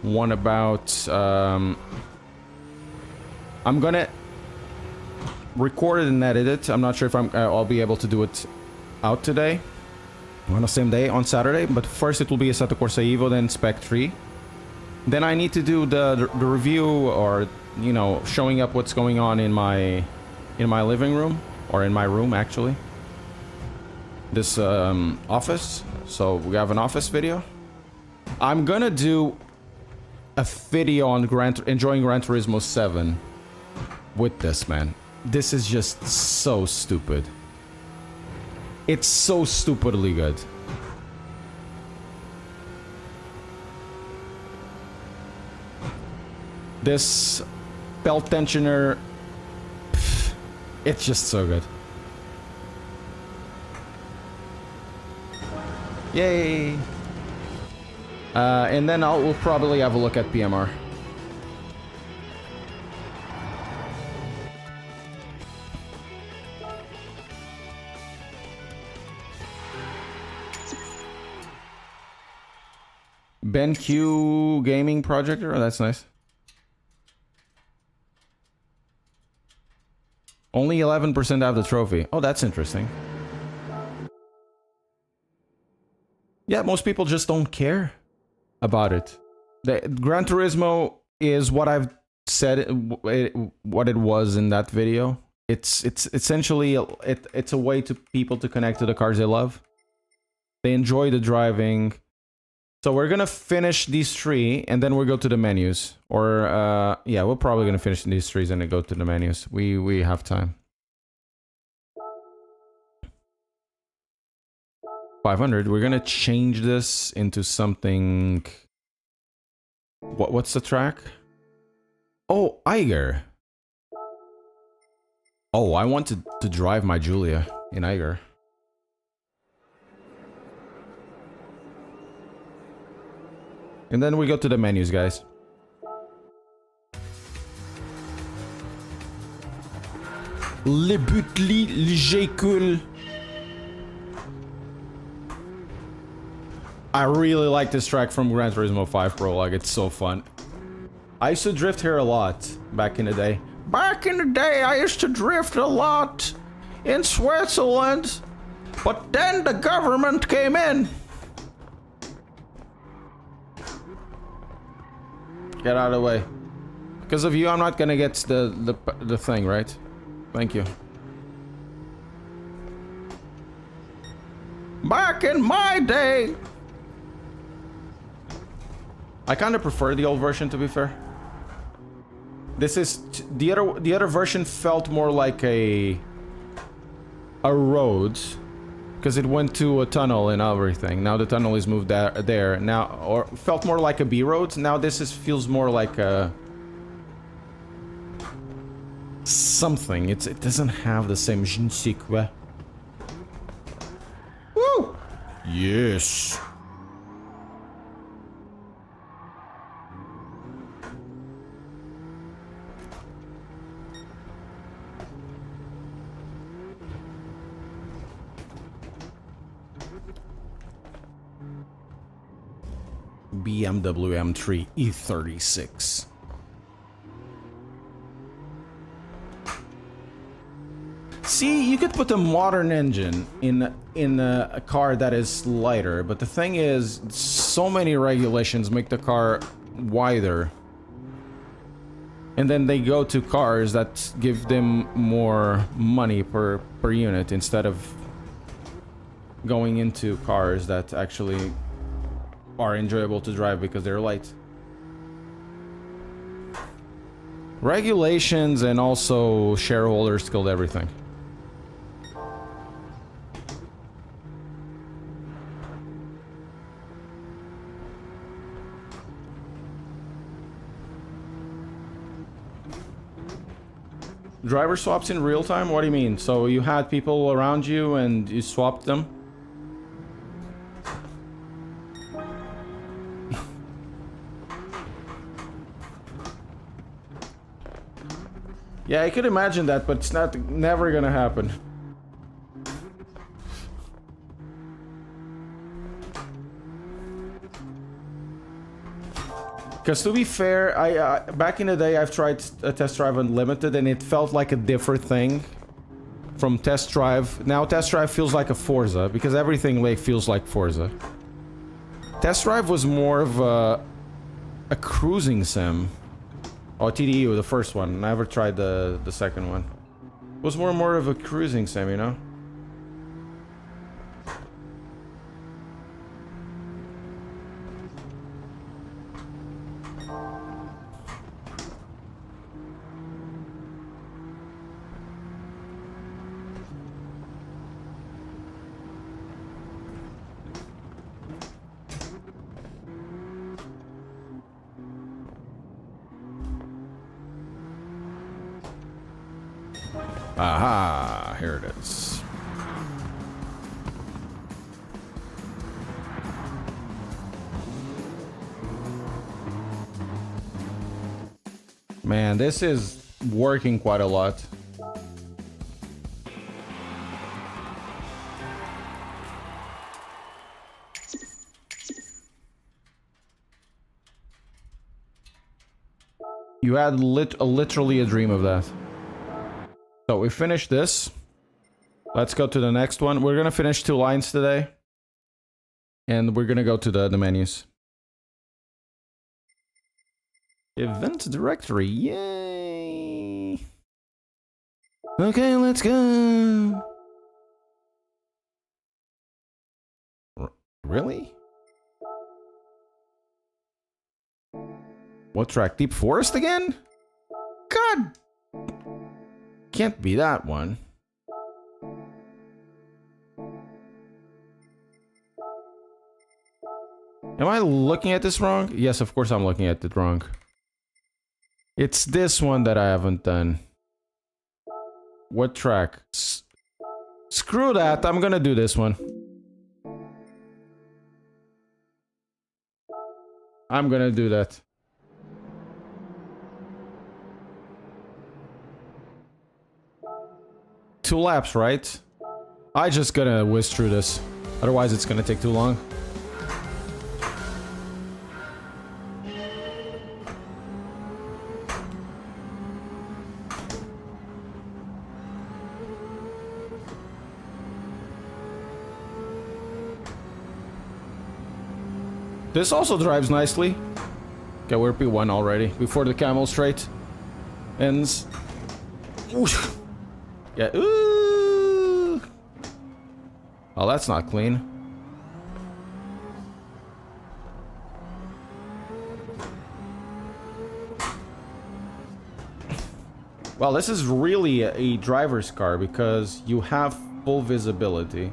one about I'm gonna record it and edit it. I'm not sure if I'll be able to do it out today on the same day on Saturday, but first it will be Assetto Corsa Evo, then Spec 3. Then I need to do the review, or, you know, showing up what's going on in my living room, or in my room actually. This office. So we have an office video. I'm gonna do a video on enjoying Gran Turismo 7 with this, man. This is just so stupid. It's so stupidly good. This belt tensioner, pff, it's just so good. Yay! And then we'll probably have a look at PMR. BenQ gaming projector. Oh, that's nice. Only 11% have the trophy. Oh, that's interesting. Yeah, most people just don't care about it. The Gran Turismo is what I've said, what it was in that video. It's essentially it's a way to people to connect to the cars they love. They enjoy the driving. So we're gonna finish these 3 and then we'll go to the menus. Or yeah, we're probably gonna finish these 3 and then go to the menus. We have time. 500. We're gonna change this into something. What's the track? Oh, Eiger. Oh, I wanted to drive my Giulia in Eiger. And then we go to the menus, guys. Le Butli, le Jécul. I really like this track from Gran Turismo 5 Pro, like it's so fun. I used to drift here a lot back in the day. Back in the day, I used to drift a lot in Switzerland, but then the government came in. Get out of the way. Because of you, I'm not gonna get the thing, right? Thank you. Back in my day. I kind of prefer the old version, to be fair. This is the other version felt more like a a road, because it went to a tunnel and everything. Now the tunnel is moved there now, or felt more like a B road. Now this feels more like a something. It doesn't have the same je ne sais quoi. Woo! Yes. BMW M3 E36. See, you could put a modern engine in a car that is lighter, but the thing is, so many regulations make the car wider. And then they go to cars that give them more money per unit instead of going into cars that actually are enjoyable to drive because they're light. Regulations and also shareholders killed everything. Driver swaps in real time? What do you mean? So you had people around you and you swapped them? Yeah, I could imagine that, but it's never gonna happen. Because to be fair, back in the day I've tried a test drive unlimited and it felt like a different thing from test drive. Now test drive feels like a Forza because everything like feels like Forza. Test drive was more of a cruising sim. Oh, TDU, the first one. Never tried the second one. It was more of a cruising sim, you know? Aha, here it is. Man, this is working quite a lot. You had literally a dream of that. So we finished this. Let's go to the next one. We're gonna finish 2 lines today. And we're gonna go to the menus. Event directory, yay! Okay, let's go! Really? What track? Deep Forest again? God! Can't be that one. Am I looking at this wrong? Yes, of course I'm looking at it wrong. It's this one that I haven't done. What track? Screw that, I'm gonna do this one. I'm gonna do that. Two laps, right? I just gotta whiz through this. Otherwise it's gonna take too long. This also drives nicely. Okay, we're P1 already. Before the camel straight ends. Oosh. Yeah, ooh. Oh, that's not clean. Well, this is really a driver's car because you have full visibility.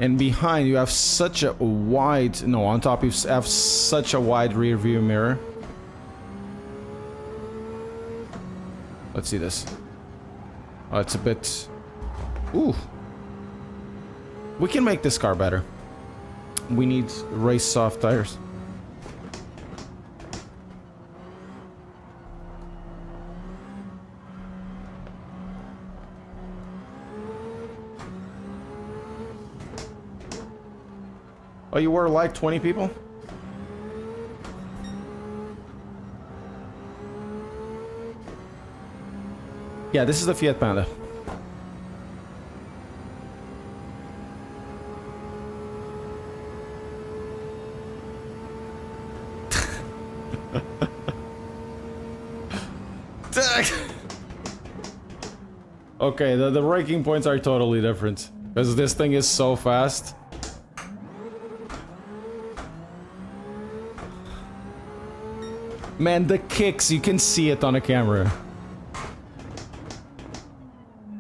And behind you have such a wide... No, on top you have such a wide rear view mirror. Let's see this. Oh, it's a bit... Ooh. We can make this car better. We need race soft tires. Oh, you were like 20 people? Yeah, this is the Fiat Panda. Okay, the braking points are totally different. Because this thing is so fast. Man, the kicks, you can see it on a camera.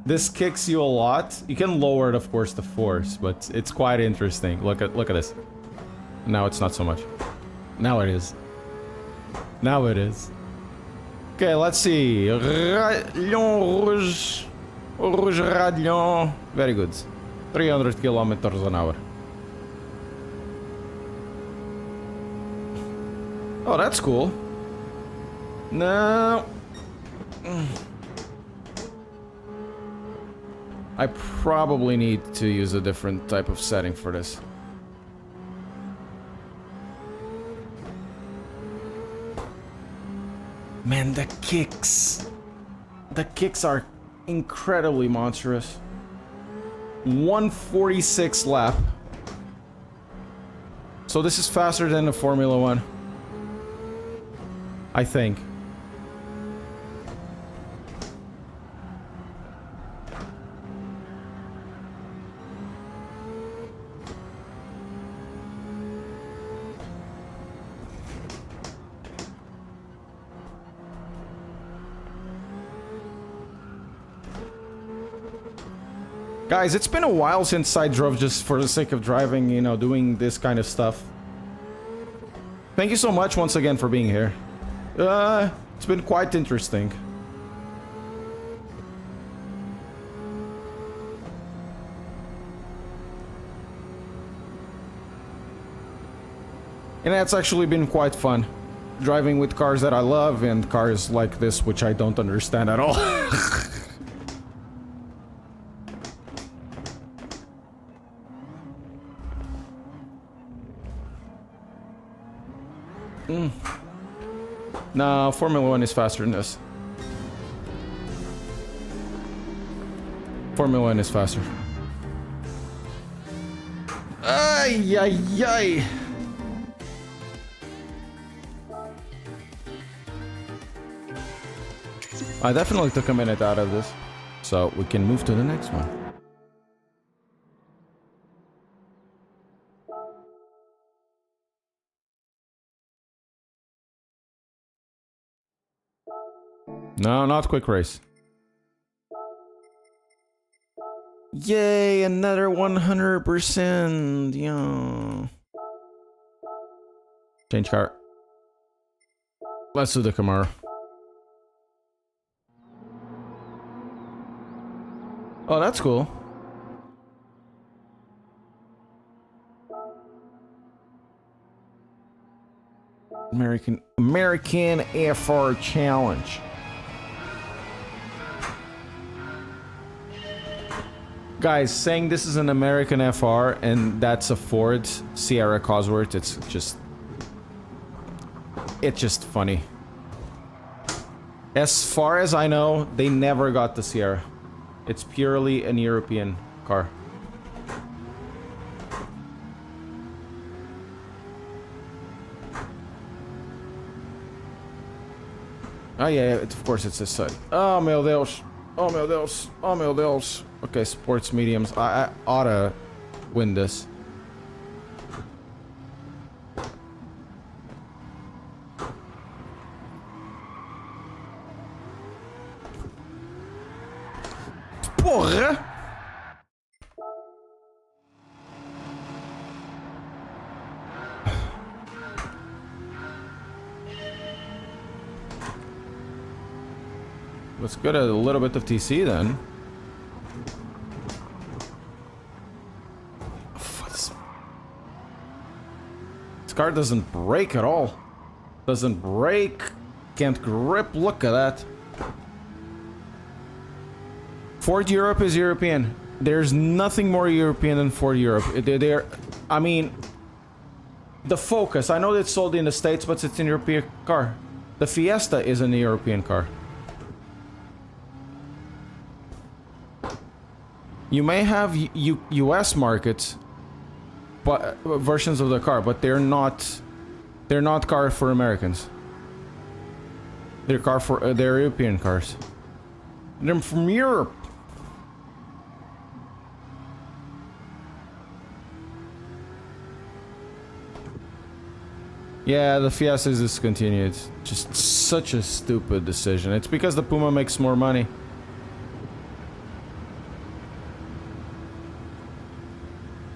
This kicks you a lot. You can lower it, of course, the force, but it's quite interesting. Look at this. Now it's not so much. Now it is. Now it is. Okay, let's see. Radion Rouge. Rouge Radion. Very good. 300 kilometers an hour. Oh, that's cool. No. I probably need to use a different type of setting for this. Man, the kicks. The kicks are incredibly monstrous. 146 lap. So this is faster than the Formula 1. I think. Guys, it's been a while since I drove just for the sake of driving, you know, doing this kind of stuff. Thank you so much once again for being here. It's been quite interesting. And it's actually been quite fun. Driving with cars that I love and cars like this, which I don't understand at all. No, Formula 1 is faster than this. Formula 1 is faster. Ay, ay, ay. I definitely took a minute out of this, so we can move to the next one. No, not quick race. Yay, another 100%. Yeah. Change car. Let's do the Camaro. Oh, that's cool. American FR Challenge. Guys, saying this is an American FR and that's a Ford Sierra Cosworth, it's just funny. As far as I know, they never got the Sierra. It's purely an European car. Oh yeah, of course it's this side. Oh meu Deus. Oh meu Deus. Oh meu Deus. Okay, sports mediums. I oughta win this. Porra! Let's go to a little bit of TC then. This car doesn't brake at all. Doesn't brake. Can't grip. Look at that. Ford Europe is European. There's nothing more European than Ford Europe. I mean, the Focus. I know it's sold in the States, but it's an European car. The Fiesta is an European car. You may have US markets, but versions of the car, but they're not cars for Americans. They're European cars. They're from Europe. Yeah, the Fiesta is discontinued. Just such a stupid decision. It's because the Puma makes more money.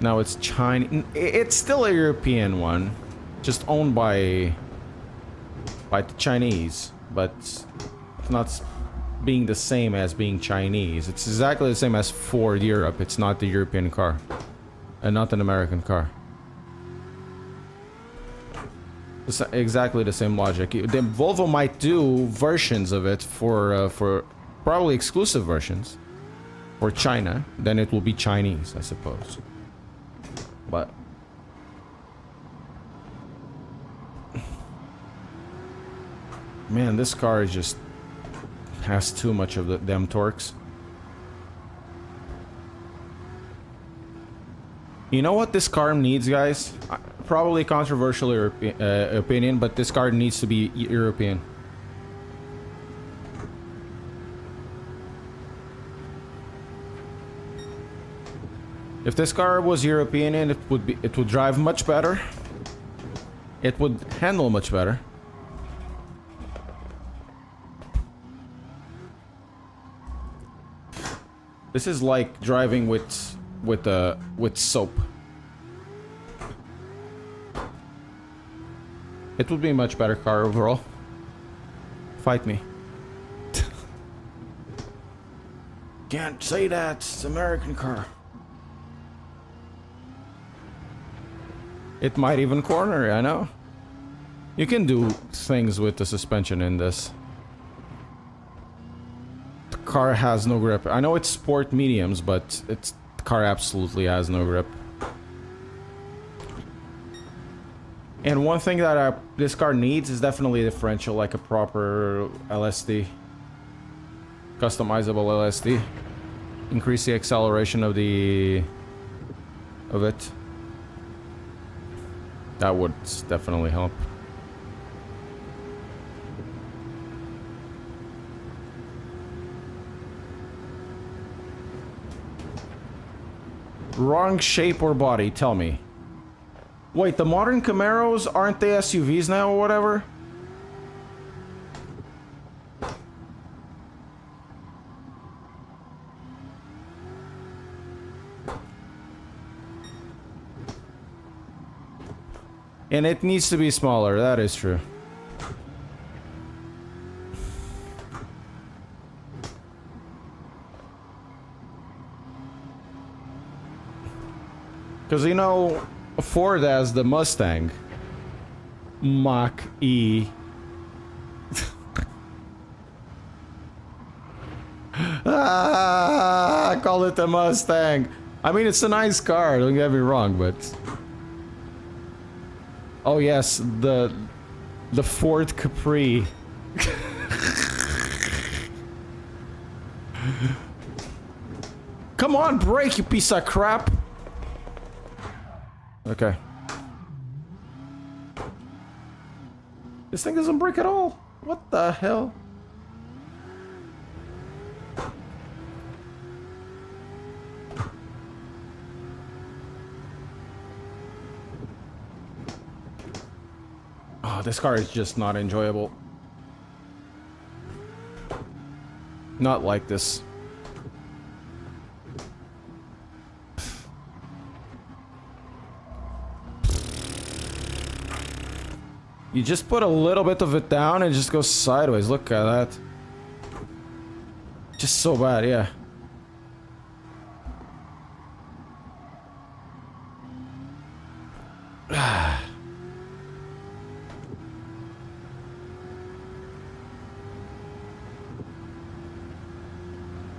Now it's Chinese. It's still a European one, just owned by the Chinese, but it's not being the same as being Chinese. It's exactly the same as Ford Europe. It's not the European car, and not an American car. It's exactly the same logic. The Volvo might do versions of it for probably exclusive versions for China. Then it will be Chinese, I suppose. But man, this car just has too much of them torques. You know what this car needs, guys? Probably controversial opinion, but this car needs to be European. If this car was European, it would drive much better. It would handle much better. This is like driving with soap. It would be a much better car overall. Fight me. Can't say that. It's an American car. It might even corner, I know. You can do things with the suspension in this. The car has no grip. I know it's sport mediums, but the car absolutely has no grip. And one thing that this car needs is definitely a differential, like a proper LSD. Customizable LSD. Increase the acceleration of it. That would definitely help. Wrong shape or body, tell me. Wait, the modern Camaros, aren't they SUVs now or whatever? And it needs to be smaller, that is true. Because, you know, Ford has the Mustang Mach-E. I call it the Mustang. I mean, it's a nice car, don't get me wrong, but... Oh yes, the Ford Capri. Come on, brake, you piece of crap. Okay. This thing doesn't brake at all. What the hell? Oh, this car is just not enjoyable. Not like this. You just put a little bit of it down and it just goes sideways. Look at that. Just so bad, yeah.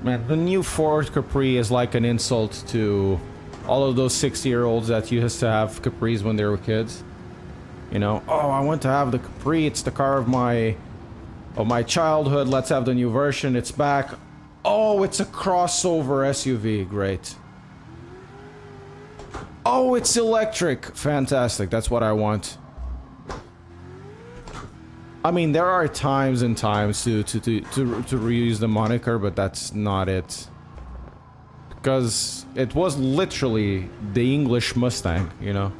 Man, the new Ford Capri is like an insult to all of those 60-year-olds that used to have Capris when they were kids. You know, oh, I want to have the Capri. It's the car of my childhood. Let's have the new version. It's back. Oh, it's a crossover SUV. Great. Oh, it's electric. Fantastic. That's what I want. I mean, there are times and times to reuse the moniker, but that's not it. Because it was literally the English Mustang, you know?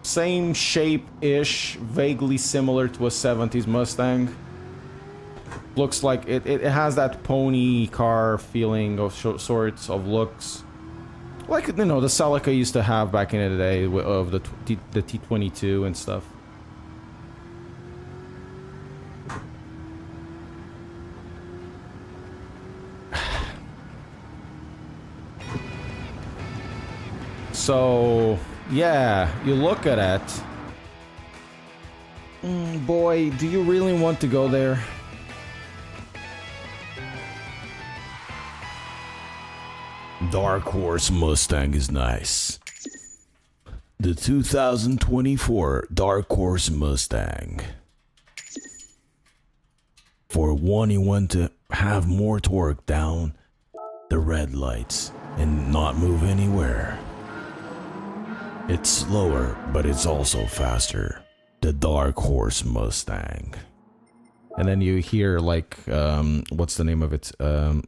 Same shape-ish, vaguely similar to a 70s Mustang. Looks like it has that pony car feeling of sorts of looks. Like, you know, the Celica used to have back in the day of the T22 and stuff. So, yeah, you look at it. Boy, do you really want to go there? Dark Horse Mustang is nice. The 2024 Dark Horse Mustang. For one you want to have more torque down the red lights and not move anywhere. It's slower, but it's also faster. The Dark Horse Mustang. And then you hear like, what's the name of it?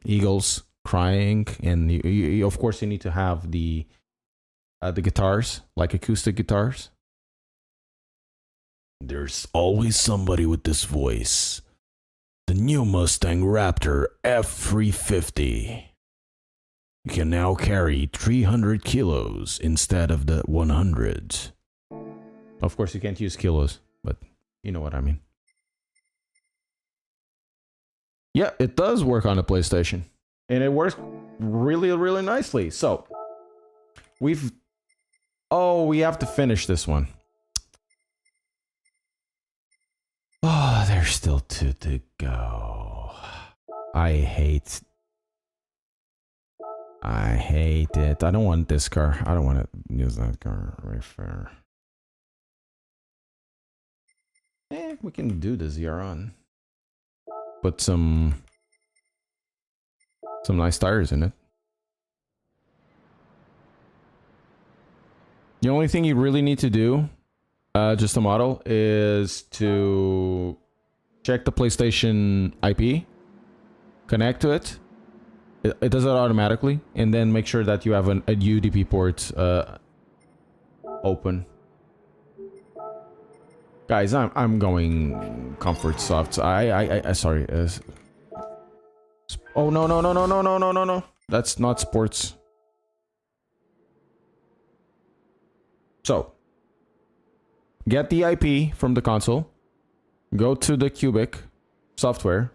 Eagles crying, and you of course you need to have the guitars, like acoustic guitars. There's always somebody with this voice. The new Mustang Raptor F350. You can now carry 300 kilos instead of the 100. Of course, you can't use kilos, but you know what I mean. Yeah, it does work on the PlayStation. And it works really, really nicely. So, we have to finish this one. Oh, there's still 2 to go. I hate it. I don't want this car. I don't want to use that car. Right fair. We can do the ZR on. Put some nice tires in it. The only thing you really need to do, just a model, is to check the PlayStation IP, connect to it. It does it automatically, and then make sure that you have a UDP port open. Guys, I'm going comfort soft. I sorry. Oh no. That's not sports. So, get the IP from the console. Go to the Qubic software.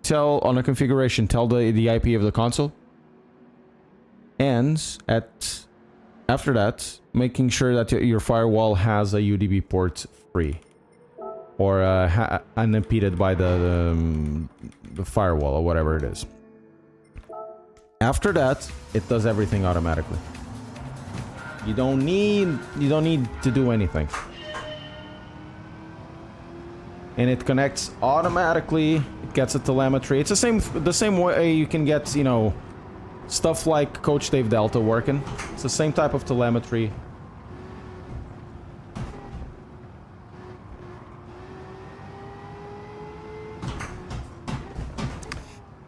Tell on a configuration, tell the IP of the console. And after that, making sure that your firewall has a UDP port free, or unimpeded by the firewall or whatever it is. After that, it does everything automatically. You don't need to do anything. And it connects automatically. It gets a telemetry. It's the same way you can get, you know, stuff like Coach Dave Delta working. It's the same type of telemetry.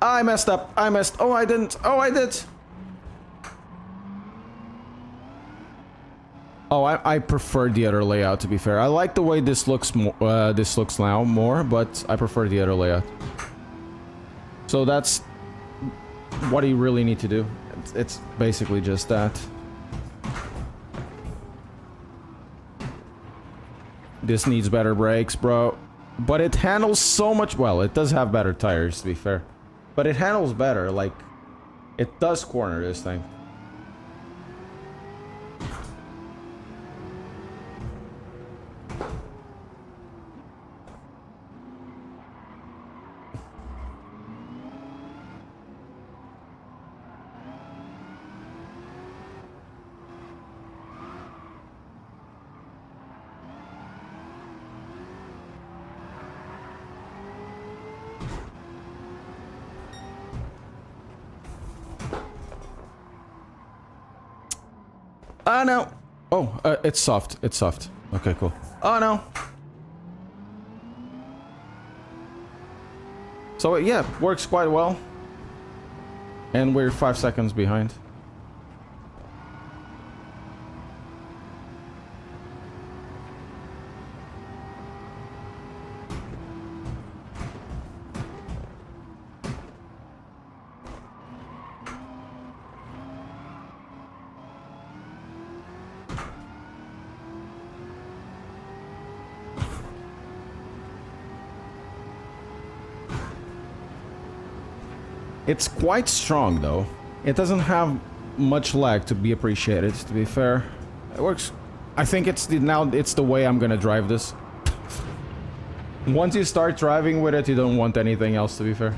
I messed up. Oh, I didn't. Oh, I did. Oh, I prefer the other layout, to be fair. I like the way this looks now more, but I prefer the other layout. So that's what you really need to do. It's basically just that. This needs better brakes, bro. But it handles so much... Well, it does have better tires, to be fair. But it handles better, like... It does corner this thing. Oh, no. Oh, it's soft. It's soft. Okay, cool. Oh, no. So, yeah, works quite well. And we're 5 seconds behind. It's quite strong, though. It doesn't have much lag to be appreciated, to be fair. It works. I think it's the way I'm gonna drive this. Once you start driving with it, you don't want anything else, to be fair.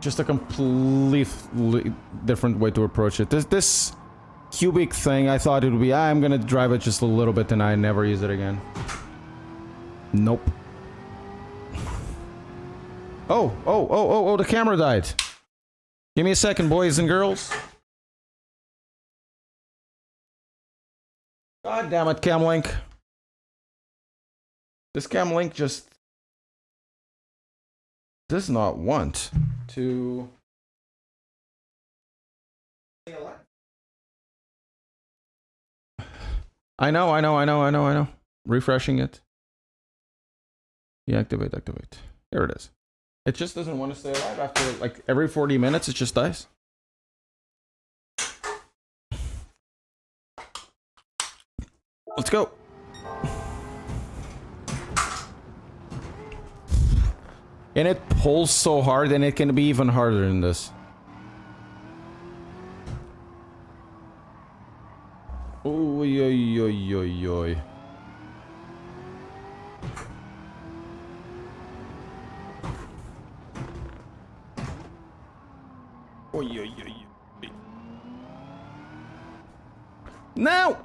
Just a completely different way to approach it. This Qubic thing, I thought it would be, I'm gonna drive it just a little bit and I never use it again. Nope. Oh, the camera died. Give me a second, boys and girls. God damn it, Camlink. This Camlink just does not want to... I know. Refreshing it. Deactivate, activate. Here it is. It just doesn't want to stay alive after, like, every 40 minutes, it just dies. Let's go. And it pulls so hard, and it can be even harder than this. Oy, oy, oy, oy, oy. Oy, oy, oy, oy. No!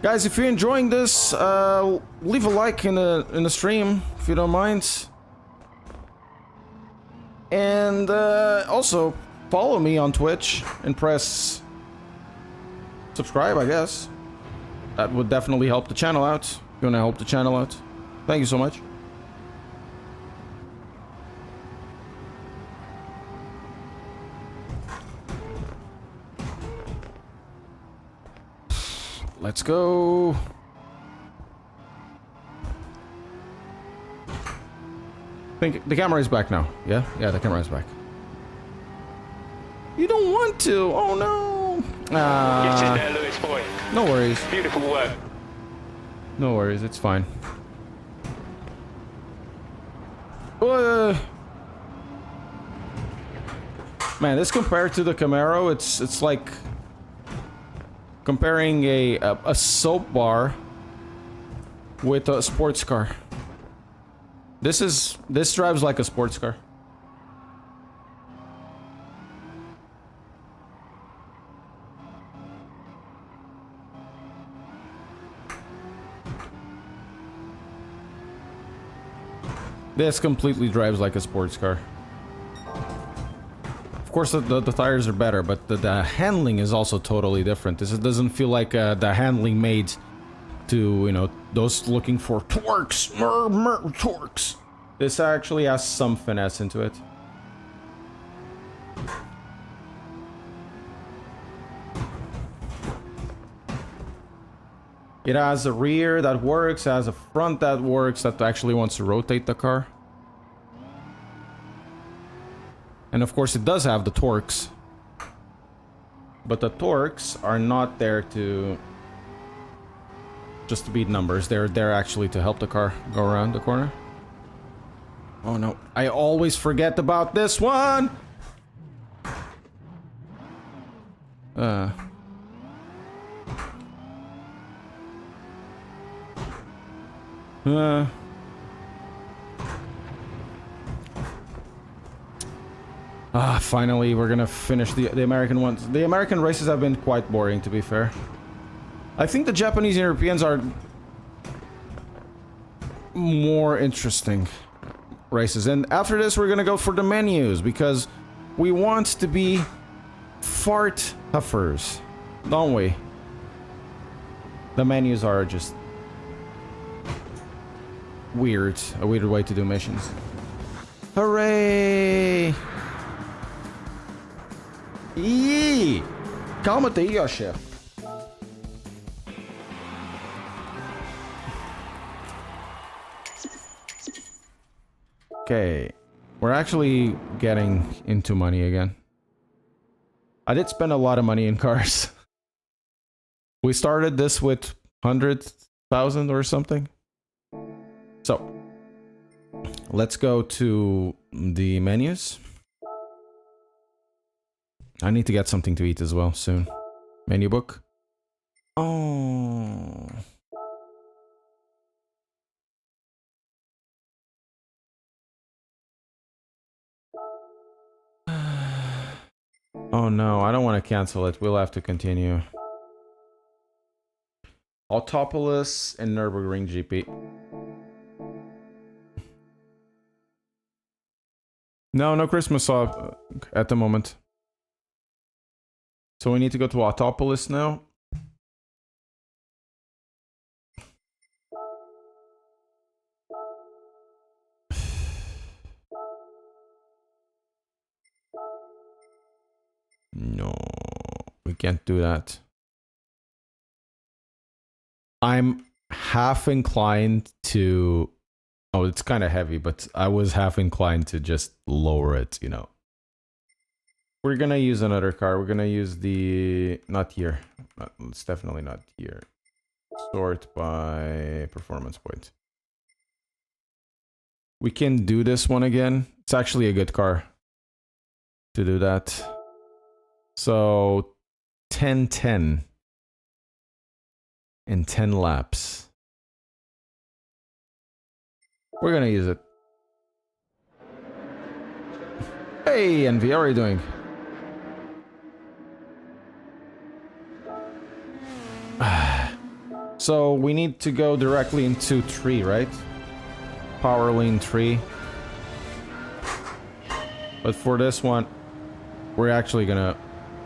Guys, if you're enjoying this, leave a like in the stream if you don't mind, and also follow me on Twitch and press subscribe. I guess that would definitely help the channel out. Gonna help the channel out. Thank you so much. Let's go. I think the camera is back now. Yeah, the camera is back. You don't want to. Oh no. Get in there, Lewis boy. No worries. Beautiful work. No worries. It's fine. Man, this compared to the Camaro, it's like comparing a soap bar with a sports car. This drives like a sports car. This completely drives like a sports car. Of course, the tires are better, but the handling is also totally different. This doesn't feel like the handling made to, you know, those looking for torques. Torques. This actually has some finesse into it. It has a rear that works, has a front that works, that actually wants to rotate the car. And of course it does have the torques. But the torques are not there to just to beat numbers. They're there actually to help the car go around the corner. Oh no, I always forget about this one! Finally, we're gonna finish the American ones. The American races have been quite boring, to be fair. I think the Japanese and Europeans are more interesting races. And after this, we're gonna go for the menus, because we want to be fart huffers, don't we? The menus are just weird. A weird way to do missions. Hooray! Ih! Calma-te aí, ó, chefe. Okay. We're actually getting into money again. I did spend a lot of money in cars. We started this with 100,000 or something. So, let's go to the menus. I need to get something to eat as well soon. Menu book. Oh. Oh no, I don't want to cancel it. We'll have to continue. Autopolis and Nürburgring GP. No Christmas off at the moment. So we need to go to Autopolis now. No, we can't do that. I'm half inclined to... Oh, it's kind of heavy, but I was half inclined to just lower it, you know. We're gonna use another car. We're gonna use the... Not here. It's definitely not here. Sort by performance point. We can do this one again. It's actually a good car to do that. So 10-10 in 10 laps. We're gonna use it. Hey, Envy, how are you doing? So we need to go directly into 3, right? Power lane 3. But for this one, we're actually gonna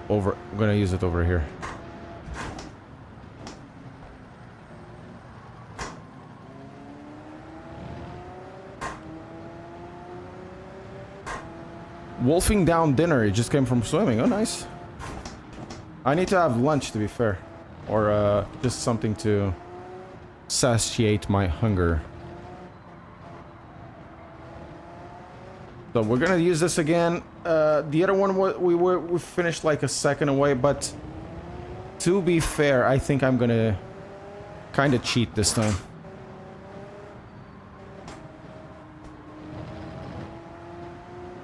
use it over here. Wolfing down dinner. It just came from swimming. Oh, nice. I need to have lunch, to be fair. Or just something to satiate my hunger. So we're gonna use this again. The other one we finished like a second away, but to be fair, I think I'm gonna kind of cheat this time.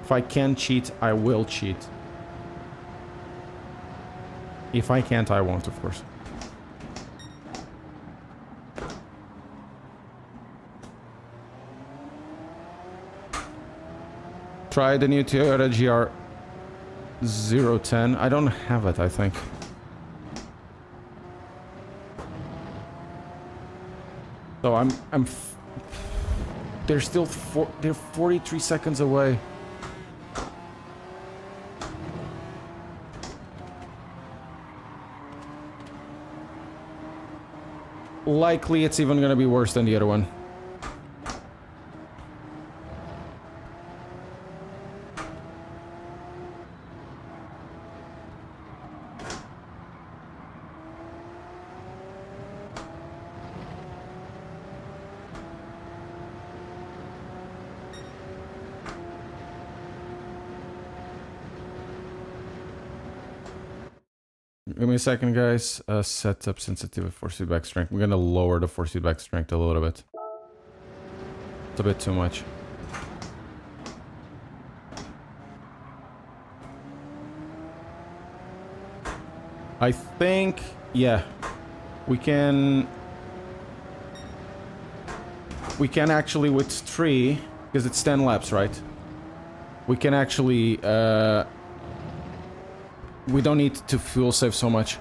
If I can cheat, I will cheat. If I can't, I won't, of course. Try the new Toyota GR 010. I don't have it, I think. So they're still they're 43 seconds away. Likely it's even gonna be worse than the other one. Give me a second, guys. Set up sensitivity force feedback strength. I'm gonna lower the force feedback strength a little bit. It's a bit too much. I think, yeah, we can actually with 3, because it's 10 laps, right? We can actually, we don't need to fuel save so much.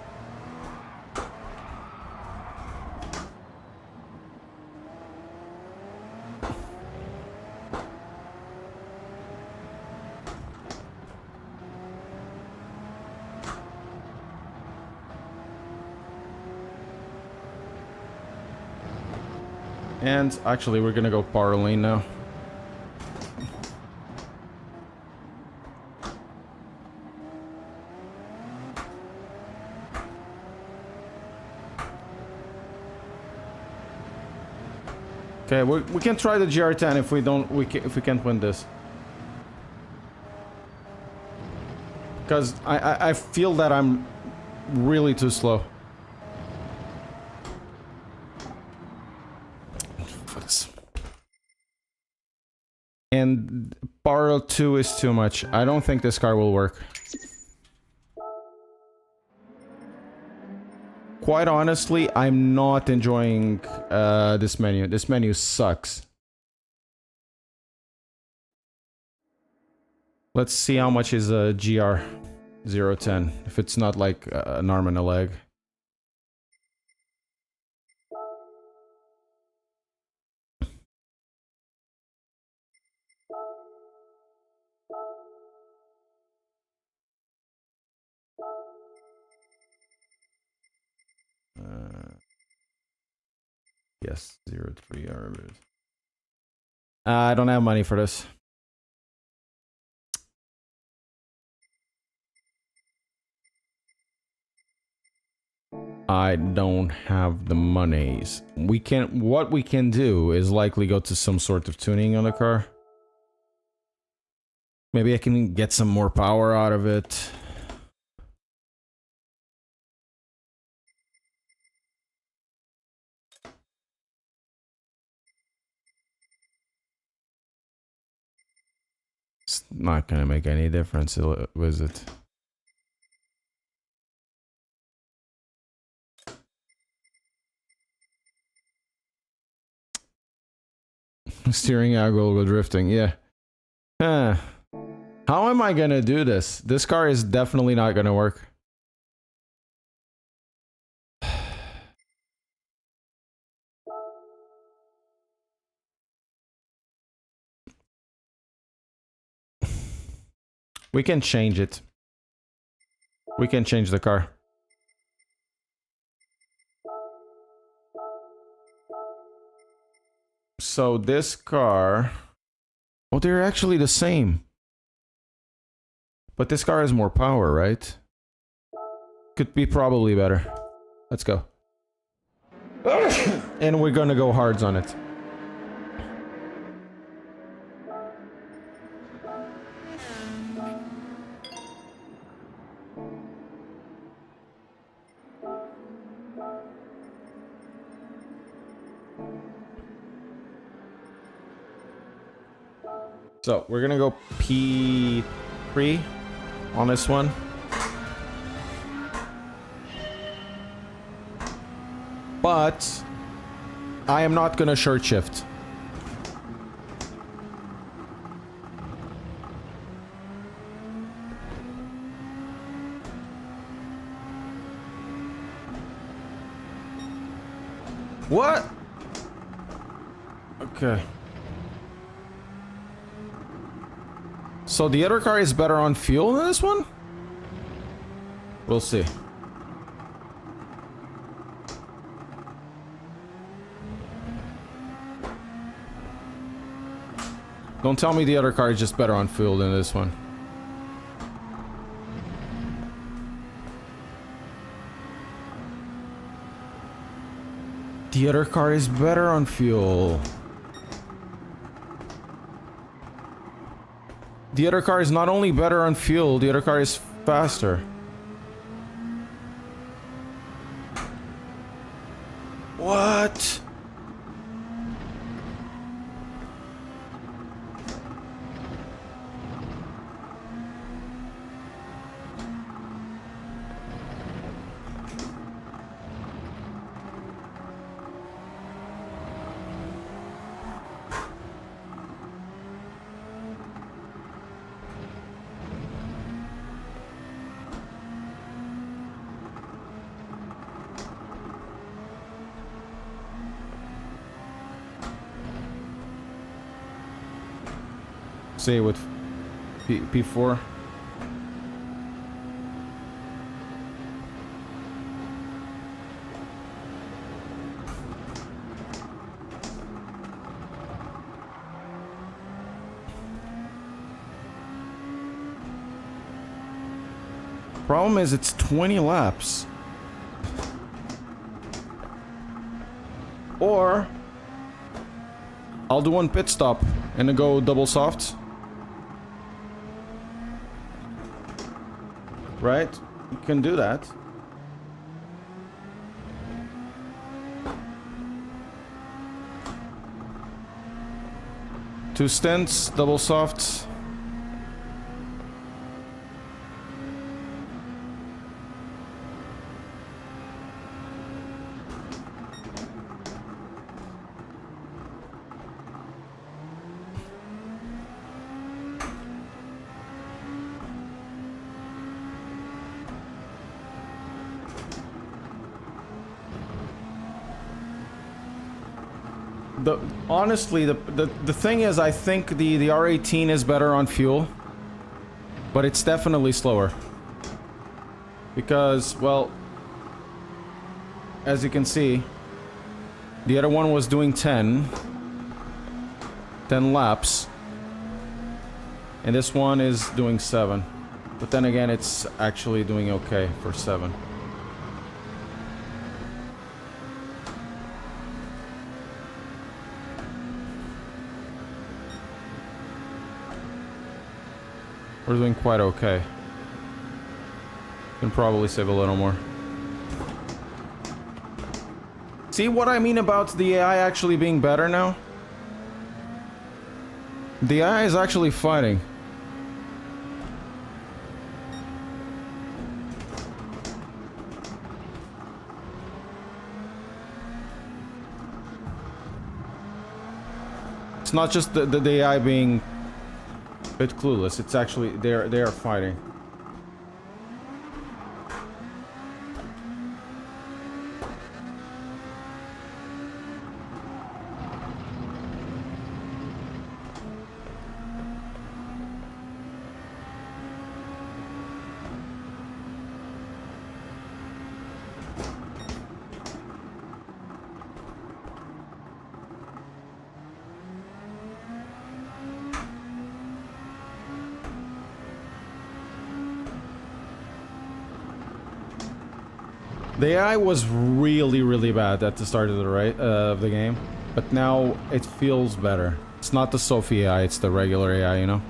And actually, we're gonna go power lane now. Okay, we can try the GR10 if we don't, if we can't win this. Because I feel that I'm really too slow. And Power 2 is too much. I don't think this car will work. Quite honestly, I'm not enjoying this menu. This menu sucks. Let's see how much is a GR 010. If it's not like an arm and a leg. Yes, 03 arbiters. I don't have money for this. I don't have the monies. We can. What we can do is likely go to some sort of tuning on the car. Maybe I can get some more power out of it. It's not gonna make any difference, is it? Steering angle with drifting, yeah. Huh. How am I gonna do this? This car is definitely not gonna work. We can change it. We can change the car. So this car... Oh, they're actually the same. But this car has more power, right? Could be probably better. Let's go. And we're gonna go hards on it. So we're gonna go P3 on this one. But I am not gonna short shift. What? Okay. So the other car is better on fuel than this one? We'll see. Don't tell me the other car is just better on fuel than this one. The other car is better on fuel. The other car is not only better on fuel, the other car is faster. What? Say with P4. Problem is it's 20 laps. Or I'll do one pit stop and then go double softs. Right? You can do that. Two stints, double softs. Honestly, the thing is, I think the R18 is better on fuel, but it's definitely slower. Because, well, as you can see, the other one was doing 10 laps, and this one is doing 7. But then again, it's actually doing okay for 7. We're doing quite okay. Can probably save a little more. See what I mean about the AI actually being better now? The AI is actually fighting. It's not just the AI being a bit clueless. It's actually they are fighting. The AI was really bad at the start of the game, but now it feels better. It's not the Sophie AI, it's the regular AI, you know?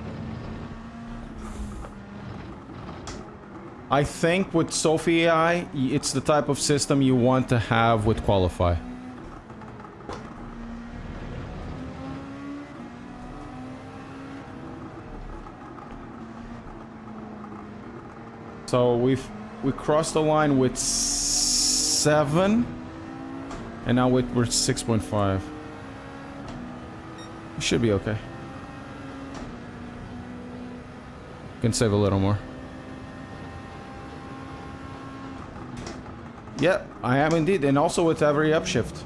I think with Sophie AI, it's the type of system you want to have with Qualify. So we crossed the line with 7, and now we're 6.5. We should be okay. Can save a little more. Yeah, I am indeed, and also with every upshift.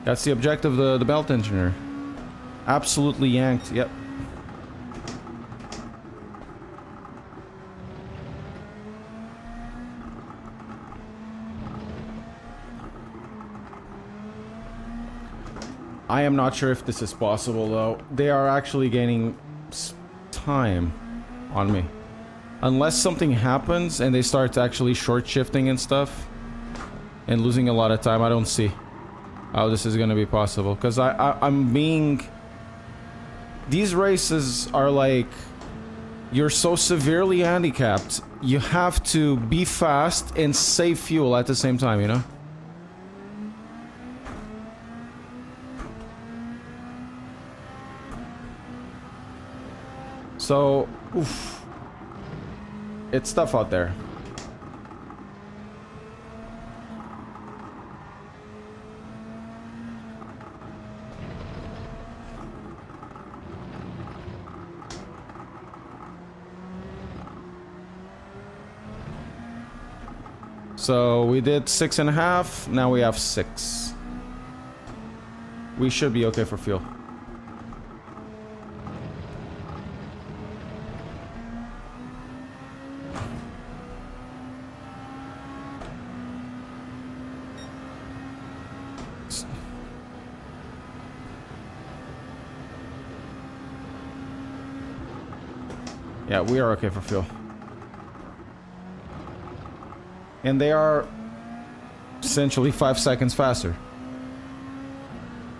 That's the objective of the belt engineer. Absolutely yanked, yep. I am not sure if this is possible though. They are actually gaining time on me. Unless something happens and they start actually short shifting and stuff and losing a lot of time, I don't see how this is gonna be possible. Because I'm being... These races are like you're so severely handicapped, you have to be fast and save fuel at the same time, you know? So, oof. It's tough out there. So we did 6.5, now we have 6. We should be okay for fuel. Yeah, we are okay for fuel. And they are essentially 5 seconds faster.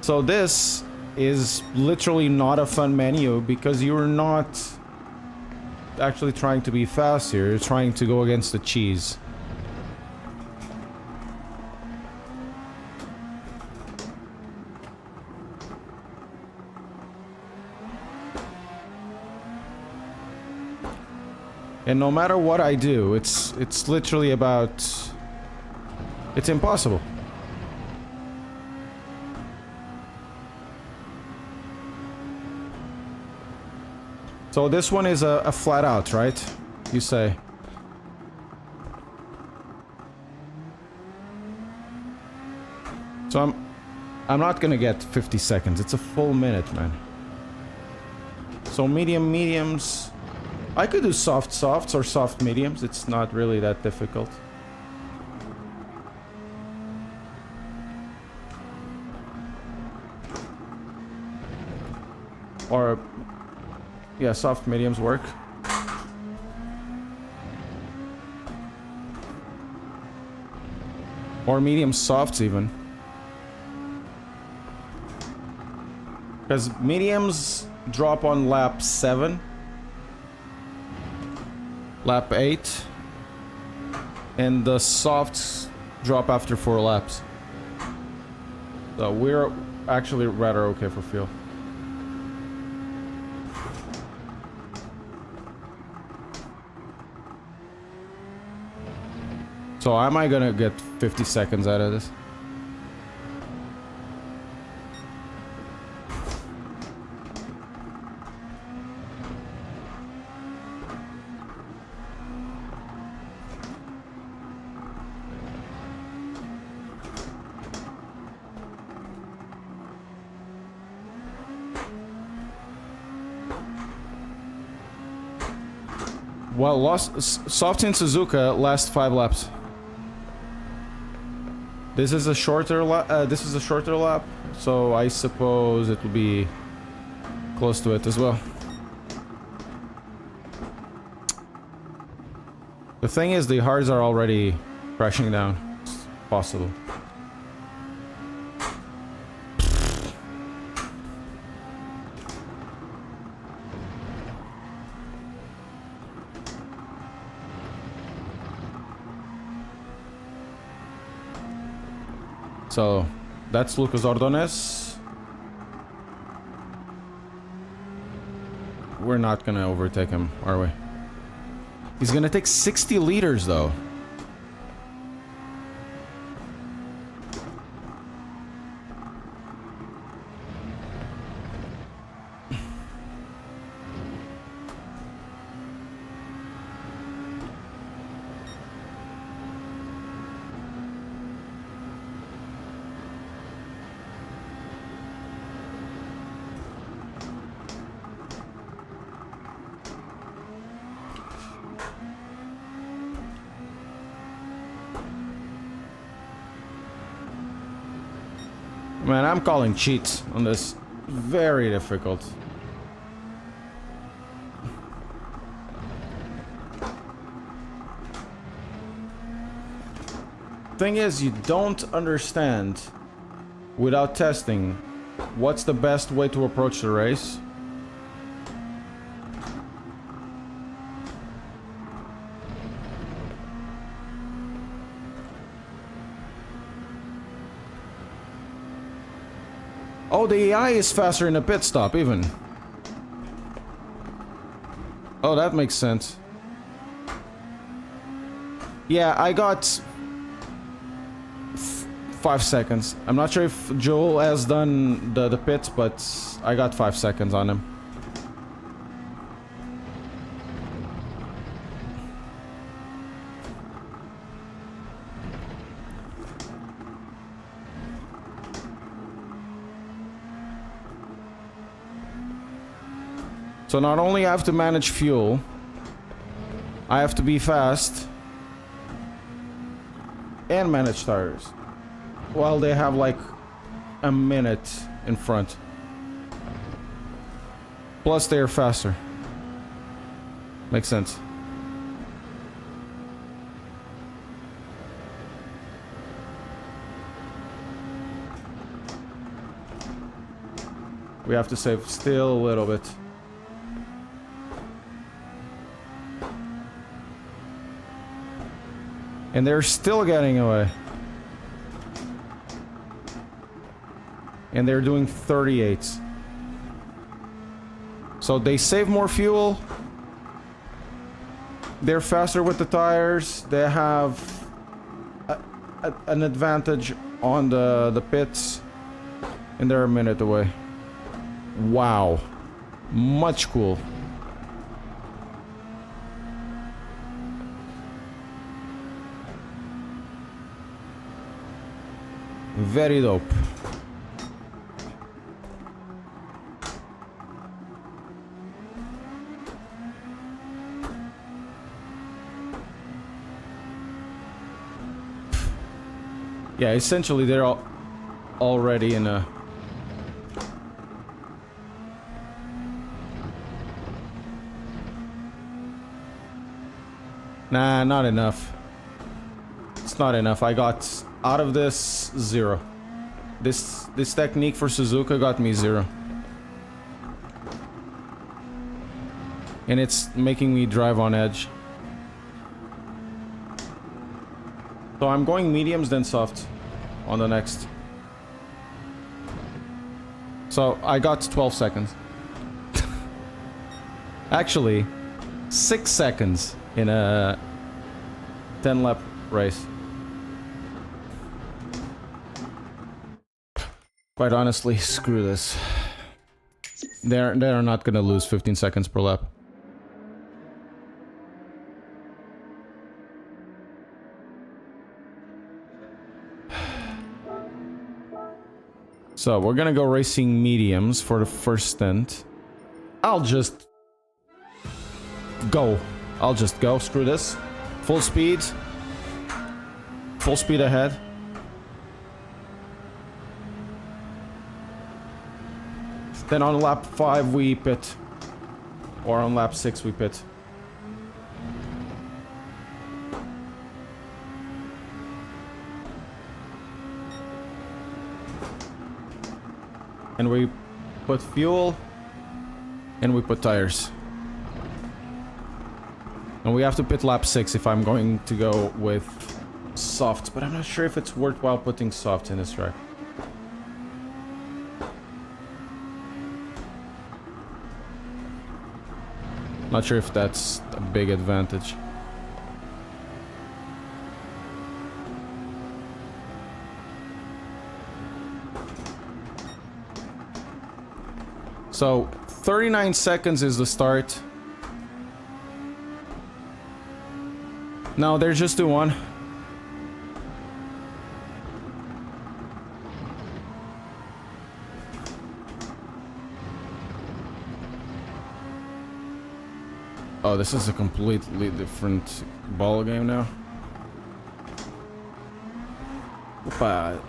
So this is literally not a fun menu because you're not actually trying to be fast here. You're trying to go against the cheese. And no matter what I do, it's literally about... It's impossible. So this one is a flat out, right? You say. So I'm not gonna get 50 seconds. It's a full minute, man. So mediums... I could do softs or soft mediums. It's not really that difficult. Or, yeah, soft mediums work. Or medium softs even. Because mediums drop on lap 7. Lap 8. And the softs drop after 4 laps. So we're actually rather okay for fuel. So am I gonna get 50 seconds out of this? Well, soft in Suzuka last 5 laps. This is a shorter lap, so I suppose it will be close to it as well. The thing is, the hards are already crashing down. It's possible. So, that's Lucas Ordonez. We're not gonna overtake him, are we? He's gonna take 60 liters, though. Man, I'm calling cheats on this. Very difficult. Thing is, you don't understand without testing what's the best way to approach the race. Oh, the AI is faster in a pit stop, even. Oh, that makes sense. Yeah, I got 5 seconds. I'm not sure if Joel has done the pits, but I got 5 seconds on him. So not only I have to manage fuel, I have to be fast and manage tires. While they have like a minute in front. Plus they're faster. Makes sense. We have to save still a little bit. And they're still getting away. And they're doing 38s. So they save more fuel. They're faster with the tires. They have an advantage on the pits. And they're a minute away. Wow. Much cool. Very dope. Yeah, essentially they're all already in a... Nah, not enough. It's not enough. I got out of this 0. This technique for Suzuka got me 0. And it's making me drive on edge. So I'm going mediums then soft on the next. So I got 12 seconds. Actually, 6 seconds in a 10 lap race. Quite honestly, screw this. They're not gonna lose 15 seconds per lap. So we're gonna go racing mediums for the first stint. I'll just go. Screw this. Full speed. Full speed ahead. Then on lap 5 we pit. Or on lap 6 we pit. And we put fuel. And we put tires. And we have to pit lap 6 if I'm going to go with soft. But I'm not sure if it's worthwhile putting soft in this track. Not sure if that's a big advantage. So 39 seconds is the start. No, they're just doing one. Oh, this is a completely different ball game now. Opa.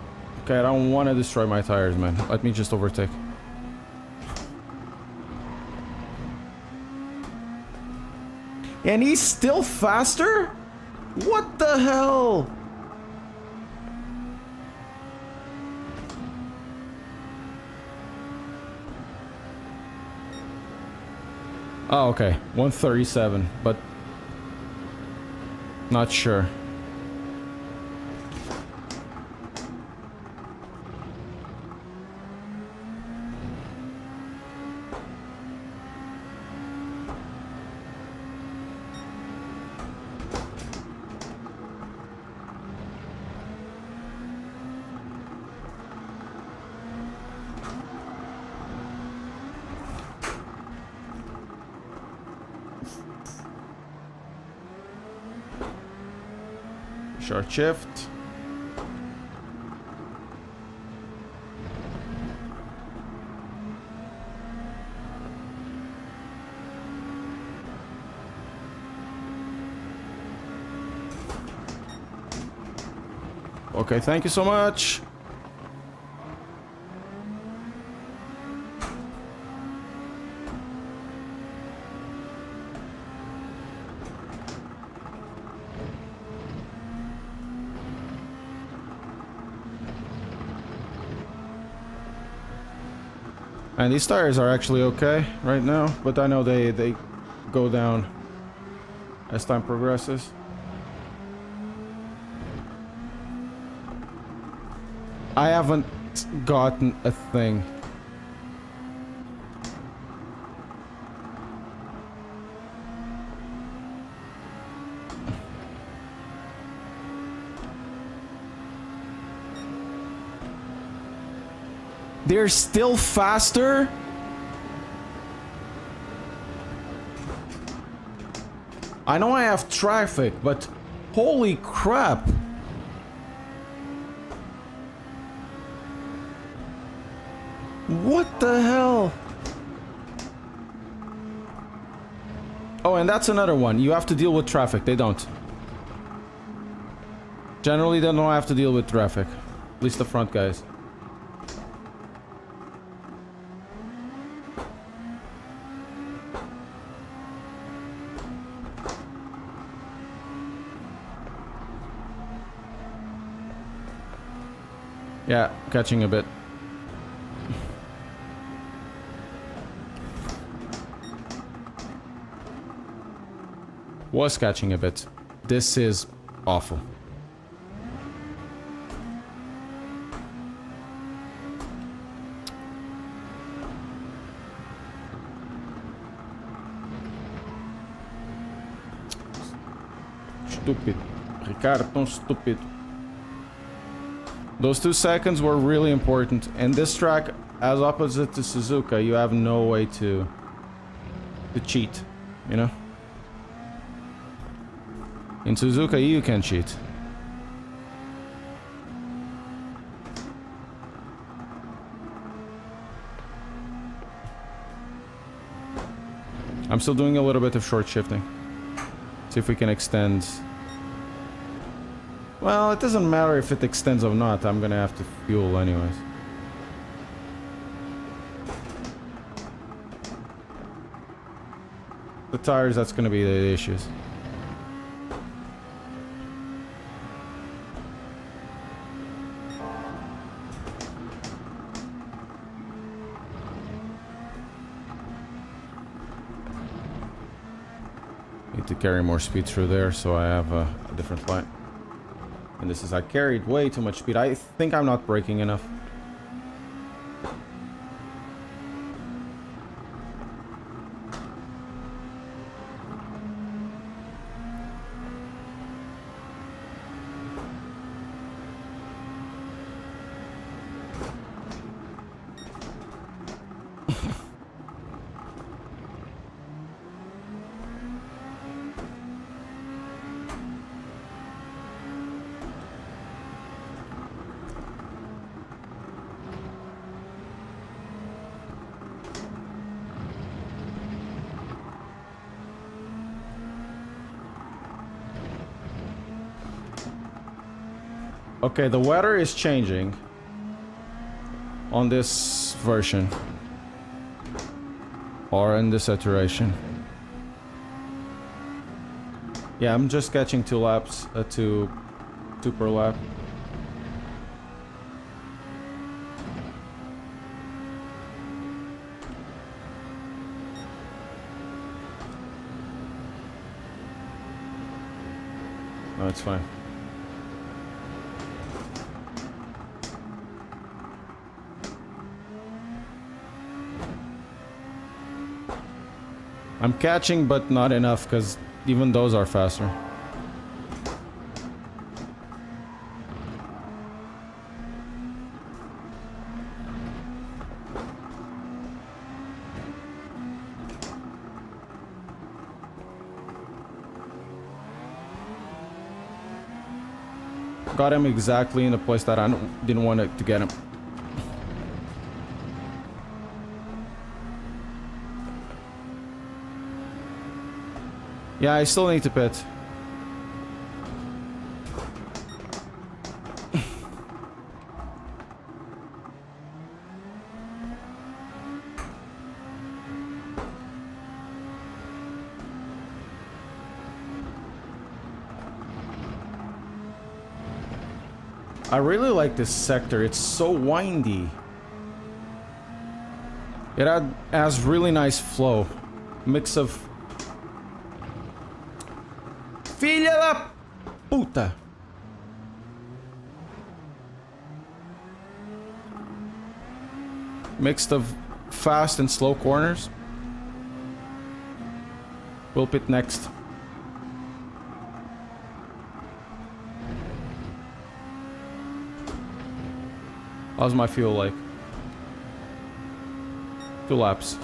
Okay, I don't want to destroy my tires, man. Let me just overtake. And he's still faster? What the hell? Oh, okay. 137, but not sure. Short shift. Okay, thank you so much. And these tires are actually okay right now, but I know they go down as time progresses. I haven't gotten a thing. They're still faster? I know I have traffic, but holy crap. What the hell? Oh, and that's another one. You have to deal with traffic. They don't. Generally, they don't have to deal with traffic. At least the front guys. Yeah, catching a bit. Was catching a bit. This is awful. Stupid. Ricardo, stupid. Those 2 seconds were really important. And this track, as opposite to Suzuka, you have no way to cheat, you know? In Suzuka, you can cheat. I'm still doing a little bit of short shifting. See if we can extend. Well, it doesn't matter if it extends or not. I'm gonna have to fuel anyways. The tires, that's gonna be the issues. Need to carry more speed through there, so I have a different line. And this is, I carried way too much speed. I think I'm not braking enough. Okay, the weather is changing on this version. Or in this iteration. Yeah, I'm just catching 2 laps, 2 per lap. No, it's fine. I'm catching, but not enough, because even those are faster. got him exactly in the place that I didn't want to get him. Yeah, I still need to pit. I really like this sector. It's so windy. It has really nice flow. Mix of... Filha da puta! Mixed of fast and slow corners. We'll pit next. How's my fuel like? 2 laps.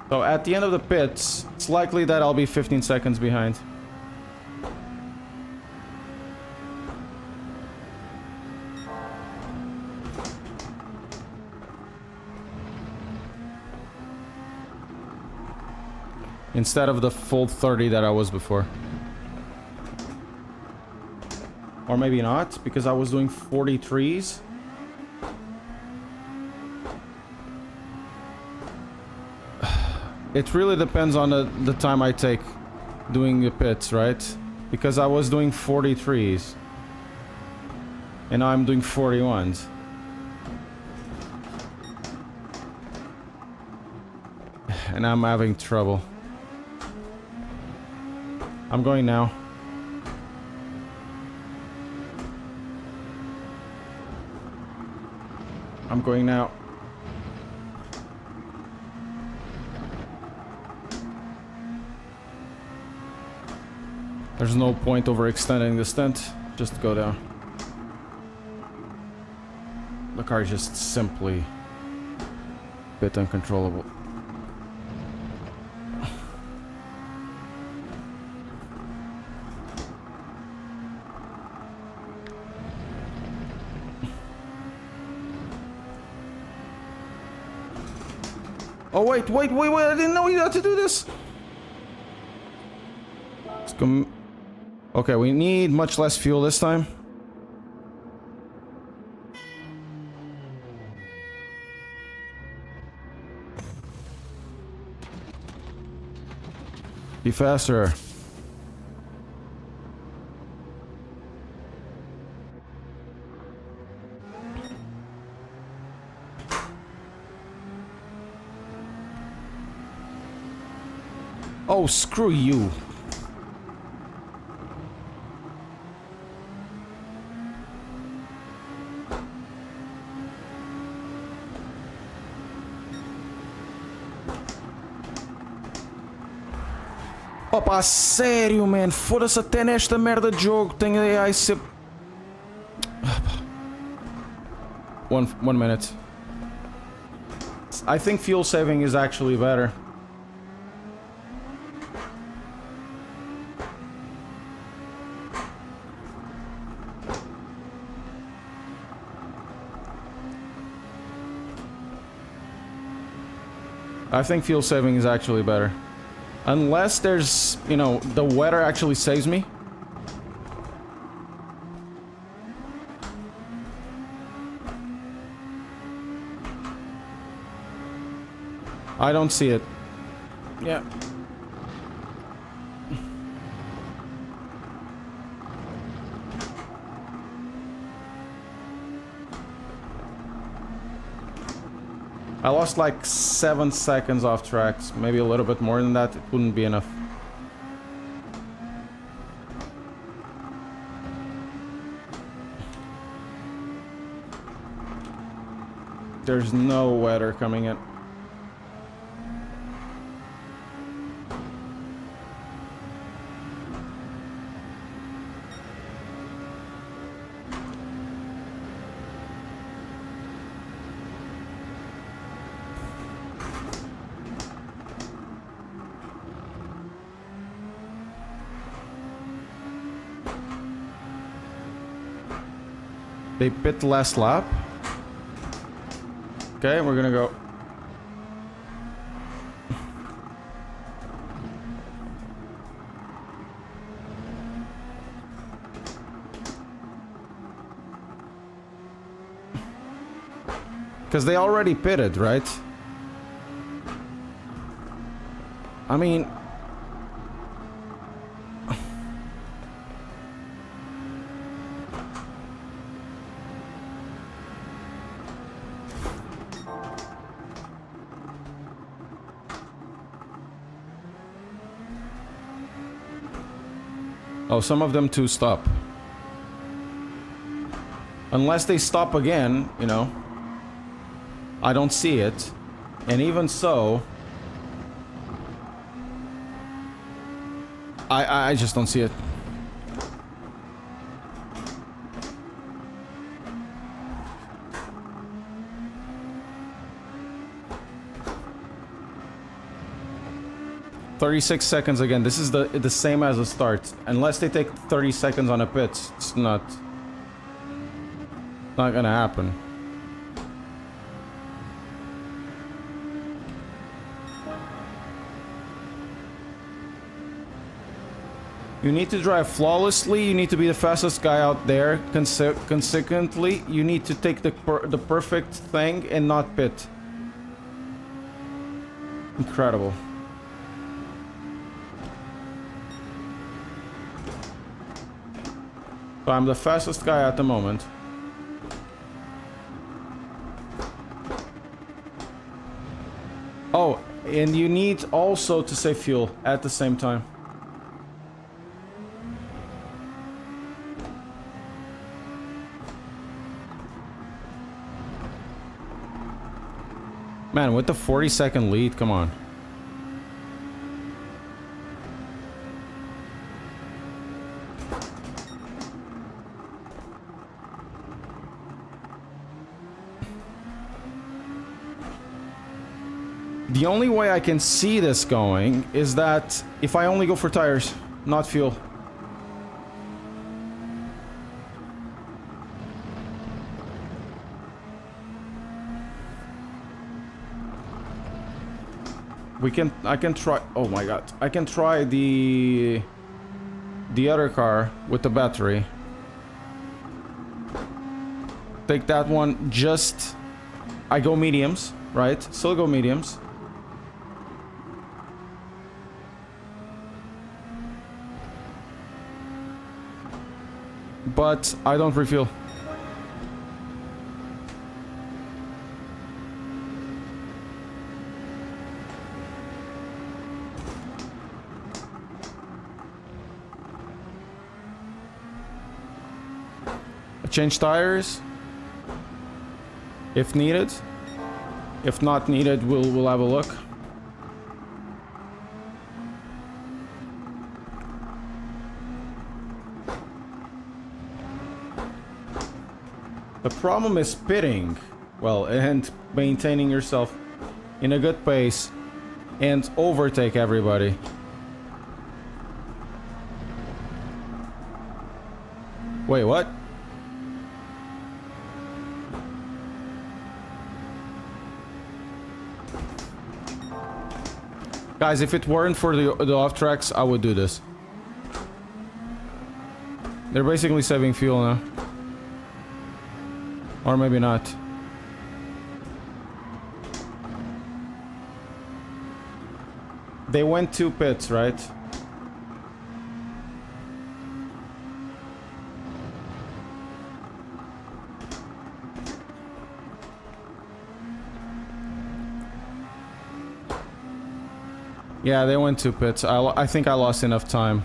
So at the end of the pits, it's likely that I'll be 15 seconds behind. Instead of the full 30 that I was before. Or maybe not, because I was doing 43s. It really depends on the time I take doing the pits, right? Because I was doing 43s. And now I'm doing 41s. And I'm having trouble. I'm going now. I'm going now. There's no point overextending the stint. Just go down. The car is just simply a bit uncontrollable. Oh wait, I didn't know you had to do this. Let's go. Okay, we need much less fuel this time. Be faster. Oh, screw you. Opa, sério, man. Foda-se, até nesta merda de jogo tem AI ser... One minute. I think fuel saving is actually better. I think fuel saving is actually better. Unless there's, you know, the weather actually saves me. I don't see it. Yeah. I lost like 7 seconds off tracks. Maybe a little bit more than that. It wouldn't be enough. There's no weather coming in. They pit last lap. Okay, we're gonna go. Because they already pitted, right? I mean... Oh, some of them too stop. Unless they stop again, you know. I don't see it. And even so... I just don't see it. "36 seconds again. This is the same as the start. Unless they take 30 seconds on a pit, it's not gonna happen. You need to drive flawlessly. You need to be the fastest guy out there consequently. You need to take the perfect thing and not pit. Incredible. So I'm the fastest guy at the moment. Oh, and you need also to save fuel at the same time. Man, with the 40-second lead, come on. The only way I can see this going is that if I only go for tires, not fuel. I can try, oh my god, I can try the other car with the battery. Take that one, just, I go mediums, right? Still go mediums. But I don't refuel. Change tires if needed. If not needed, we'll have a look. The problem is pitting well and maintaining yourself in a good pace and overtake everybody. Wait, what? Guys, if it weren't for the off tracks, I would do this. They're basically saving fuel now. Or maybe not. They went 2 pits, right? Yeah, they went 2 pits. I think I lost enough time.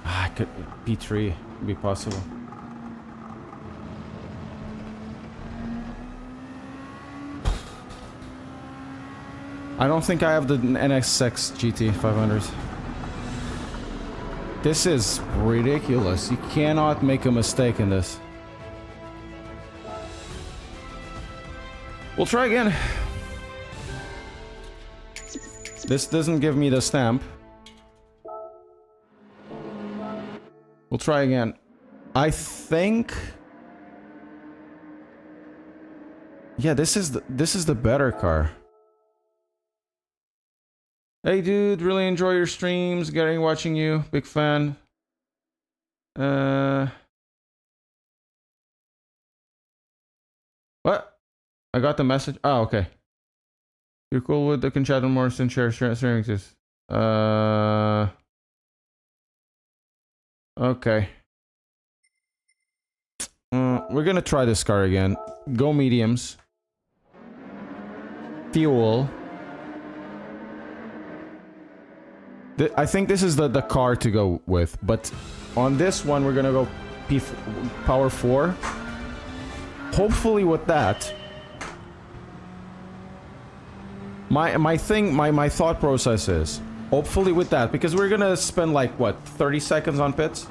I could... P3 would be possible. I don't think I have the NSX GT 500. This is ridiculous. You cannot make a mistake in this. We'll try again. This doesn't give me the stamp. We'll try again. I think Yeah, this is the better car. Hey dude, really enjoy your streams, getting watching you, big fan. What? I got the message. Oh, okay. You're cool with the chat on Morrison sharing this. Okay. We're gonna try this car again. Go mediums. Fuel. I think this is the car to go with, but on this one we're gonna go power 4. Hopefully with that. My thought process is hopefully with that, because we're gonna spend like what, 30 seconds on pits?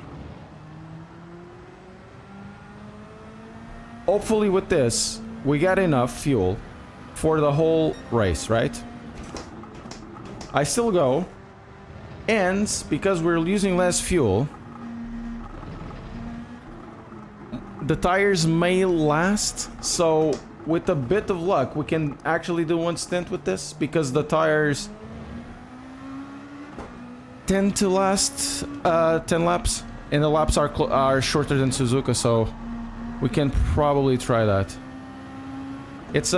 Hopefully with this we got enough fuel for the whole race, right? I still go, and because we're using less fuel, the tires may last, so with a bit of luck we can actually do one stint with this, because the tires tend to last 10 laps, and the laps are shorter than Suzuka, so we can probably try that. It's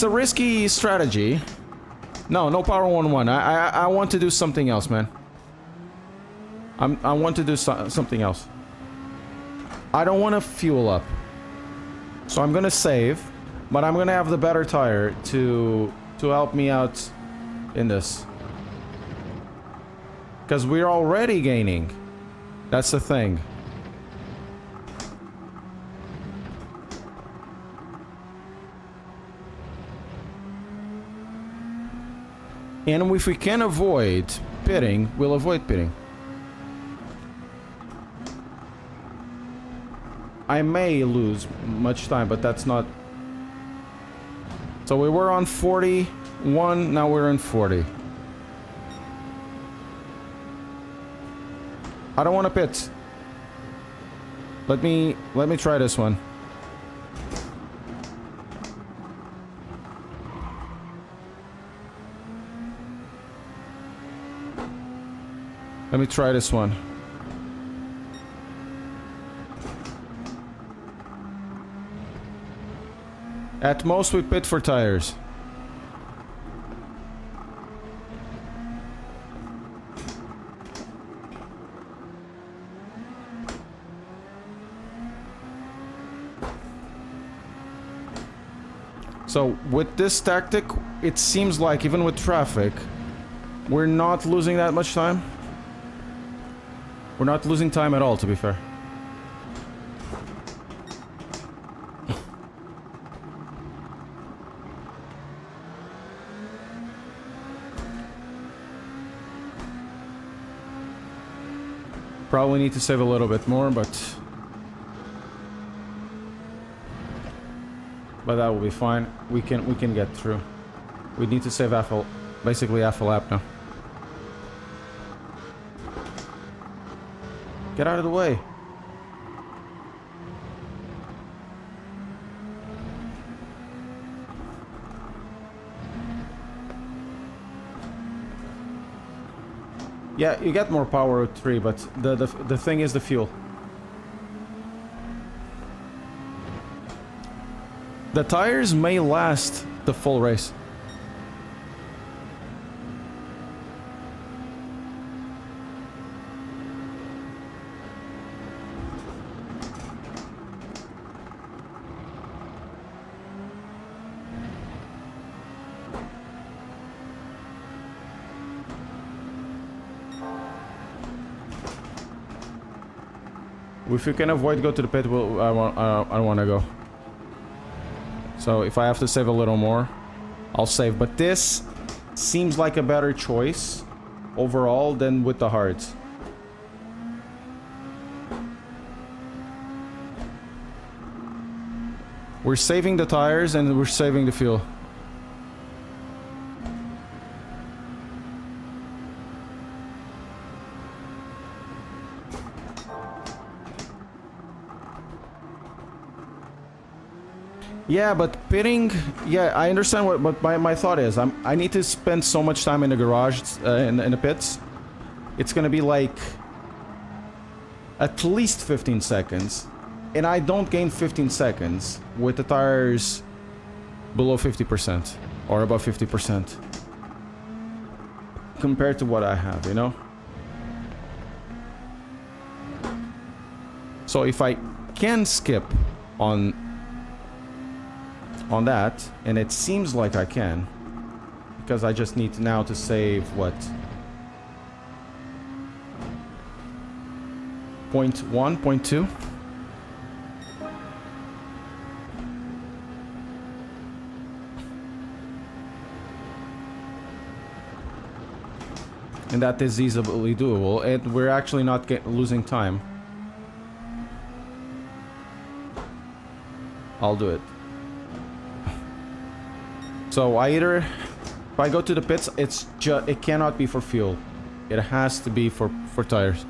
a risky strategy. No power 1-1. I want to do something else, man. I want to do something else. I don't want to fuel up, so I'm gonna save, but I'm gonna have the better tire to help me out in this, because we're already gaining. That's the thing. And if we can avoid pitting, we'll avoid pitting. I may lose much time, but that's not... So we were on 41, now we're on 40. I don't want to pit. Let me try this one. Let me try this one. At most we pit for tires. So with this tactic, it seems like even with traffic, we're not losing that much time. We're not losing time at all, to be fair. Probably need to save a little bit more, but that will be fine. We can get through. We need to save basically half a lap now. Get out of the way. Yeah, you get more power with 3, but the thing is the fuel. The tires may last the full race. If you can avoid go to the pit, I don't want to go. So if I have to save a little more, I'll save. But this seems like a better choice overall than with the hards. We're saving the tires and we're saving the fuel. Yeah, but pitting... Yeah, I understand what my thought is. I need to spend so much time in the garage, in the pits. It's gonna be like... at least 15 seconds. And I don't gain 15 seconds with the tires below 50%. Or above 50%. Compared to what I have, you know? So if I can skip on that, and it seems like I can, because I just need now to save what, 0.1, 0.2. And that is easily doable, and we're actually not losing time. I'll do it. So if I go to the pits, it cannot be for fuel. It has to be for tires.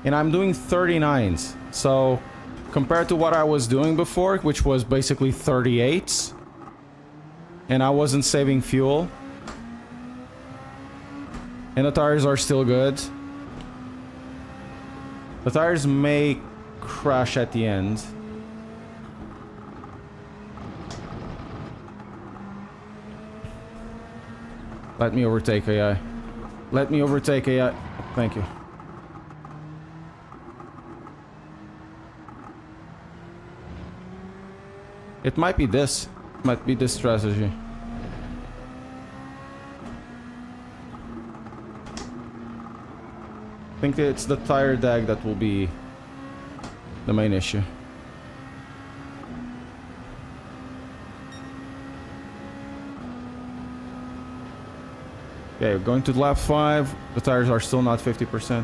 And I'm doing 39s. So compared to what I was doing before, which was basically 38s, and I wasn't saving fuel, and the tires are still good. The tires may crash at the end. Let me overtake AI. Let me overtake AI. Thank you. It might be this. Might be this strategy. I think it's the tire drag that will be the main issue. Okay, we're going to lap 5. The tires are still not 50%.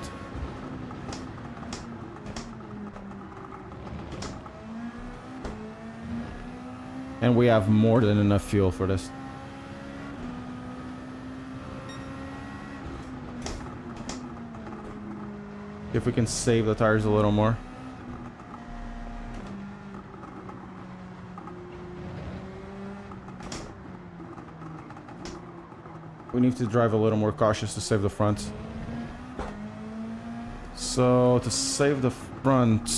And we have more than enough fuel for this. If we can save the tires a little more. We need to drive a little more cautious to save the front. So, to save the front...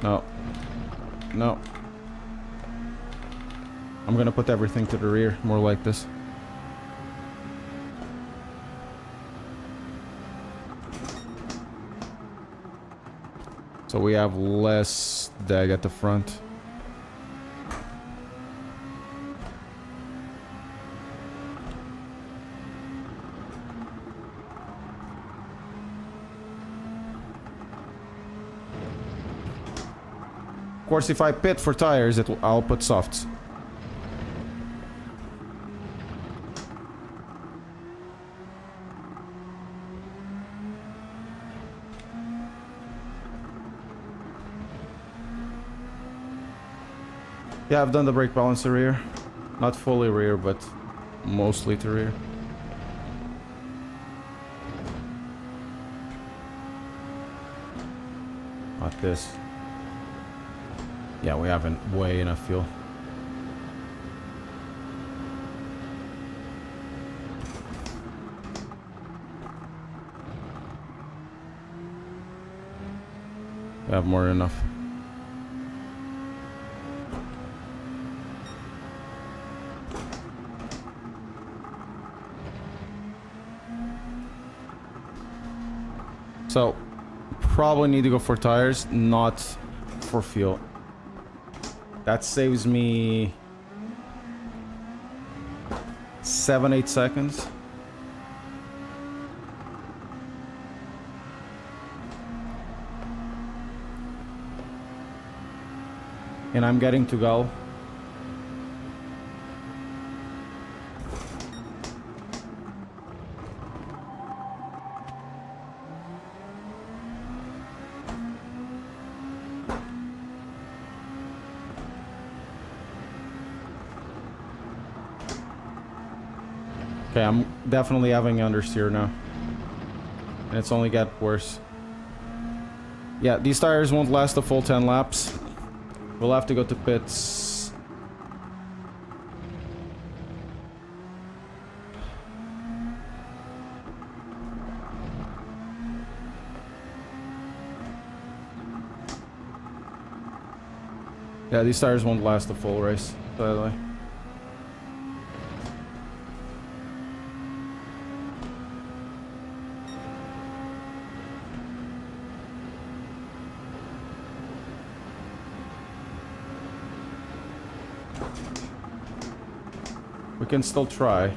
No. No. I'm gonna put everything to the rear, more like this. So we have less drag at the front. Of course, if I pit for tires, I'll put softs. Yeah, I've done the brake balance to rear. Not fully rear, but mostly to rear. Not this. Yeah, we haven't way enough fuel. We have more than enough. So, probably need to go for tires, not for fuel. That saves me 7-8 seconds. And I'm getting to go. Okay, I'm definitely having understeer now. And it's only got worse. Yeah, these tires won't last the full 10 laps. We'll have to go to pits. Yeah, these tires won't last the full race, by the way. We can still try.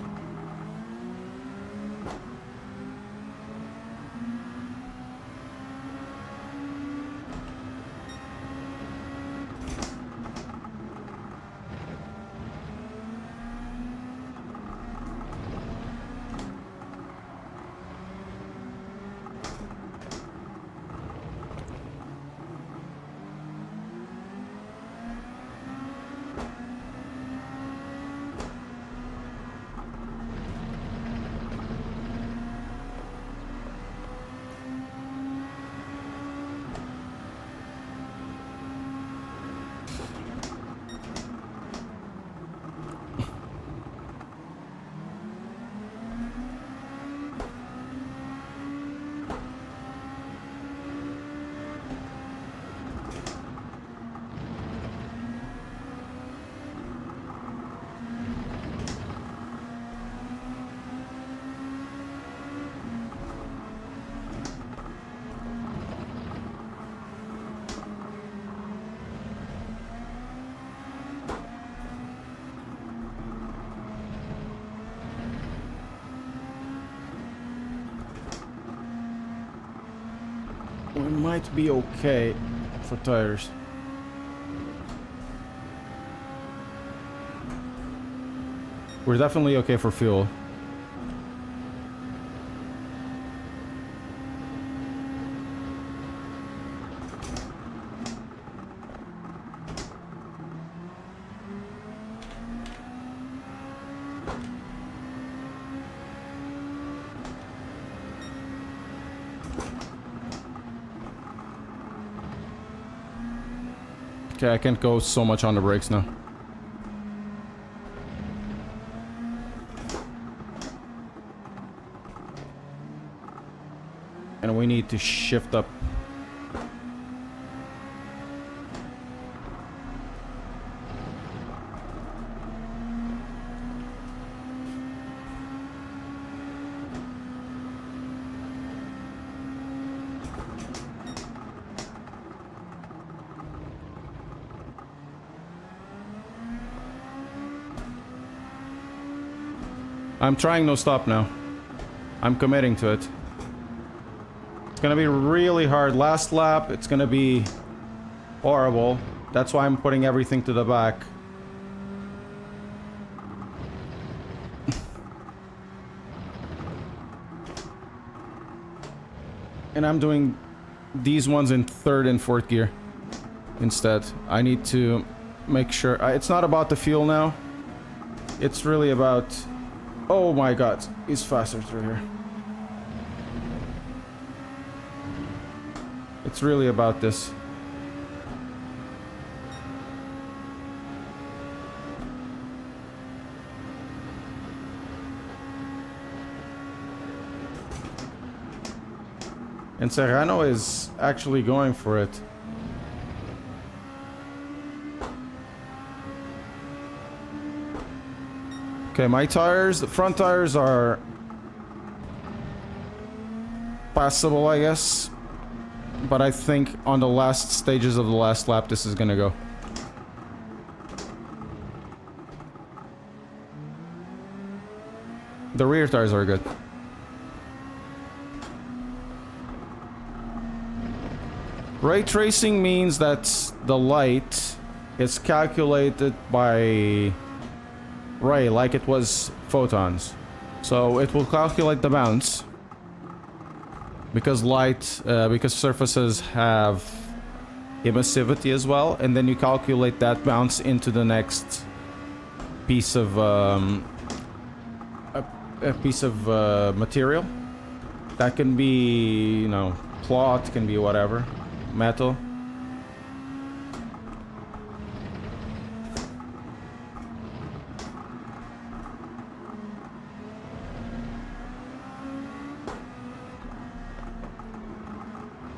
We might be okay for tires. We're definitely okay for fuel. Okay, I can't go so much on the brakes now. And we need to shift up. I'm trying no stop now. I'm committing to it. It's gonna be really hard. Last lap, it's gonna be horrible. That's why I'm putting everything to the back. And I'm doing these ones in third and fourth gear instead. I need to make sure... it's not about the fuel now. It's really about... Oh my god, he's faster through here. It's really about this. And Serrano is actually going for it. Okay, my tires, the front tires are passable, I guess. But I think on the last stages of the last lap, this is gonna go. The rear tires are good. Ray tracing means that the light is calculated by Ray like it was photons. So it will calculate the bounce. Because because surfaces have emissivity as well, and then you calculate that bounce into the next piece of a piece of material. That can be, you know, cloth, can be whatever, metal.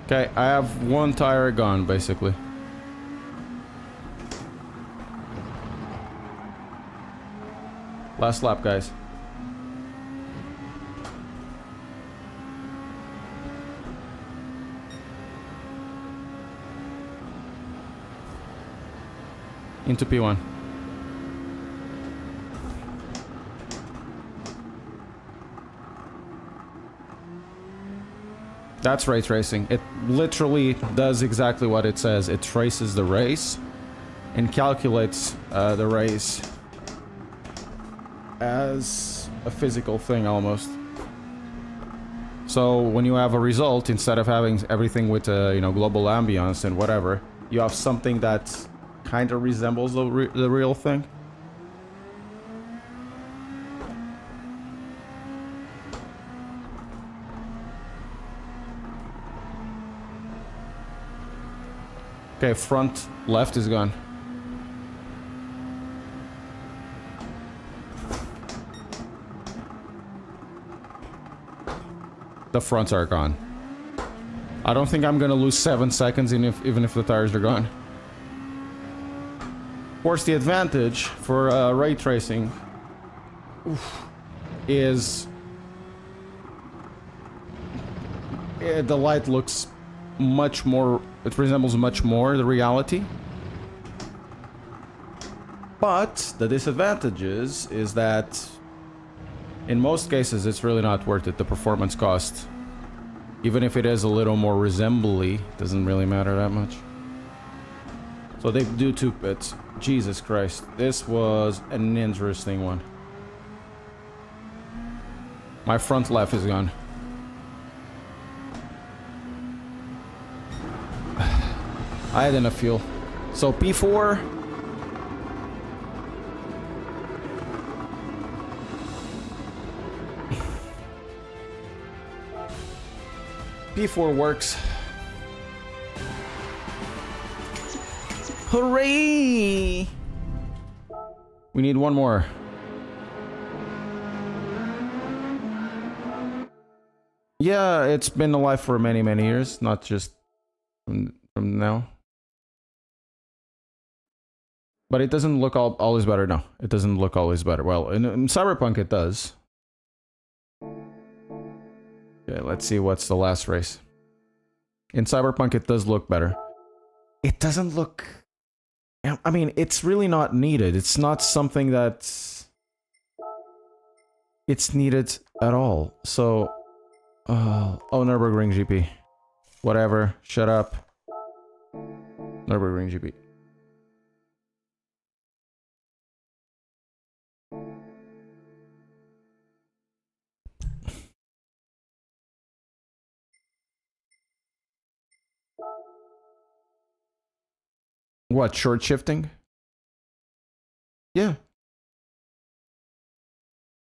Okay, I have one tire gone, basically. Last lap, guys. Into P1. That's ray tracing. It literally does exactly what it says. It traces the race and calculates the race as a physical thing almost. So when you have a result, instead of having everything with you know, global ambience and whatever, you have something that kind of resembles the real thing. Okay, front left is gone. The fronts are gone. I don't think I'm gonna lose 7 seconds even if the tires are gone. Of course, the advantage for ray tracing is the light looks much more, it resembles much more the reality. But the disadvantages is that in most cases it's really not worth it. The performance cost, even if it is a little more resembly, doesn't really matter that much. So they do 2 pits. Jesus Christ, this was an interesting one. My front left is gone. I had enough fuel. So P4. P4 works. Hooray! We need one more. Yeah, it's been alive for many, many years, not just from now. But it doesn't look always better. No, it doesn't look always better. Well, in Cyberpunk it does. Okay, let's see what's the last race. In Cyberpunk it does look better. It doesn't look... I mean, it's really not needed. It's not something that's... it's needed at all. So... oh, Nürburgring GP. Whatever. Shut up. Nürburgring GP. What, short shifting? Yeah.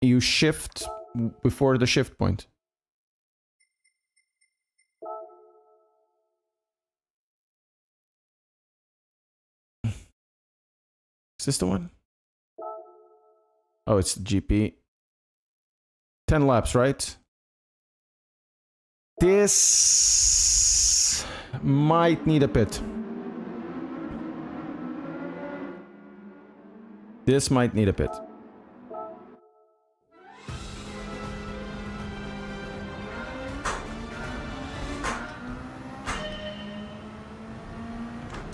You shift before the shift point. Is this the one? Oh, it's the GP. 10 laps, right? This might need a pit. This might need a pit.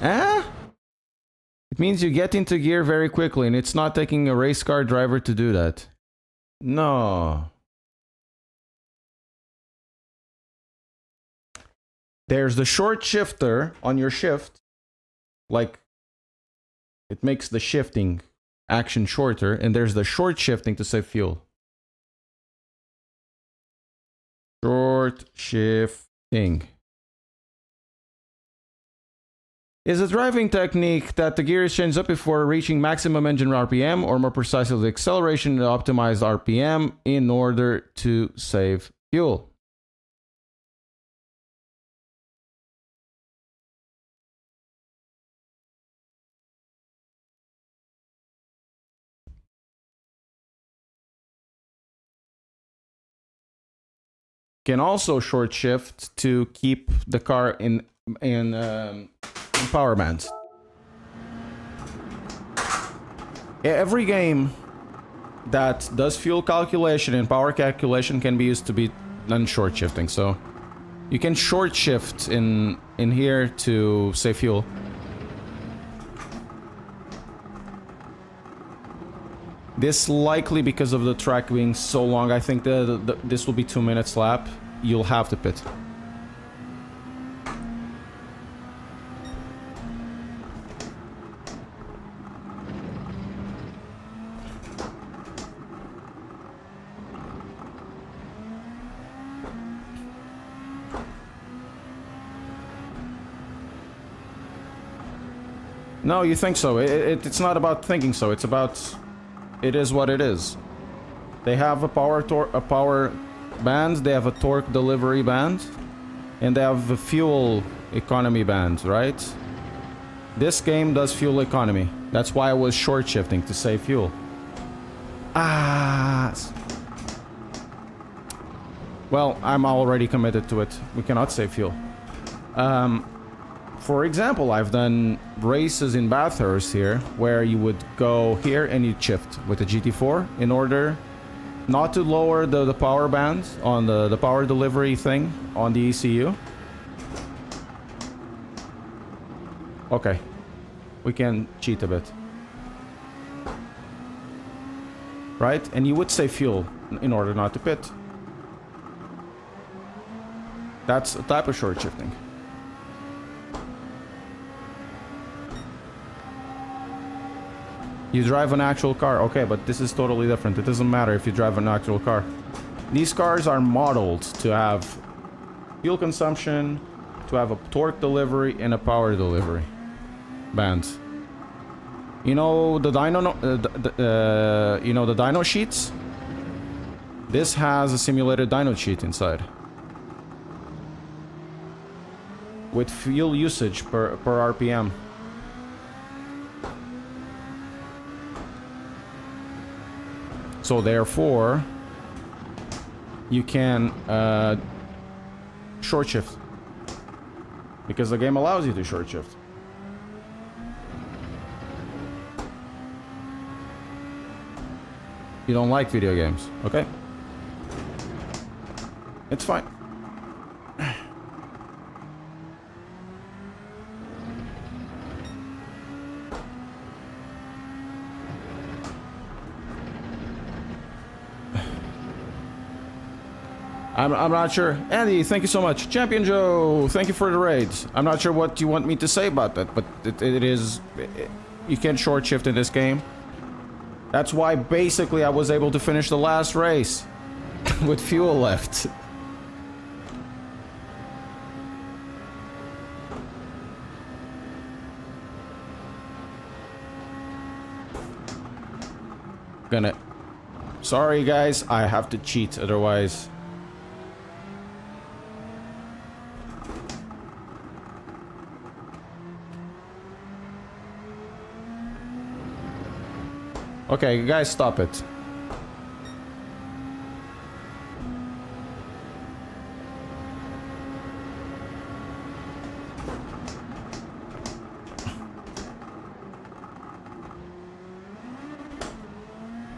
Ah? It means you get into gear very quickly, and it's not taking a race car driver to do that. No. There's the short shifter on your shift. Like, it makes the shifting action shorter, and there's the short shifting to save fuel. Short shifting. Is a driving technique that the gear is changed up before reaching maximum engine RPM, or more precisely the acceleration to optimize RPM in order to save fuel. Can also short shift to keep the car in power bands. Every game that does fuel calculation and power calculation can be used to be done short shifting. So you can short shift in here to save fuel. This likely because of the track being so long. I think this will be 2 minutes lap. You'll have to pit. No, you think so. It's not about thinking so. It's about... It is what it is. They have a power band, they have a torque delivery band, and they have a fuel economy band, right? This game does fuel economy. That's why I was short shifting, to save fuel. Well, I'm already committed to it. We cannot save fuel. For example, I've done races in Bathurst here, where you would go here and you'd shift with the GT4 in order not to lower the power band on the power delivery thing on the ECU. Okay, we can cheat a bit. Right? And you would save fuel in order not to pit. That's a type of short shifting. You drive an actual car. Okay, but this is totally different. It doesn't matter if you drive an actual car. These cars are modeled to have fuel consumption, to have a torque delivery, and a power delivery band. You know the dyno, you know the dyno sheets? This has a simulated dyno sheet inside. With fuel usage per RPM. So therefore, you can short shift. Because the game allows you to short shift. You don't like video games, okay? It's fine. I'm not sure. Andy, thank you so much. Champion Joe, thank you for the raid. I'm not sure what you want me to say about that, but it is... you can't short shift in this game. That's why basically I was able to finish the last race with fuel left. Gonna... Sorry guys, I have to cheat otherwise... Okay, guys, stop it.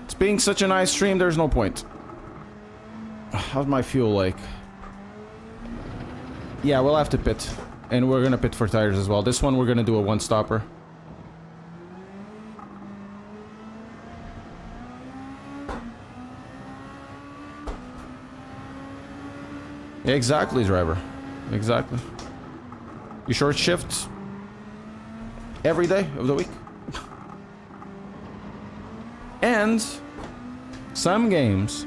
It's being such a nice stream, there's no point. How's my fuel like? Yeah, we'll have to pit. And we're gonna pit for tires as well. This one we're gonna do a one-stopper. Exactly, driver. Exactly. You short shift every day of the week. And some games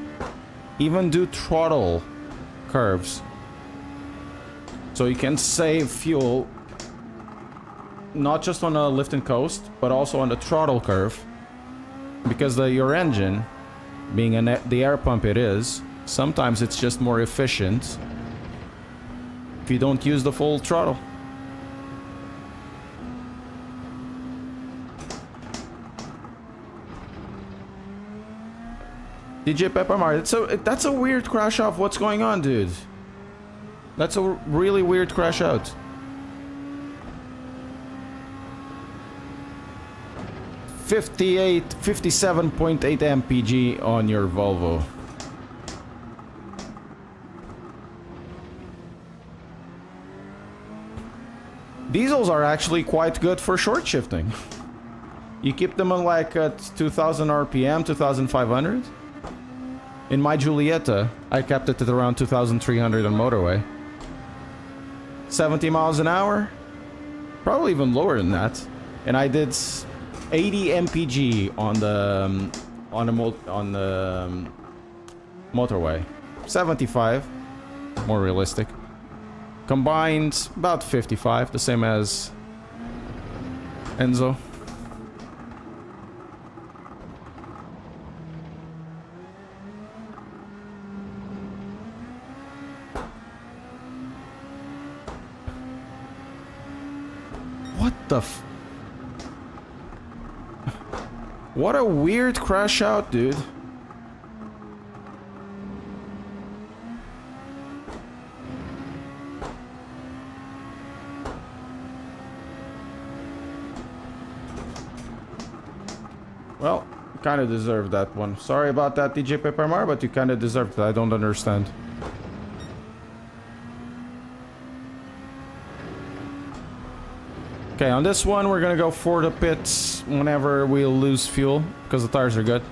even do throttle curves. So you can save fuel not just on a lift and coast, but also on the throttle curve. Because your engine, being the air pump it is, sometimes it's just more efficient if you don't use the full throttle. DJ Pepper Mar, that's a weird crash off. What's going on, dude? That's a really weird crash out. $57.8 mpg on your Volvo. Diesels are actually quite good for short shifting. You keep them on like at 2000 RPM, 2500. In my Giulietta, I kept it at around 2300 on motorway. 70 miles an hour? Probably even lower than that. And I did 80 mpg on the motorway. 75, more realistic. Combined, about 55, the same as Enzo. What the f... What a weird crash out, dude. Well, you kind of deserved that one. Sorry about that, DJ Peppermar, but you kind of deserved it. I don't understand. Okay, on this one, we're gonna go for the pits whenever we lose fuel, because the tires are good.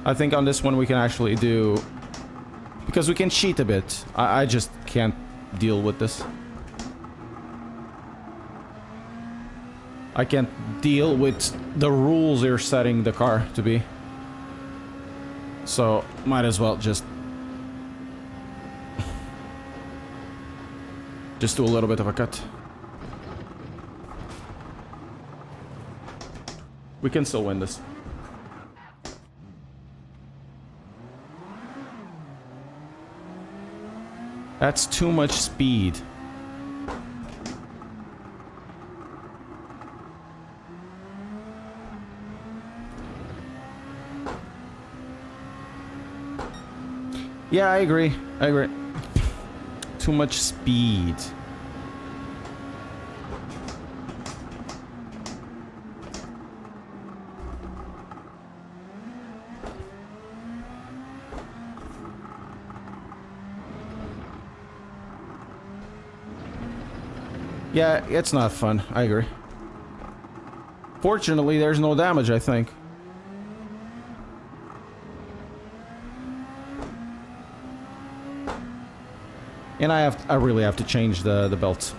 I think on this one we can actually do... Because we can cheat a bit. I just can't deal with this. I can't deal with the rules you're setting the car to be. So, might as well just do a little bit of a cut. We can still win this. That's too much speed. Yeah, I agree. I agree. Too much speed. Yeah, it's not fun. I agree. Fortunately, there's no damage, I think. And I really have to change the belt.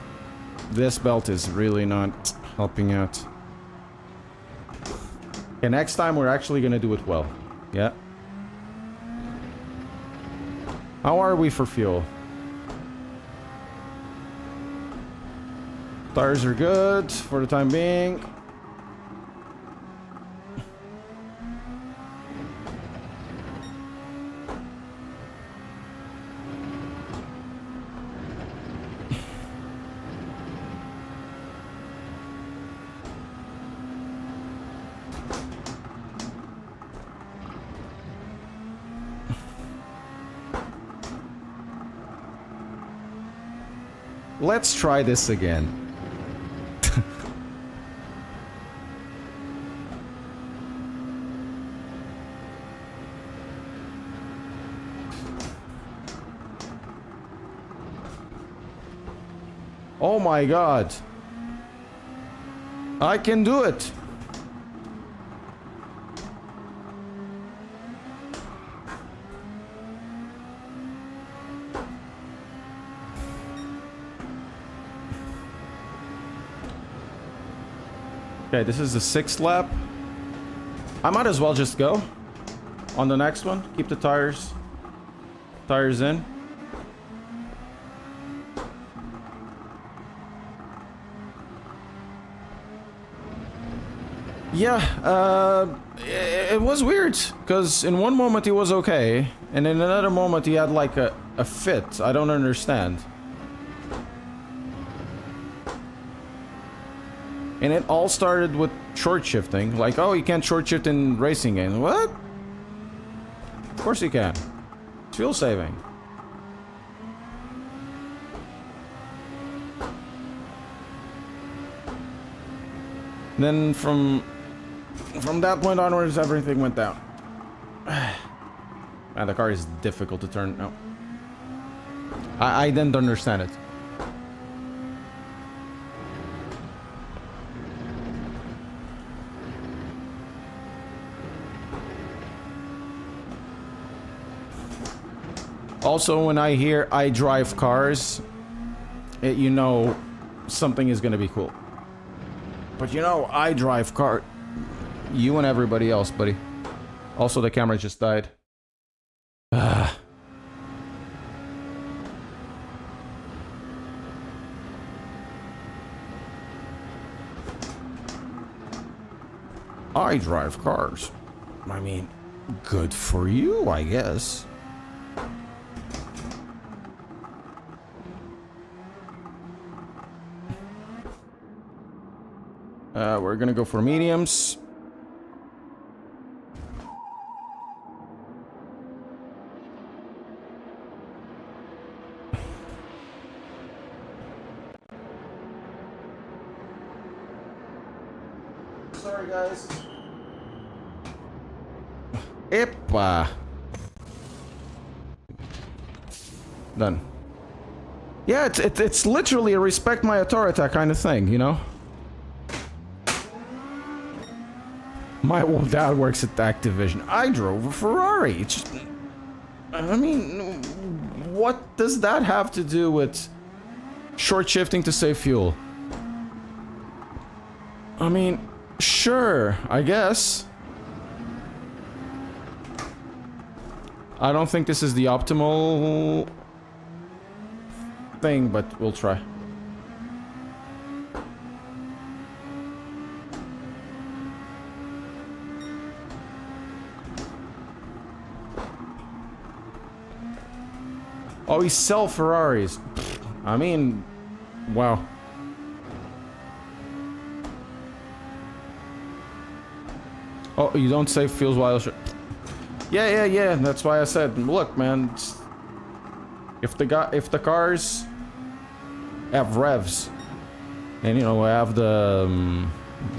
This belt is really not helping out. Okay, next time we're actually gonna do it well. Yeah. How are we for fuel? Tires are good for the time being. Let's try this again. Oh my god. I can do it. Okay, this is the 6th lap. I might as well just go on the next one. Keep the tires in. Yeah, it was weird, because in one moment he was okay, and in another moment he had like a fit. I don't understand. And it all started with short shifting. Like, oh, you can't short shift in racing games. What? Of course you can. It's fuel saving. Then from that point onwards, everything went down. Man, the car is difficult to turn. No. I didn't understand it. Also, when I hear I drive cars, you know something is gonna be cool. But you know, I drive car. You and everybody else, buddy. Also, the camera just died. I drive cars. I mean, good for you, I guess. We're gonna go for mediums. Sorry, guys. Epa. Done. Yeah, it's literally a respect my authority kind of thing, you know? My dad works at Activision. I drove a Ferrari. It's just, I mean, what does that have to do with short shifting to save fuel? I mean, sure, I guess. I don't think this is the optimal thing, but we'll try. Oh, he sells Ferraris. I mean, wow. Oh, you don't save fuels while... Yeah. That's why I said, look, man. If the cars have revs, and you know, have the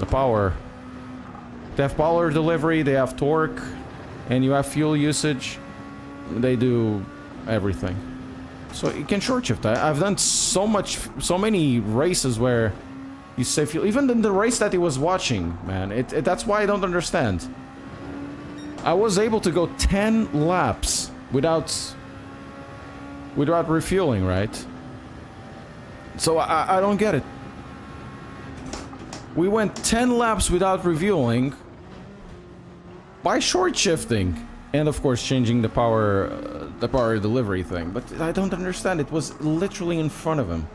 power, they have power delivery, they have torque, and you have fuel usage, they do everything. So you can short shift. I've done so many races where you save fuel. Even in the race that he was watching, man. That's why I don't understand. I was able to go 10 laps without refueling, right? So I don't get it. We went 10 laps without refueling by short shifting. And of course changing the power delivery thing. But I don't understand. It was literally in front of him.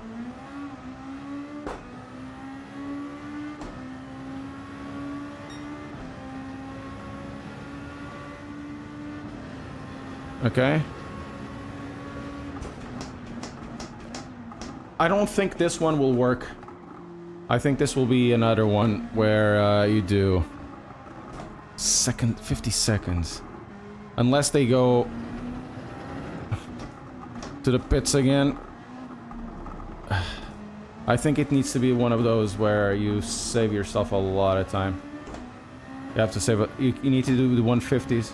Okay. I don't think this one will work. I think this will be another one where you do 50 seconds. Unless they go to the pits again. I think it needs to be one of those where you save yourself a lot of time. You have to save it. You need to do the 150s.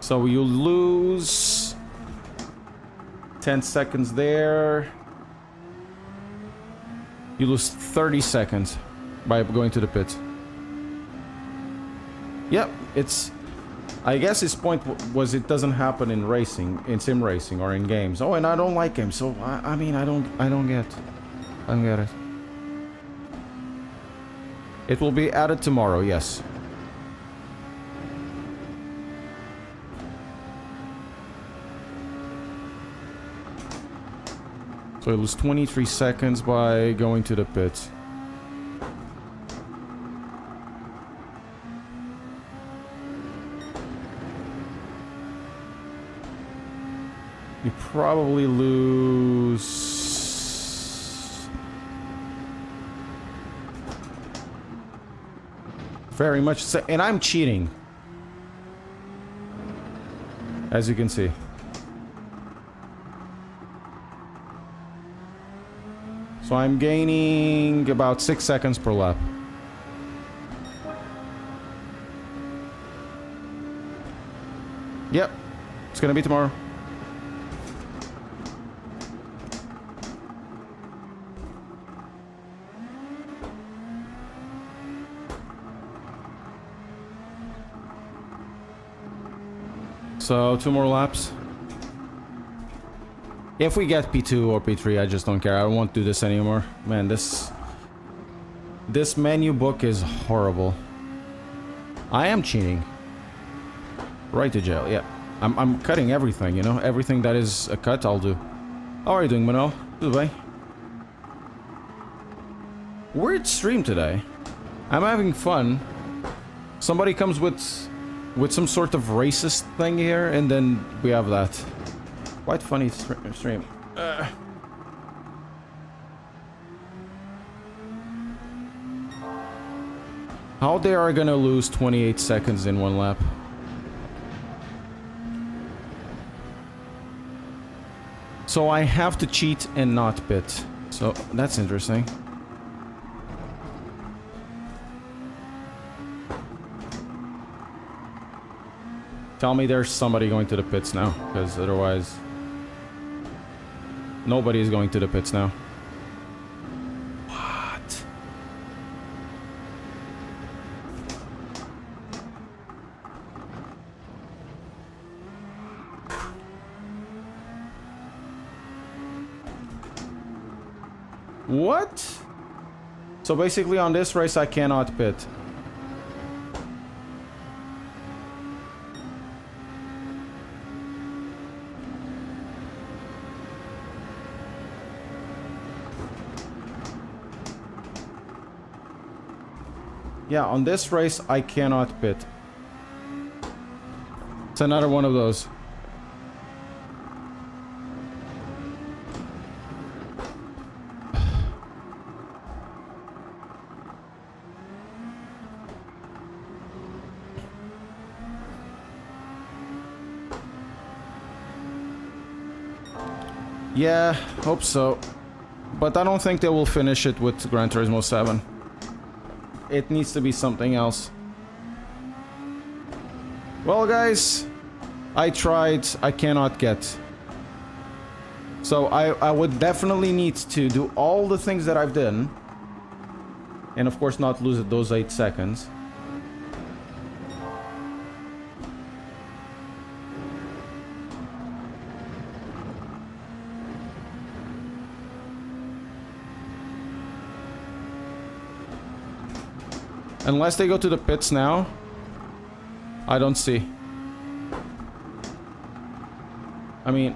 So you lose 10 seconds there. You lose 30 seconds by going to the pits. Yep, it's... I guess his point was it doesn't happen in racing, in sim racing or in games. Oh, and I don't like him, so I mean I don't get it. It will be added tomorrow, yes. So I lose 23 seconds by going to the pits. You probably lose... very much, and I'm cheating. As you can see. So I'm gaining about 6 seconds per lap. Yep. It's gonna be tomorrow. So 2 more laps. If we get P2 or P3, I just don't care. I won't do this anymore. Man, this menu book is horrible. I am cheating. Right to jail, yeah. I'm cutting everything, you know? Everything that is a cut, I'll do. How are you doing, Manuel? Goodbye. Weird stream today. I'm having fun. Somebody comes with some sort of racist thing here, and then we have that. Quite funny stream. How they are gonna lose 28 seconds in 1 lap? So I have to cheat and not pit. So that's interesting. Tell me there's somebody going to the pits now, because otherwise... nobody is going to the pits now. What? What? So basically on this race I cannot pit. Yeah, on this race, I cannot pit. It's another one of those. Yeah, hope so. But I don't think they will finish it with Gran Turismo 7. It needs to be something else. Well, guys, I tried. I cannot get. So I would definitely need to do all the things that I've done. And of course not lose those 8 seconds. Unless they go to the pits now, I don't see. I mean...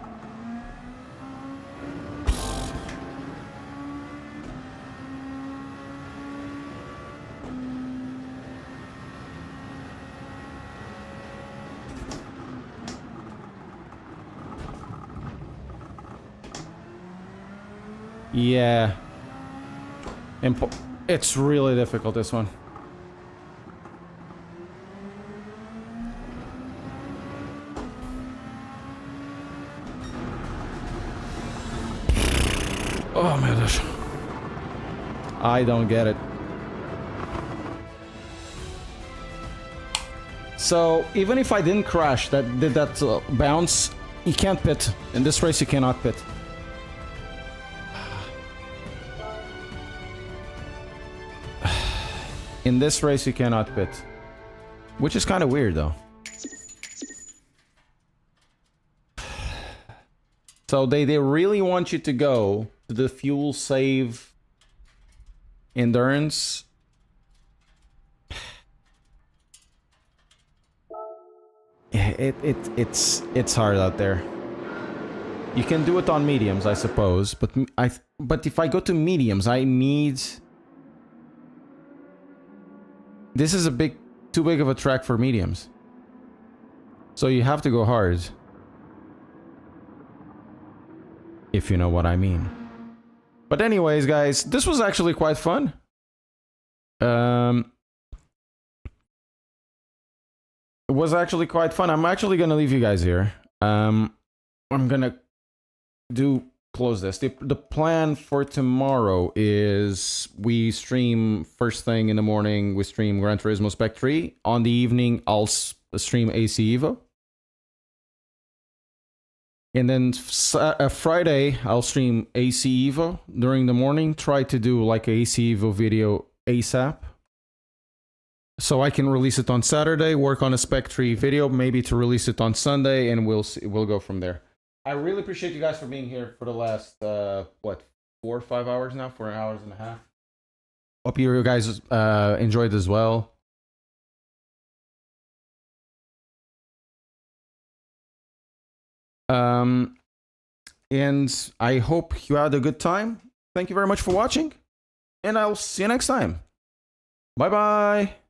yeah. It's really difficult, this one. Oh my gosh. I don't get it. So, even if I didn't crash, did that bounce, you can't pit. In this race, you cannot pit. In this race, you cannot pit. Which is kind of weird, though. So, they really want you to go to the fuel save endurance. It's hard out there. You can do it on mediums, I suppose, but but if I go to mediums, I need... This is too big of a track for mediums. So you have to go hard. If you know what I mean. But anyways, guys, this was actually quite fun. It was actually quite fun. I'm actually gonna leave you guys here. I'm gonna close this. The plan for tomorrow is we stream first thing in the morning. We stream Gran Turismo Spec 3. On the evening, I'll stream AC Evo. And then Friday, I'll stream AC Evo during the morning. Try to do like a AC Evo video ASAP. So I can release it on Saturday, work on a Spec 3 video, maybe to release it on Sunday, and we'll go from there. I really appreciate you guys for being here for the last, 4 or 5 hours now? 4 hours and a half. Hope you guys enjoyed as well. And I hope you had a good time. Thank you very much for watching, and I'll see you next time. Bye-bye.